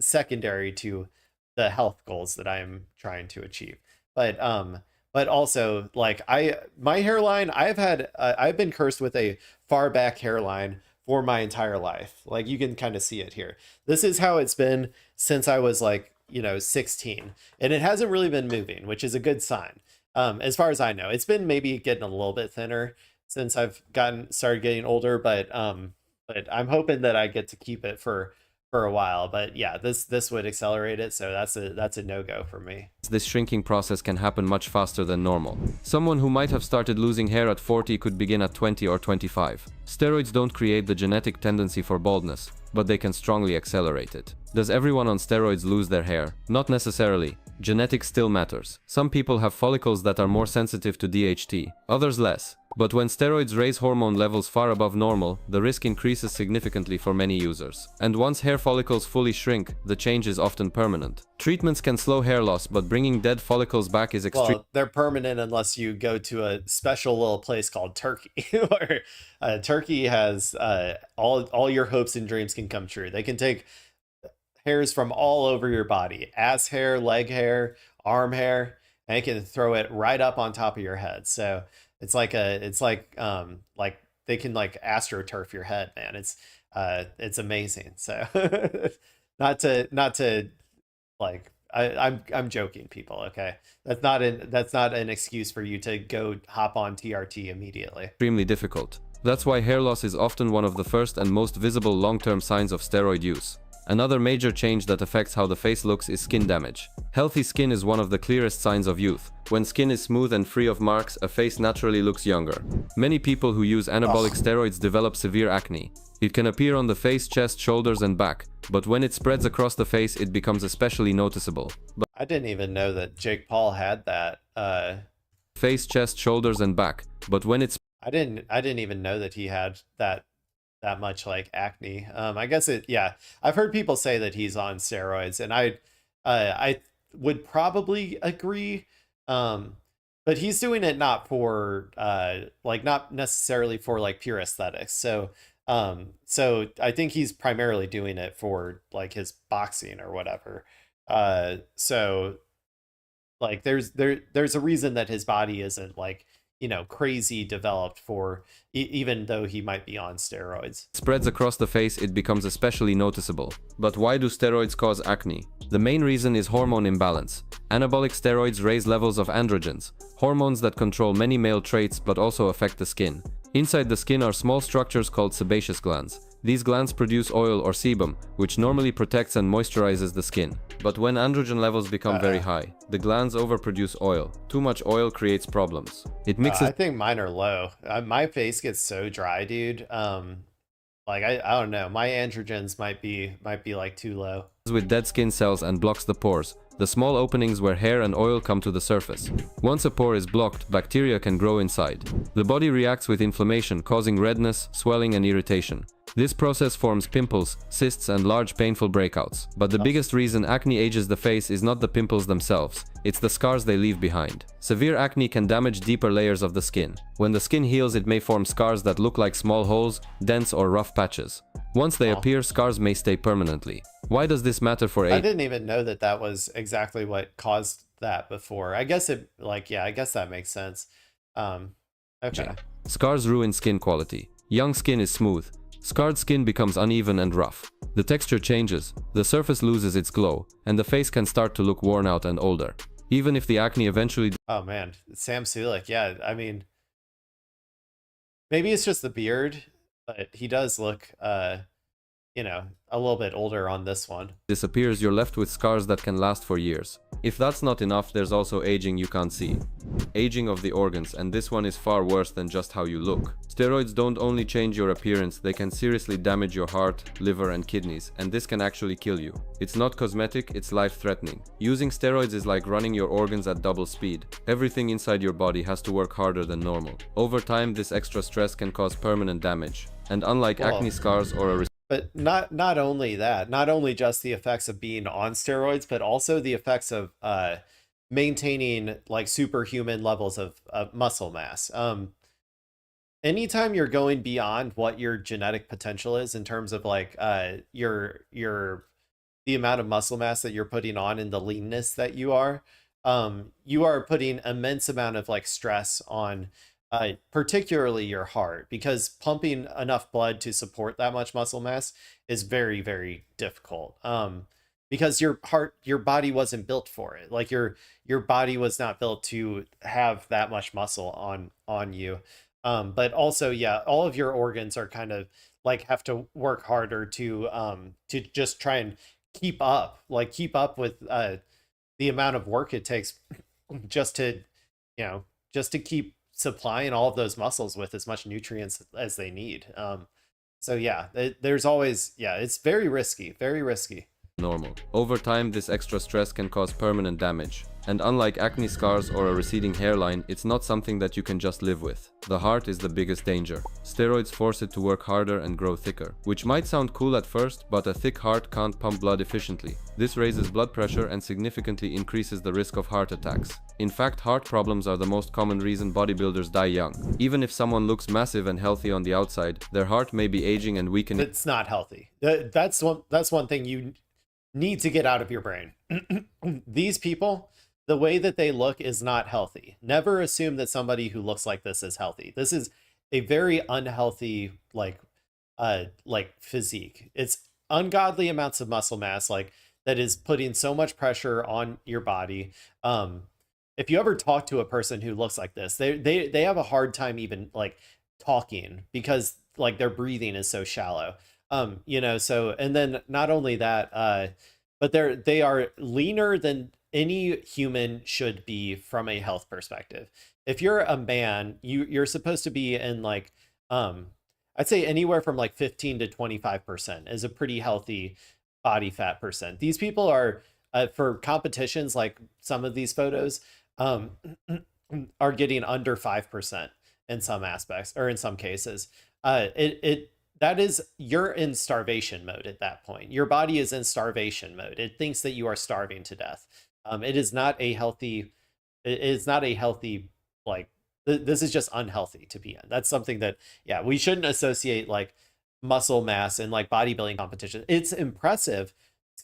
secondary to the health goals that I'm trying to achieve. But also, like, my hairline, I've been cursed with a far back hairline for my entire life. Like, you can kind of see it here. This is how it's been since I was like, you know, 16, and it hasn't really been moving, which is a good sign. As far as I know, it's been maybe getting a little bit thinner since I've started getting older, but I'm hoping that I get to keep it for a while. But yeah, this would accelerate it, so that's a no-go for me.
this shrinking process can happen much faster than normal. Someone who might have started losing hair at 40 could begin at 20 or 25. Steroids don't create the genetic tendency for baldness, but they can strongly accelerate it. Does everyone on steroids lose their hair? Not necessarily. Genetics still matters. Some people have follicles that are more sensitive to DHT, others less. But when steroids raise hormone levels far above normal, the risk increases significantly for many users. And once hair follicles fully shrink, the change is often permanent. Treatments can slow hair loss, but bringing dead follicles back is extreme.
Well, they're permanent unless you go to a special little place called Turkey, where Turkey has all your hopes and dreams can come true. They can take hairs from all over your body, ass hair, leg hair, arm hair, and they can throw it right up on top of your head. So it's like they can like astroturf your head, man. It's amazing. So not to like, I'm joking, people. Okay, that's not an excuse for you to go hop on TRT immediately.
Extremely difficult. That's why hair loss is often one of the first and most visible long-term signs of steroid use. Another major change that affects how the face looks is skin damage. Healthy skin is one of the clearest signs of youth. When skin is smooth and free of marks, a face naturally looks younger. Many people who use anabolic steroids develop severe acne. It can appear on the face, chest, shoulders, and back, but when it spreads across the face, it becomes especially noticeable. But
I didn't even know that Jake Paul had that.
Face, chest, shoulders, and back, but when it's
I didn't even know that he had that much like acne. I guess yeah, I've heard people say that he's on steroids, and I would probably agree. but he's doing it not for like not necessarily for like pure aesthetics. So I think he's primarily doing it for like his boxing or whatever. So like there's a reason that his body isn't like, you know, crazy developed for even though he might be on steroids.
Spreads across the face, it becomes especially noticeable. But why do steroids cause acne? The main reason is hormone imbalance. Anabolic steroids raise levels of androgens, hormones that control many male traits but also affect the skin. Inside the skin are small structures called sebaceous glands. These glands produce oil or sebum, which normally protects and moisturizes the skin. But when androgen levels become very high, the glands overproduce oil. Too much oil creates problems. It mixes.
I think mine are low. My face gets so dry, dude. Like I don't know. My androgens might be like too low.
With dead skin cells and blocks the pores, the small openings where hair and oil come to the surface. Once a pore is blocked, bacteria can grow inside. The body reacts with inflammation, causing redness, swelling, and irritation. This process forms pimples, cysts, and large painful breakouts. But the biggest reason acne ages the face is not the pimples themselves, it's the scars they leave behind. Severe acne can damage deeper layers of the skin. When the skin heals, it may form scars that look like small holes, dents, or rough patches. Once they appear, scars may stay permanently. Why does this matter for
I didn't even know that that was exactly what caused that before. I guess it, like, yeah, I guess that makes sense. Okay.
Scars ruin skin quality. Young skin is smooth. Scarred skin becomes uneven and rough. The texture changes, the surface loses its glow, and the face can start to look worn out and older. Even if the acne eventually...
Oh man, Sam Sulek, yeah, I mean, maybe it's just the beard, but he does look, you know, a little bit older on this one.
disappears, you're left with scars that can last for years. If that's not enough, there's also aging you can't see. Aging of the organs, and this one is far worse than just how you look. Steroids don't only change your appearance, they can seriously damage your heart, liver, and kidneys, and this can actually kill you. It's not cosmetic, it's life-threatening. Using steroids is like running your organs at double speed. Everything inside your body has to work harder than normal. Over time, this extra stress can cause permanent damage. And unlike acne scars or a...
But not only that, not only just the effects of being on steroids, but also the effects of maintaining like superhuman levels of muscle mass. Anytime you're going beyond what your genetic potential is in terms of like the amount of muscle mass that you're putting on and the leanness that you are putting immense amount of like stress on particularly your heart, because pumping enough blood to support that much muscle mass is very, very difficult. Because your body wasn't built for it. Like your body was not built to have that much muscle on you. But also, yeah, all of your organs are kind of like have to work harder to just try and keep up with the amount of work it takes just to keep supplying all of those muscles with as much nutrients as they need. So yeah, there's always, yeah, it's very risky, very risky.
normal. Over time, this extra stress can cause permanent damage. And unlike acne scars or a receding hairline, it's not something that you can just live with. The heart is the biggest danger. Steroids force it to work harder and grow thicker, which might sound cool at first, but a thick heart can't pump blood efficiently. This raises blood pressure and significantly increases the risk of heart attacks. In fact, heart problems are the most common reason bodybuilders die young. Even if someone looks massive and healthy on the outside, their heart may be aging and weakening.
It's not healthy. That's one thing you need to get out of your brain. These people, the way that they look is not healthy. Never assume that somebody who looks like this is healthy. This is a very unhealthy, like physique. It's ungodly amounts of muscle mass, like that is putting so much pressure on your body. If you ever talk to a person who looks like this, they have a hard time even like talking because like their breathing is so shallow. So, and then not only that, but they are leaner than any human should be from a health perspective. If you're a man, you're supposed to be in like, I'd say anywhere from like 15 to 25% is a pretty healthy body fat percent. These people are, for competitions, like some of these photos, are getting under 5% in some aspects, or in some cases. That is, you're in starvation mode at that point. Your body is in starvation mode. It thinks that you are starving to death. It is not a healthy like this is just unhealthy to be in. That's something that, yeah, we shouldn't associate like muscle mass and like bodybuilding competition. It's impressive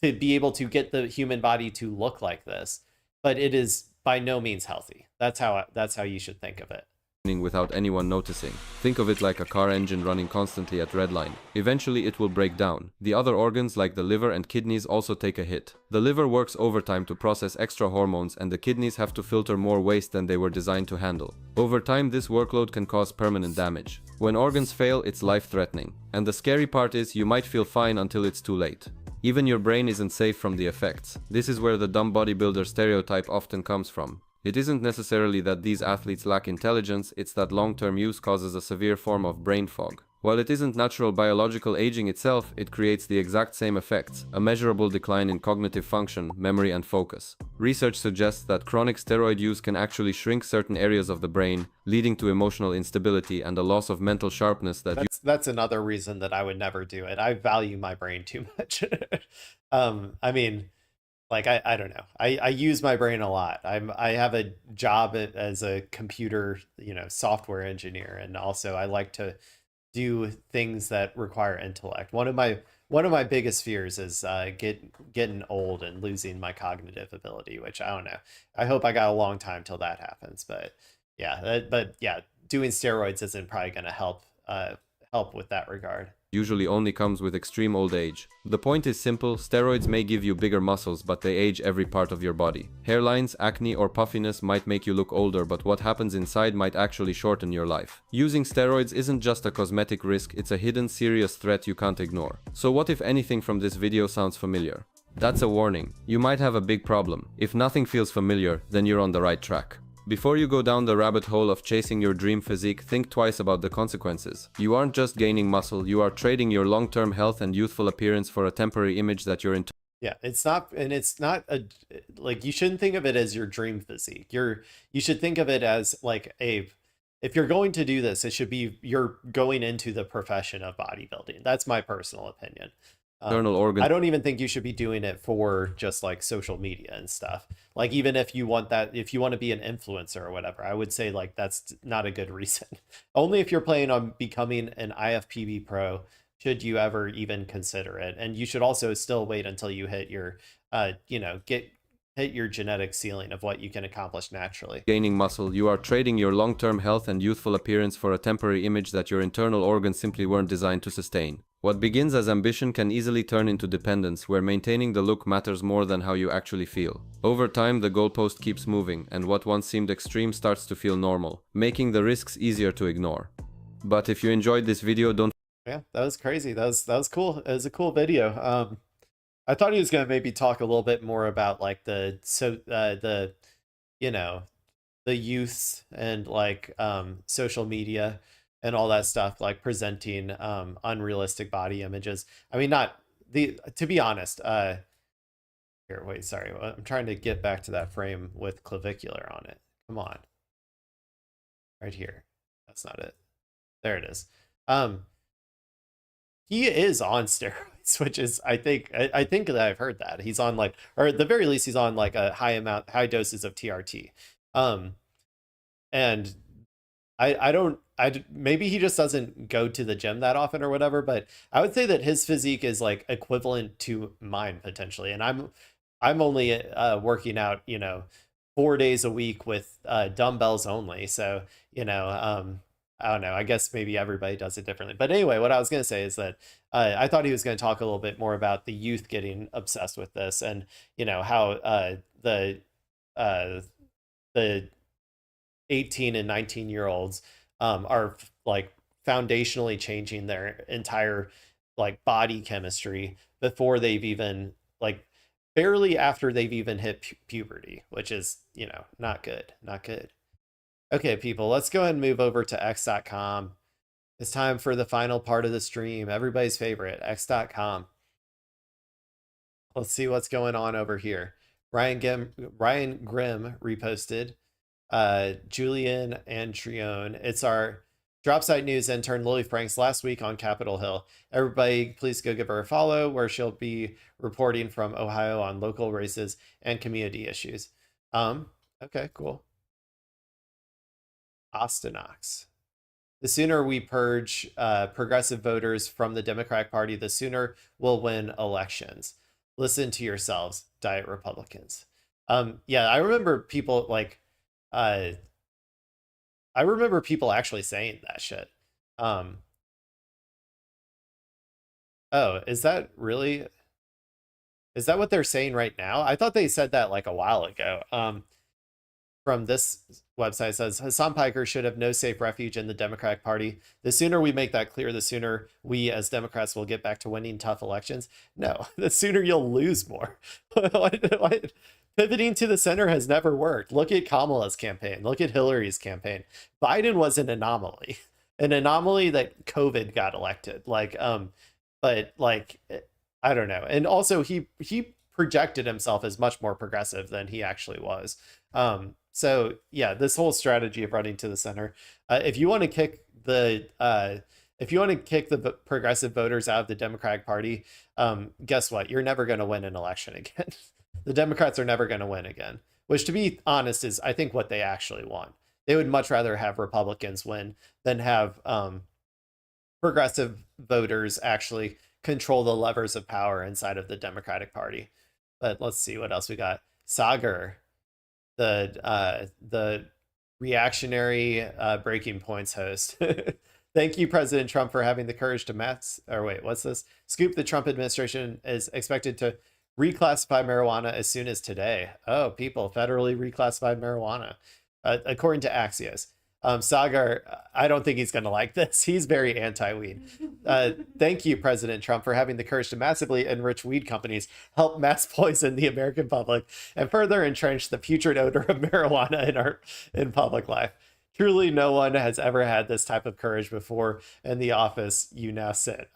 to be able to get the human body to look like this, but it is by no means healthy. That's how you should think of it.
Without anyone noticing. Think of it like a car engine running constantly at redline. Eventually it will break down. The other organs like the liver and kidneys also take a hit. The liver works overtime to process extra hormones, and the kidneys have to filter more waste than they were designed to handle. Over time, this workload can cause permanent damage. When organs fail, it's life-threatening. And the scary part is you might feel fine until it's too late. Even your brain isn't safe from the effects. This is where the dumb bodybuilder stereotype often comes from. It isn't necessarily that these athletes lack intelligence, it's that long-term use causes a severe form of brain fog. While it isn't natural biological aging itself, it creates the exact same effects, a measurable decline in cognitive function, memory and focus. Research suggests that chronic steroid use can actually shrink certain areas of the brain, leading to emotional instability and a loss of mental sharpness
that's another reason that I would never do it. I value my brain too much. I mean, like, I don't know. I use my brain a lot. I have a job as a computer, software engineer, and also I like to do things that require intellect. One of my biggest fears is getting old and losing my cognitive ability, which I don't know. I hope I got a long time till that happens. But yeah, doing steroids isn't probably going to help with that regard.
Usually only comes with extreme old age. The point is simple, steroids may give you bigger muscles, but they age every part of your body. Hairlines, acne, or puffiness might make you look older, but what happens inside might actually shorten your life. Using steroids isn't just a cosmetic risk, it's a hidden, serious threat you can't ignore. So what if anything from this video sounds familiar? That's a warning. You might have a big problem. If nothing feels familiar, then you're on the right track. Before you go down the rabbit hole of chasing your dream physique, think twice about the consequences. You aren't just gaining muscle, you are trading your long-term health and youthful appearance for a temporary image that you're into.
Yeah, it's not like, you shouldn't think of it as your dream physique. You should think of it as like if you're going to do this, it should be you're going into the profession of bodybuilding. That's my personal opinion.
Internal organ.
I don't even think you should be doing it for just like social media and stuff. Like, even if you want to be an influencer or whatever, I would say like that's not a good reason. Only if you're planning on becoming an IFPB pro should you ever even consider it. And you should also still wait until you hit your hit your genetic ceiling of what you can accomplish naturally.
Gaining muscle, you are trading your long-term health and youthful appearance for a temporary image that your internal organs simply weren't designed to sustain. What begins as ambition can easily turn into dependence, where maintaining the look matters more than how you actually feel. Over time, the goalpost keeps moving, and what once seemed extreme starts to feel normal, making the risks easier to ignore. But if you enjoyed this video, don't...
Yeah, that was crazy. That was cool. It was a cool video. I thought he was going to maybe talk a little bit more about like the youths and like social media and all that stuff, like presenting unrealistic body images. I mean, to be honest, here, wait, sorry. I'm trying to get back to that frame with clavicular on it. Come on. Right here. That's not it. There it is. He is on steroids, which is, I think that I've heard that he's on like, or at the very least, he's on like a high doses of TRT. And maybe he just doesn't go to the gym that often or whatever, but I would say that his physique is like equivalent to mine potentially. And I'm only working out, 4 days a week with dumbbells only. So, I don't know. I guess maybe everybody does it differently. But anyway, what I was going to say is that I thought he was going to talk a little bit more about the youth getting obsessed with this, and how the 18 and 19-year-olds are like foundationally changing their entire like body chemistry before they've even like barely after they've even hit puberty, which is not good. Okay, people, let's go ahead and move over to x.com. It's time for the final part of the stream. Everybody's favorite, x.com. Let's see what's going on over here. Ryan Grimm reposted. Julian Antrione. It's our drop site news intern Lily Franks last week on Capitol Hill. Everybody, please go give her a follow, where she'll be reporting from Ohio on local races and community issues. Okay, cool. Ostenox. The sooner we purge progressive voters from the Democratic Party, the sooner we'll win elections. Listen to yourselves, Diet Republicans. Yeah, I remember people I remember people actually saying that shit. Oh, is that what they're saying right now? I thought they said that like a while ago. From this website says Hassan Piker should have no safe refuge in the Democratic Party. The sooner we make that clear, the sooner we as Democrats will get back to winning tough elections. No, the sooner you'll lose more. Pivoting to the center has never worked. Look at Kamala's campaign. Look at Hillary's campaign. Biden was an anomaly that COVID got elected. But like, I don't know. And also he projected himself as much more progressive than he actually was. So yeah, this whole strategy of running to the center, if you want to kick the progressive voters out of the Democratic Party, guess what? You're never going to win an election again. The Democrats are never going to win again, which, to be honest, is I think what they actually want. They would much rather have Republicans win than have progressive voters actually control the levers of power inside of the Democratic Party. But let's see what else we got. Seizure, the reactionary Breaking Points host. Thank you, President Trump, for having the courage to scoop. The Trump administration is expected to reclassify marijuana as soon as today. Oh, people, federally reclassified marijuana, according to Axios. Sagar, I don't think he's going to like this. He's very anti-weed. Thank you, President Trump, for having the courage to massively enrich weed companies, help mass poison the American public, and further entrench the putrid odor of marijuana in public life. Truly, no one has ever had this type of courage before in the office you now sit.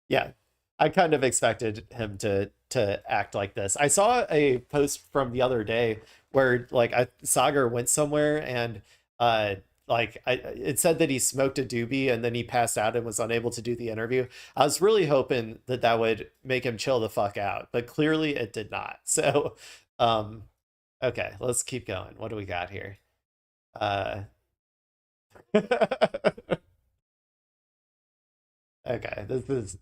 Yeah, I kind of expected him to act like this. I saw a post from the other day where Sagar went somewhere and it said that he smoked a doobie and then he passed out and was unable to do the interview. I was really hoping that would make him chill the fuck out, but clearly it did not. So, okay, let's keep going. What do we got here? Okay, this is,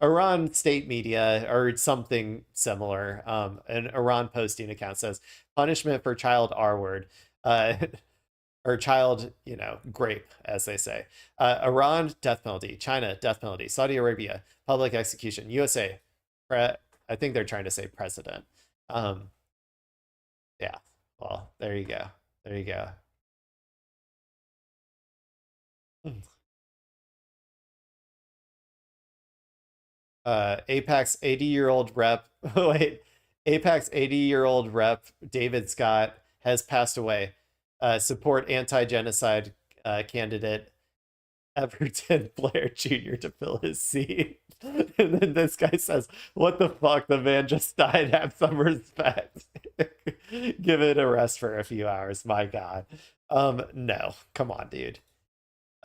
Iran state media or something similar. An Iran posting account says punishment for child R word. Or child, grape, as they say. Iran, death penalty. China, death penalty. Saudi Arabia, public execution. USA, I think they're trying to say president. Yeah, well, there you go. There you go. AIPAC's 80-year-old rep, AIPAC's 80-year-old rep, David Scott, has passed away. Support anti-genocide candidate Everton Blair Jr. to fill his seat. And then this guy says, what the fuck? The man just died. Have some respect. Give it a rest for a few hours. My God. No. Come on, dude.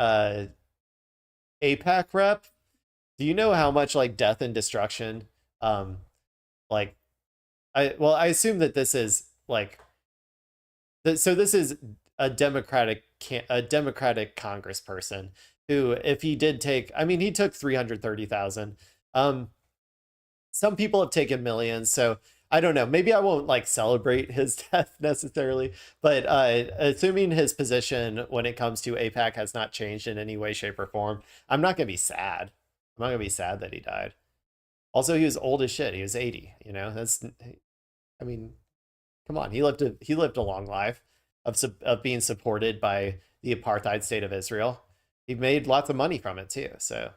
AIPAC rep? Do you know how much death and destruction I assume that this is so this is a Democratic congressperson who, if he did take, he took 330,000. Some people have taken millions, so I don't know. Maybe I won't celebrate his death necessarily, but assuming his position when it comes to AIPAC has not changed in any way, shape, or form, I'm not gonna be sad. I'm not gonna be sad that he died. Also, he was old as shit. He was 80. Come on. He lived a long life of being supported by the apartheid state of Israel. He made lots of money from it too. So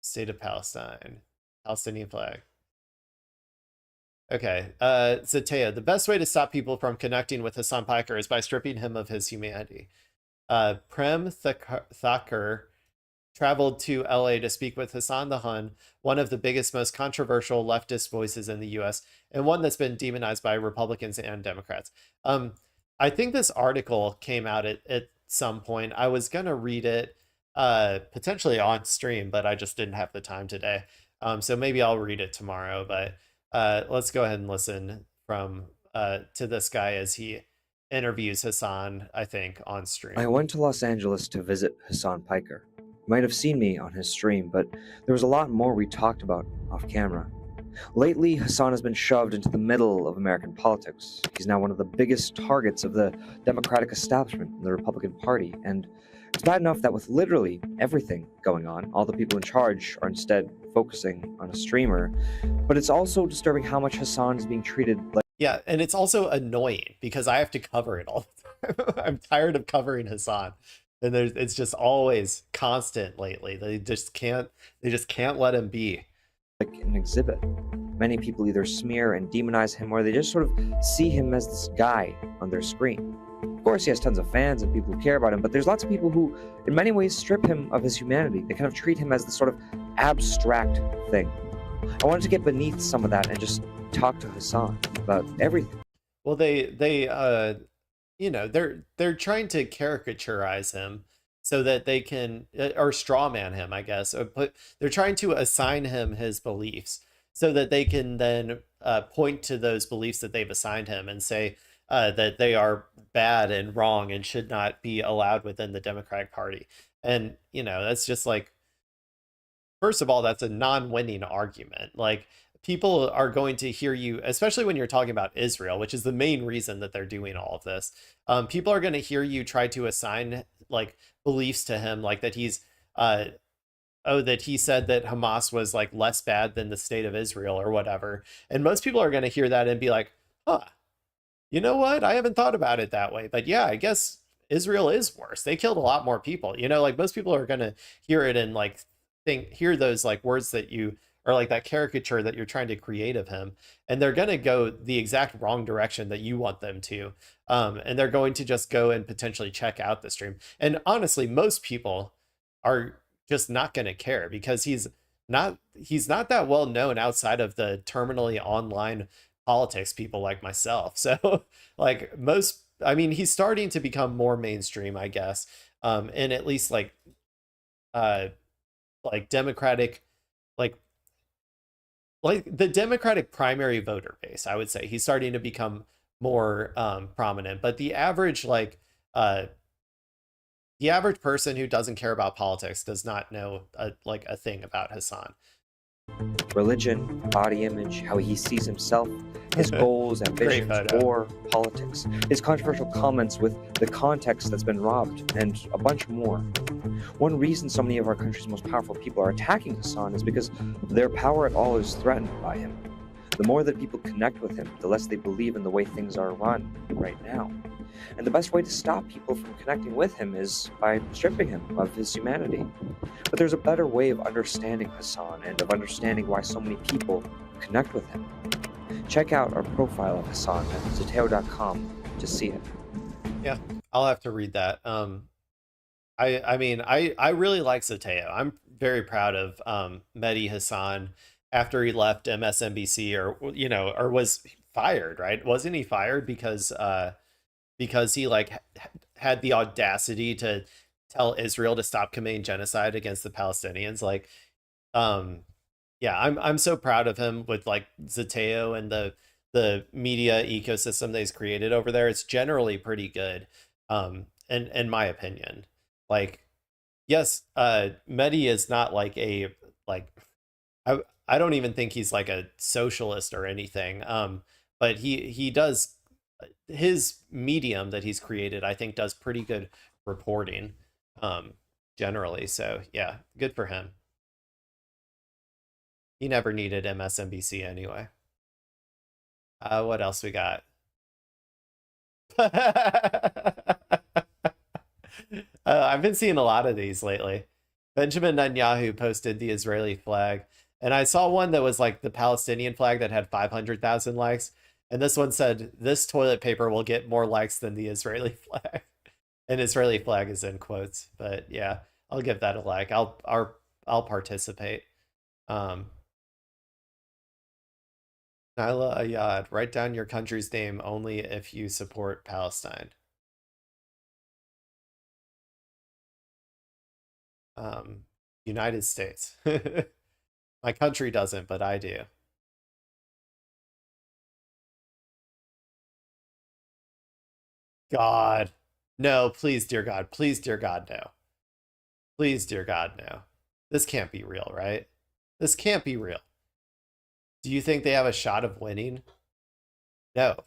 state of Palestine, Palestinian flag. Okay, Zatea, the best way to stop people from connecting with Hassan Piker is by stripping him of his humanity. Prem Thakur traveled to LA to speak with Hassan the Hun, one of the biggest, most controversial leftist voices in the US, and one that's been demonized by Republicans and Democrats. I think this article came out at some point. I was going to read it potentially on stream, but I just didn't have the time today. So maybe I'll read it tomorrow, but let's go ahead and listen to this guy as he interviews Hassan, I think, on stream.
I went to Los Angeles to visit Hassan Piker. You might have seen me on his stream, but there was a lot more we talked about off camera. Lately, Hassan has been shoved into the middle of American politics. He's now one of the biggest targets of the Democratic establishment in the Republican Party, and it's bad enough that with literally everything going on, all the people in charge are instead focusing on a streamer, but it's also disturbing how much Hassan is being treated like...
Yeah, and it's also annoying because I have to cover it all the time. I'm tired of covering Hassan. And it's just always constant lately. They just can't let him be.
Like an exhibit. Many people either smear and demonize him or they just sort of see him as this guy on their screen. Of course, he has tons of fans and people who care about him, but there's lots of people who, in many ways, strip him of his humanity. They kind of treat him as this sort of abstract thing. I wanted to get beneath some of that and just talk to Hassan about everything.
Well, you know, they're trying to caricaturize him so that they can, or strawman him, I guess. But they're trying to assign him his beliefs so that they can then point to those beliefs that they've assigned him and say that they are bad and wrong and should not be allowed within the Democratic Party. And, you know, that's just like, first of all, that's a non-winning argument. Like, people are going to hear you, especially when you're talking about Israel, which is the main reason that they're doing all of this. People are going to hear you try to assign like beliefs to him, like that he's, that he said that Hamas was like less bad than the state of Israel or whatever. And most people are going to hear that and be like, huh, you know what? I haven't thought about it that way. But yeah, I guess Israel is worse. They killed a lot more people. You know, like most people are going to hear it and like hear those like words that you, or like that caricature that you're trying to create of him, and they're going to go the exact wrong direction that you want them to. And they're going to just go and potentially check out the stream. And honestly, most people are just not going to care because he's not that well known outside of the terminally online politics people like myself. So like I mean, he's starting to become more mainstream, I guess. And at least like Democratic, like the Democratic primary voter base, I would say he's starting to become more prominent. But the average person who doesn't care about politics does not know a thing about Hassan.
Religion, body image, how he sees himself, his goals, ambitions, war, politics, his controversial comments with the context that's been robbed, and a bunch more. One reason so many of our country's most powerful people are attacking Hassan is because their power at all is threatened by him. The more that people connect with him, the less they believe in the way things are run right now. And the best way to stop people from connecting with him is by stripping him of his humanity. But there's a better way of understanding Hassan and of understanding why so many people connect with him. Check out our profile of Hassan at Zateo.com to see it.
Yeah, I'll have to read that. I mean, I really like Zateo. I'm very proud of Mehdi Hassan after he left MSNBC or was fired, right? Wasn't he fired because he like had the audacity to tell Israel to stop committing genocide against the Palestinians? Like, yeah, I'm so proud of him with like Zateo and the media ecosystem that he's created over there. It's generally pretty good, in my opinion. Like, yes, Mehdi is not like I don't even think he's like a socialist or anything. But he does, his medium that he's created, I think does pretty good reporting, generally. So yeah, good for him. He never needed MSNBC anyway. What else we got? I've been seeing a lot of these lately. Benjamin Netanyahu posted the Israeli flag, and I saw one that was like the Palestinian flag that had 500,000 likes, and this one said, "This toilet paper will get more likes than the Israeli flag." An Israeli flag is in quotes, but yeah, I'll give that a like. I'll participate. Naila Ayad, write down your country's name only if you support Palestine. United States. My country doesn't, but I do. God. No, please, dear God. Please, dear God, no. Please, dear God, no. This can't be real, right? This can't be real. Do you think they have a shot of winning? No.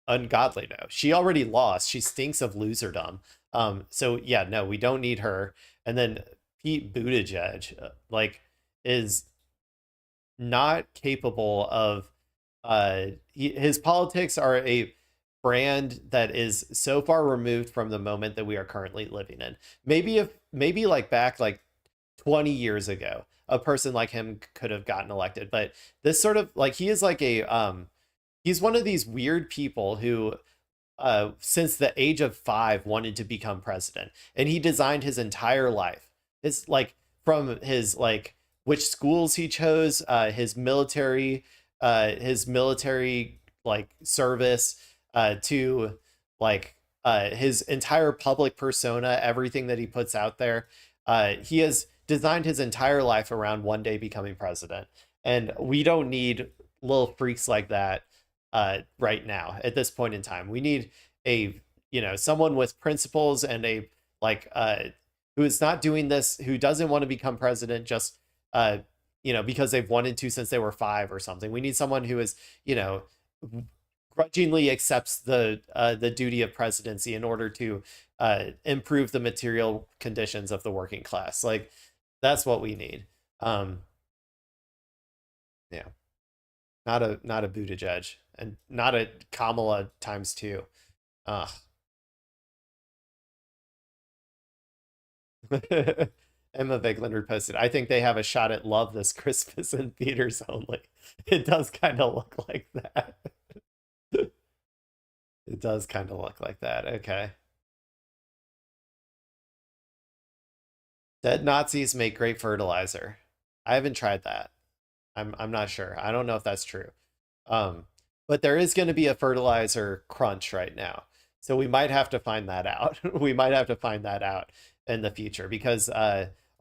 Ungodly no. She already lost. She stinks of loserdom. So yeah, no, we don't need her. And then Pete Buttigieg, like, is not capable of his politics are a brand that is so far removed from the moment that we are currently living in. Maybe like back like 20 years ago, a person like him could have gotten elected, but this sort of like he is like a he's one of these weird people who since the age of 5 wanted to become president, and he designed his entire life. It's like from his like which schools he chose, his military like service, to like his entire public persona, everything that he puts out there. He has designed his entire life around one day becoming president, and we don't need little freaks like that right now at this point in time. We need a someone with principles and a like who is not doing this, who doesn't want to become president just because they've wanted to since they were 5 or something. We need someone who is grudgingly accepts the duty of presidency in order to improve the material conditions of the working class. Like, that's what we need. Yeah, not a Buttigieg, and not a Kamala ×2. Emma Vigeland reposted, I think they have a shot at Love this Christmas in theaters only. It does kind of look like that. It does kind of look like that. Okay. Dead Nazis make great fertilizer. I haven't tried that. I'm not sure. I don't know if that's true. But there is going to be a fertilizer crunch right now. So we might have to find that out. We might have to find that out in the future, because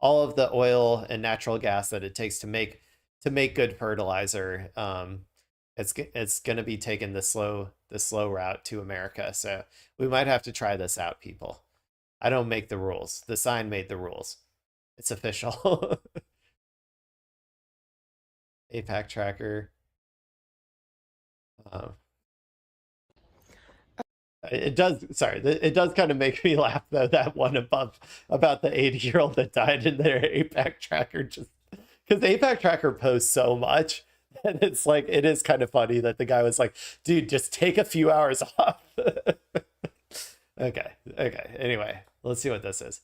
all of the oil and natural gas that it takes to make good fertilizer, it's going to be taking the slow route to America. So we might have to try this out, people. I don't make the rules. The sign made the rules. It's official. APAC tracker. It does kind of make me laugh though, that one above about the 80-year-old that died in their APAC tracker, just because APAC tracker posts so much, and it's like, it is kind of funny that the guy was like, dude, just take a few hours off. Okay. Anyway, let's see what this is.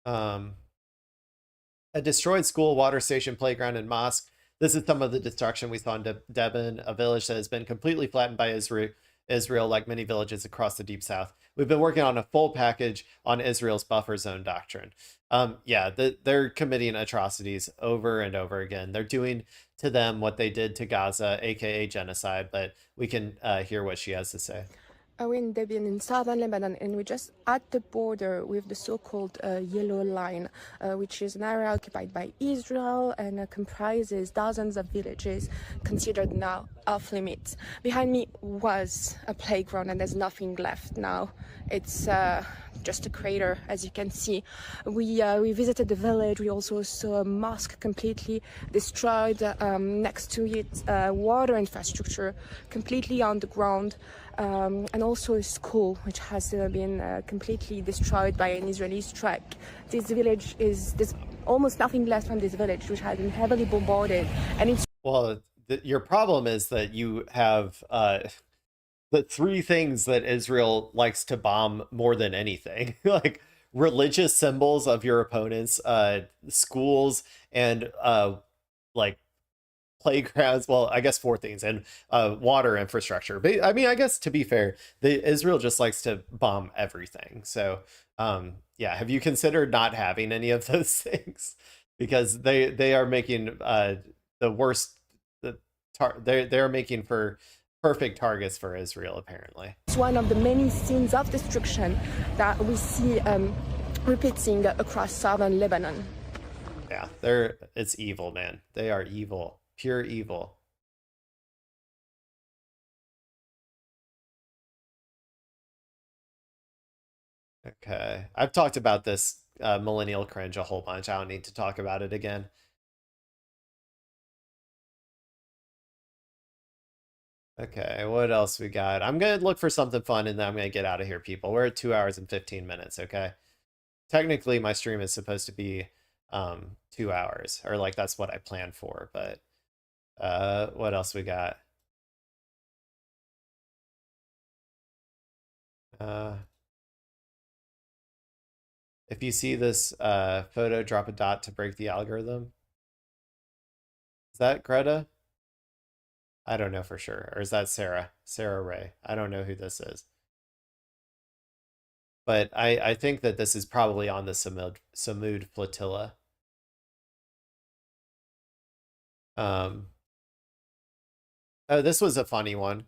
A destroyed school, water station, playground, and mosque. This is some of the destruction we saw in Devon, a village that has been completely flattened by Israel, like many villages across the Deep South. We've been working on a full package on Israel's buffer zone doctrine. They're committing atrocities over and over again. They're doing to them what they did to Gaza, aka genocide, but we can hear what she has to say.
We're in Debian in southern Lebanon, and we're just at the border with the so-called Yellow Line, which is an area occupied by Israel and comprises dozens of villages considered now off limits. Behind me was a playground, and there's nothing left now. It's just a crater, as you can see. We visited the village. We also saw a mosque completely destroyed. Next to it, water infrastructure completely underground. And also a school which has been completely destroyed by an Israeli strike. This village there's almost nothing left from this village, which has been heavily bombarded. And it's
your problem is that you have the 3 things that Israel likes to bomb more than anything, like religious symbols of your opponents, schools, and like playgrounds. Well, I guess 4 things, and water infrastructure. But I mean, I guess to be fair, Israel just likes to bomb everything. So yeah, have you considered not having any of those things? Because they are making the worst. They're making for perfect targets for Israel, apparently.
It's one of the many scenes of destruction that we see repeating across southern Lebanon.
Yeah, it's evil, man. They are evil. Pure evil. Okay. I've talked about this millennial cringe a whole bunch. I don't need to talk about it again. Okay, what else we got? I'm gonna look for something fun and then I'm gonna get out of here, people. We're at 2 hours and 15 minutes, okay? Technically, my stream is supposed to be 2 hours, or like that's what I planned for, but what else we got? If you see this photo, drop a dot to break the algorithm. Is that Greta? I don't know for sure. Or is that Sarah? Sarah Ray. I don't know who this is. But I think that this is probably on the Samud flotilla. Oh, this was a funny one.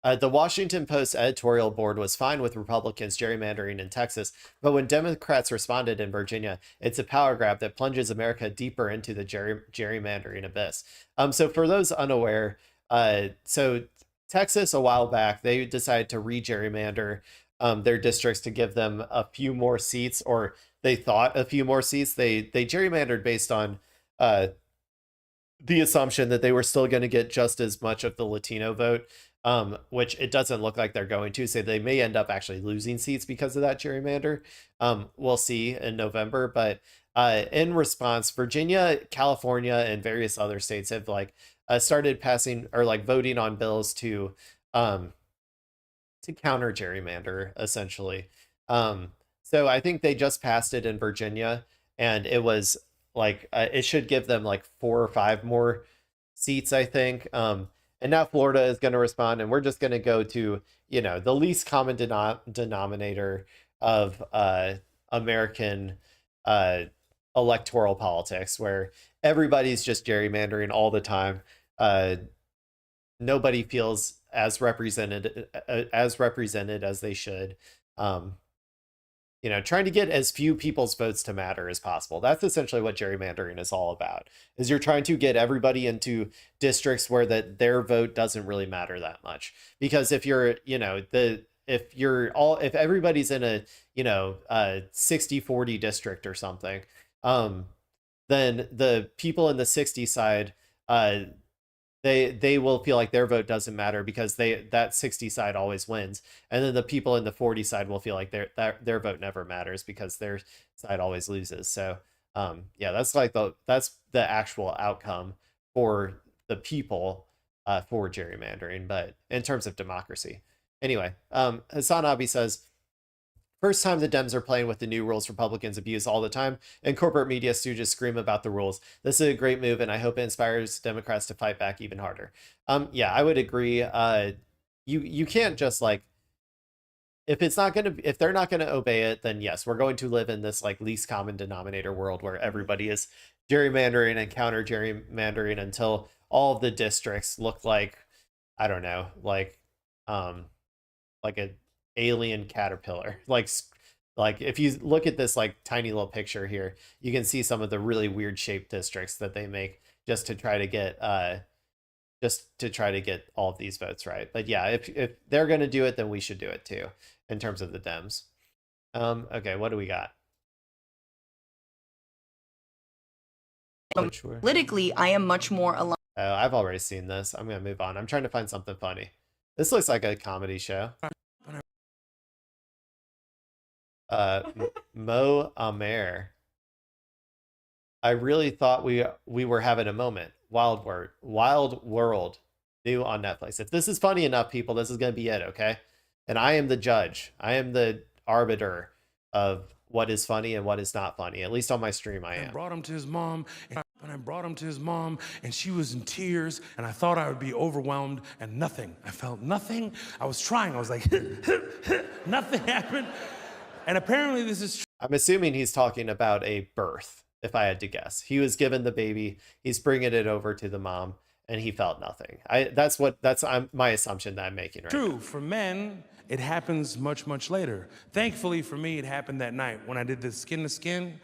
The Washington Post editorial board was fine with Republicans gerrymandering in Texas, but when Democrats responded in Virginia, it's a power grab that plunges America deeper into the gerrymandering abyss. So for those unaware, so Texas a while back, they decided to re-gerrymander their districts to give them a few more seats, or they thought a few more seats. They gerrymandered based on the assumption that they were still going to get just as much of the Latino vote, which it doesn't look like they're going to. So they may end up actually losing seats because of that gerrymander. We'll see in November. But in response, Virginia, California, and various other states have like started passing or like voting on bills to counter gerrymander, essentially. So I think they just passed it in Virginia, and it was like it should give them like 4 or 5 more seats, I think. And now Florida is going to respond, and we're just going to go to, you know, the least common denominator of American electoral politics, where everybody's just gerrymandering all the time. Nobody feels as represented as they should. You know, trying to get as few people's votes to matter as possible. That's essentially what gerrymandering is all about, is you're trying to get everybody into districts where their vote doesn't really matter that much. Because if you're, you know, if everybody's in a, you know, 60-40 district or something, then the people in the 60 side, they will feel like their vote doesn't matter because that 60 side always wins, and then the people in the 40 side will feel like their vote never matters because their side always loses. So yeah, that's the actual outcome for the people for gerrymandering, but in terms of democracy. Anyway, Hassan Abi says, first time the Dems are playing with the new rules Republicans abuse all the time, and corporate media stooges scream about the rules. This is a great move, and I hope it inspires Democrats to fight back even harder. Yeah, I would agree. You can't just like, if they're not gonna obey it, then yes, we're going to live in this like least common denominator world where everybody is gerrymandering and counter gerrymandering until all of the districts look like, I don't know, like a alien caterpillar. Like if you look at this like tiny little picture here, you can see some of the really weird shaped districts that they make just to try to get all of these votes right. But yeah, if they're going to do it, then we should do it too, in terms of the Dems. Okay, what do we got?
Politically, I am much more aligned.
Oh, I've already seen this. I'm gonna move on. I'm trying to find something funny. This looks like a comedy show. Mo Amer. I really thought we were having a moment. Wild World, new on Netflix. If this is funny enough, people, this is gonna be it, okay? And I am the judge. I am the arbiter of what is funny and what is not funny. At least on my stream, I am.
I brought him to his mom, and she was in tears, and I thought I would be overwhelmed, and nothing. I felt nothing. I was trying. I was like, nothing happened. And apparently this is true.
I'm assuming he's talking about a birth, if I had to guess. He was given the baby, he's bringing it over to the mom, and he felt nothing. That's my assumption that I'm making right now.
True, for men, it happens much, much later. Thankfully for me, it happened that night when I did the skin to skin.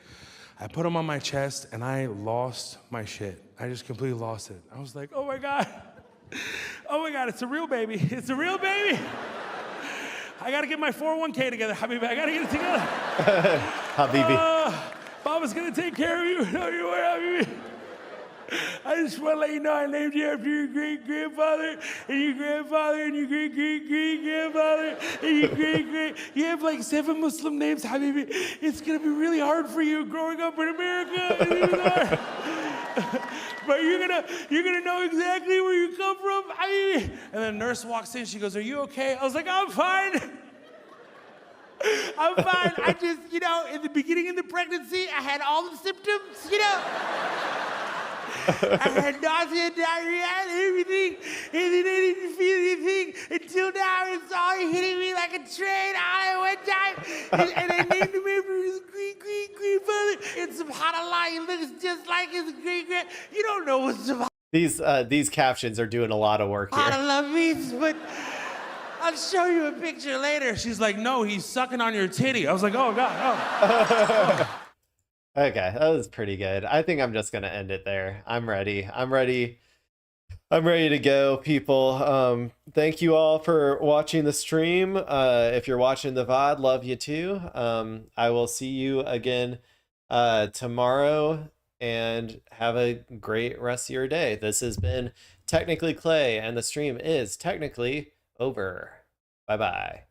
I put him on my chest and I lost my shit. I just completely lost it. I was like, oh my God. Oh my God, it's a real baby. It's a real baby. I gotta get my 401k together, Habibi. I gotta get it together.
Habibi.
Mama's gonna take care of you. No, you are, Habibi. I just want to let you know I named you after your great-grandfather, and your grandfather, and your great-great-great-grandfather, and your great-great. You have like 7 Muslim names, Habibi. It's going to be really hard for you growing up in America. But you're gonna know exactly where you come from, Habibi. And the nurse walks in, she goes, "Are you okay?" I was like, "I'm fine. I'm fine. I just, in the beginning of the pregnancy, I had all the symptoms, I had nausea, diarrhea, and everything, and then I didn't feel anything until now. It's all hitting me like a train all at one time. And I named him after his great-great-grandfather. And subhanAllah, he looks just like his great-grand. You don't know what subhanAllah
These captions are doing a lot of work here.
means, but I'll show you a picture later. She's like, "No, he's sucking on your titty." I was like, "Oh, God, oh."
Okay, that was pretty good. I think I'm just gonna end it there. I'm ready. I'm ready to go, people. Thank you all for watching the stream. If you're watching the VOD, love you too. I will see you again tomorrow, and have a great rest of your day. This has been Technically Clay, and the stream is technically over. Bye-bye.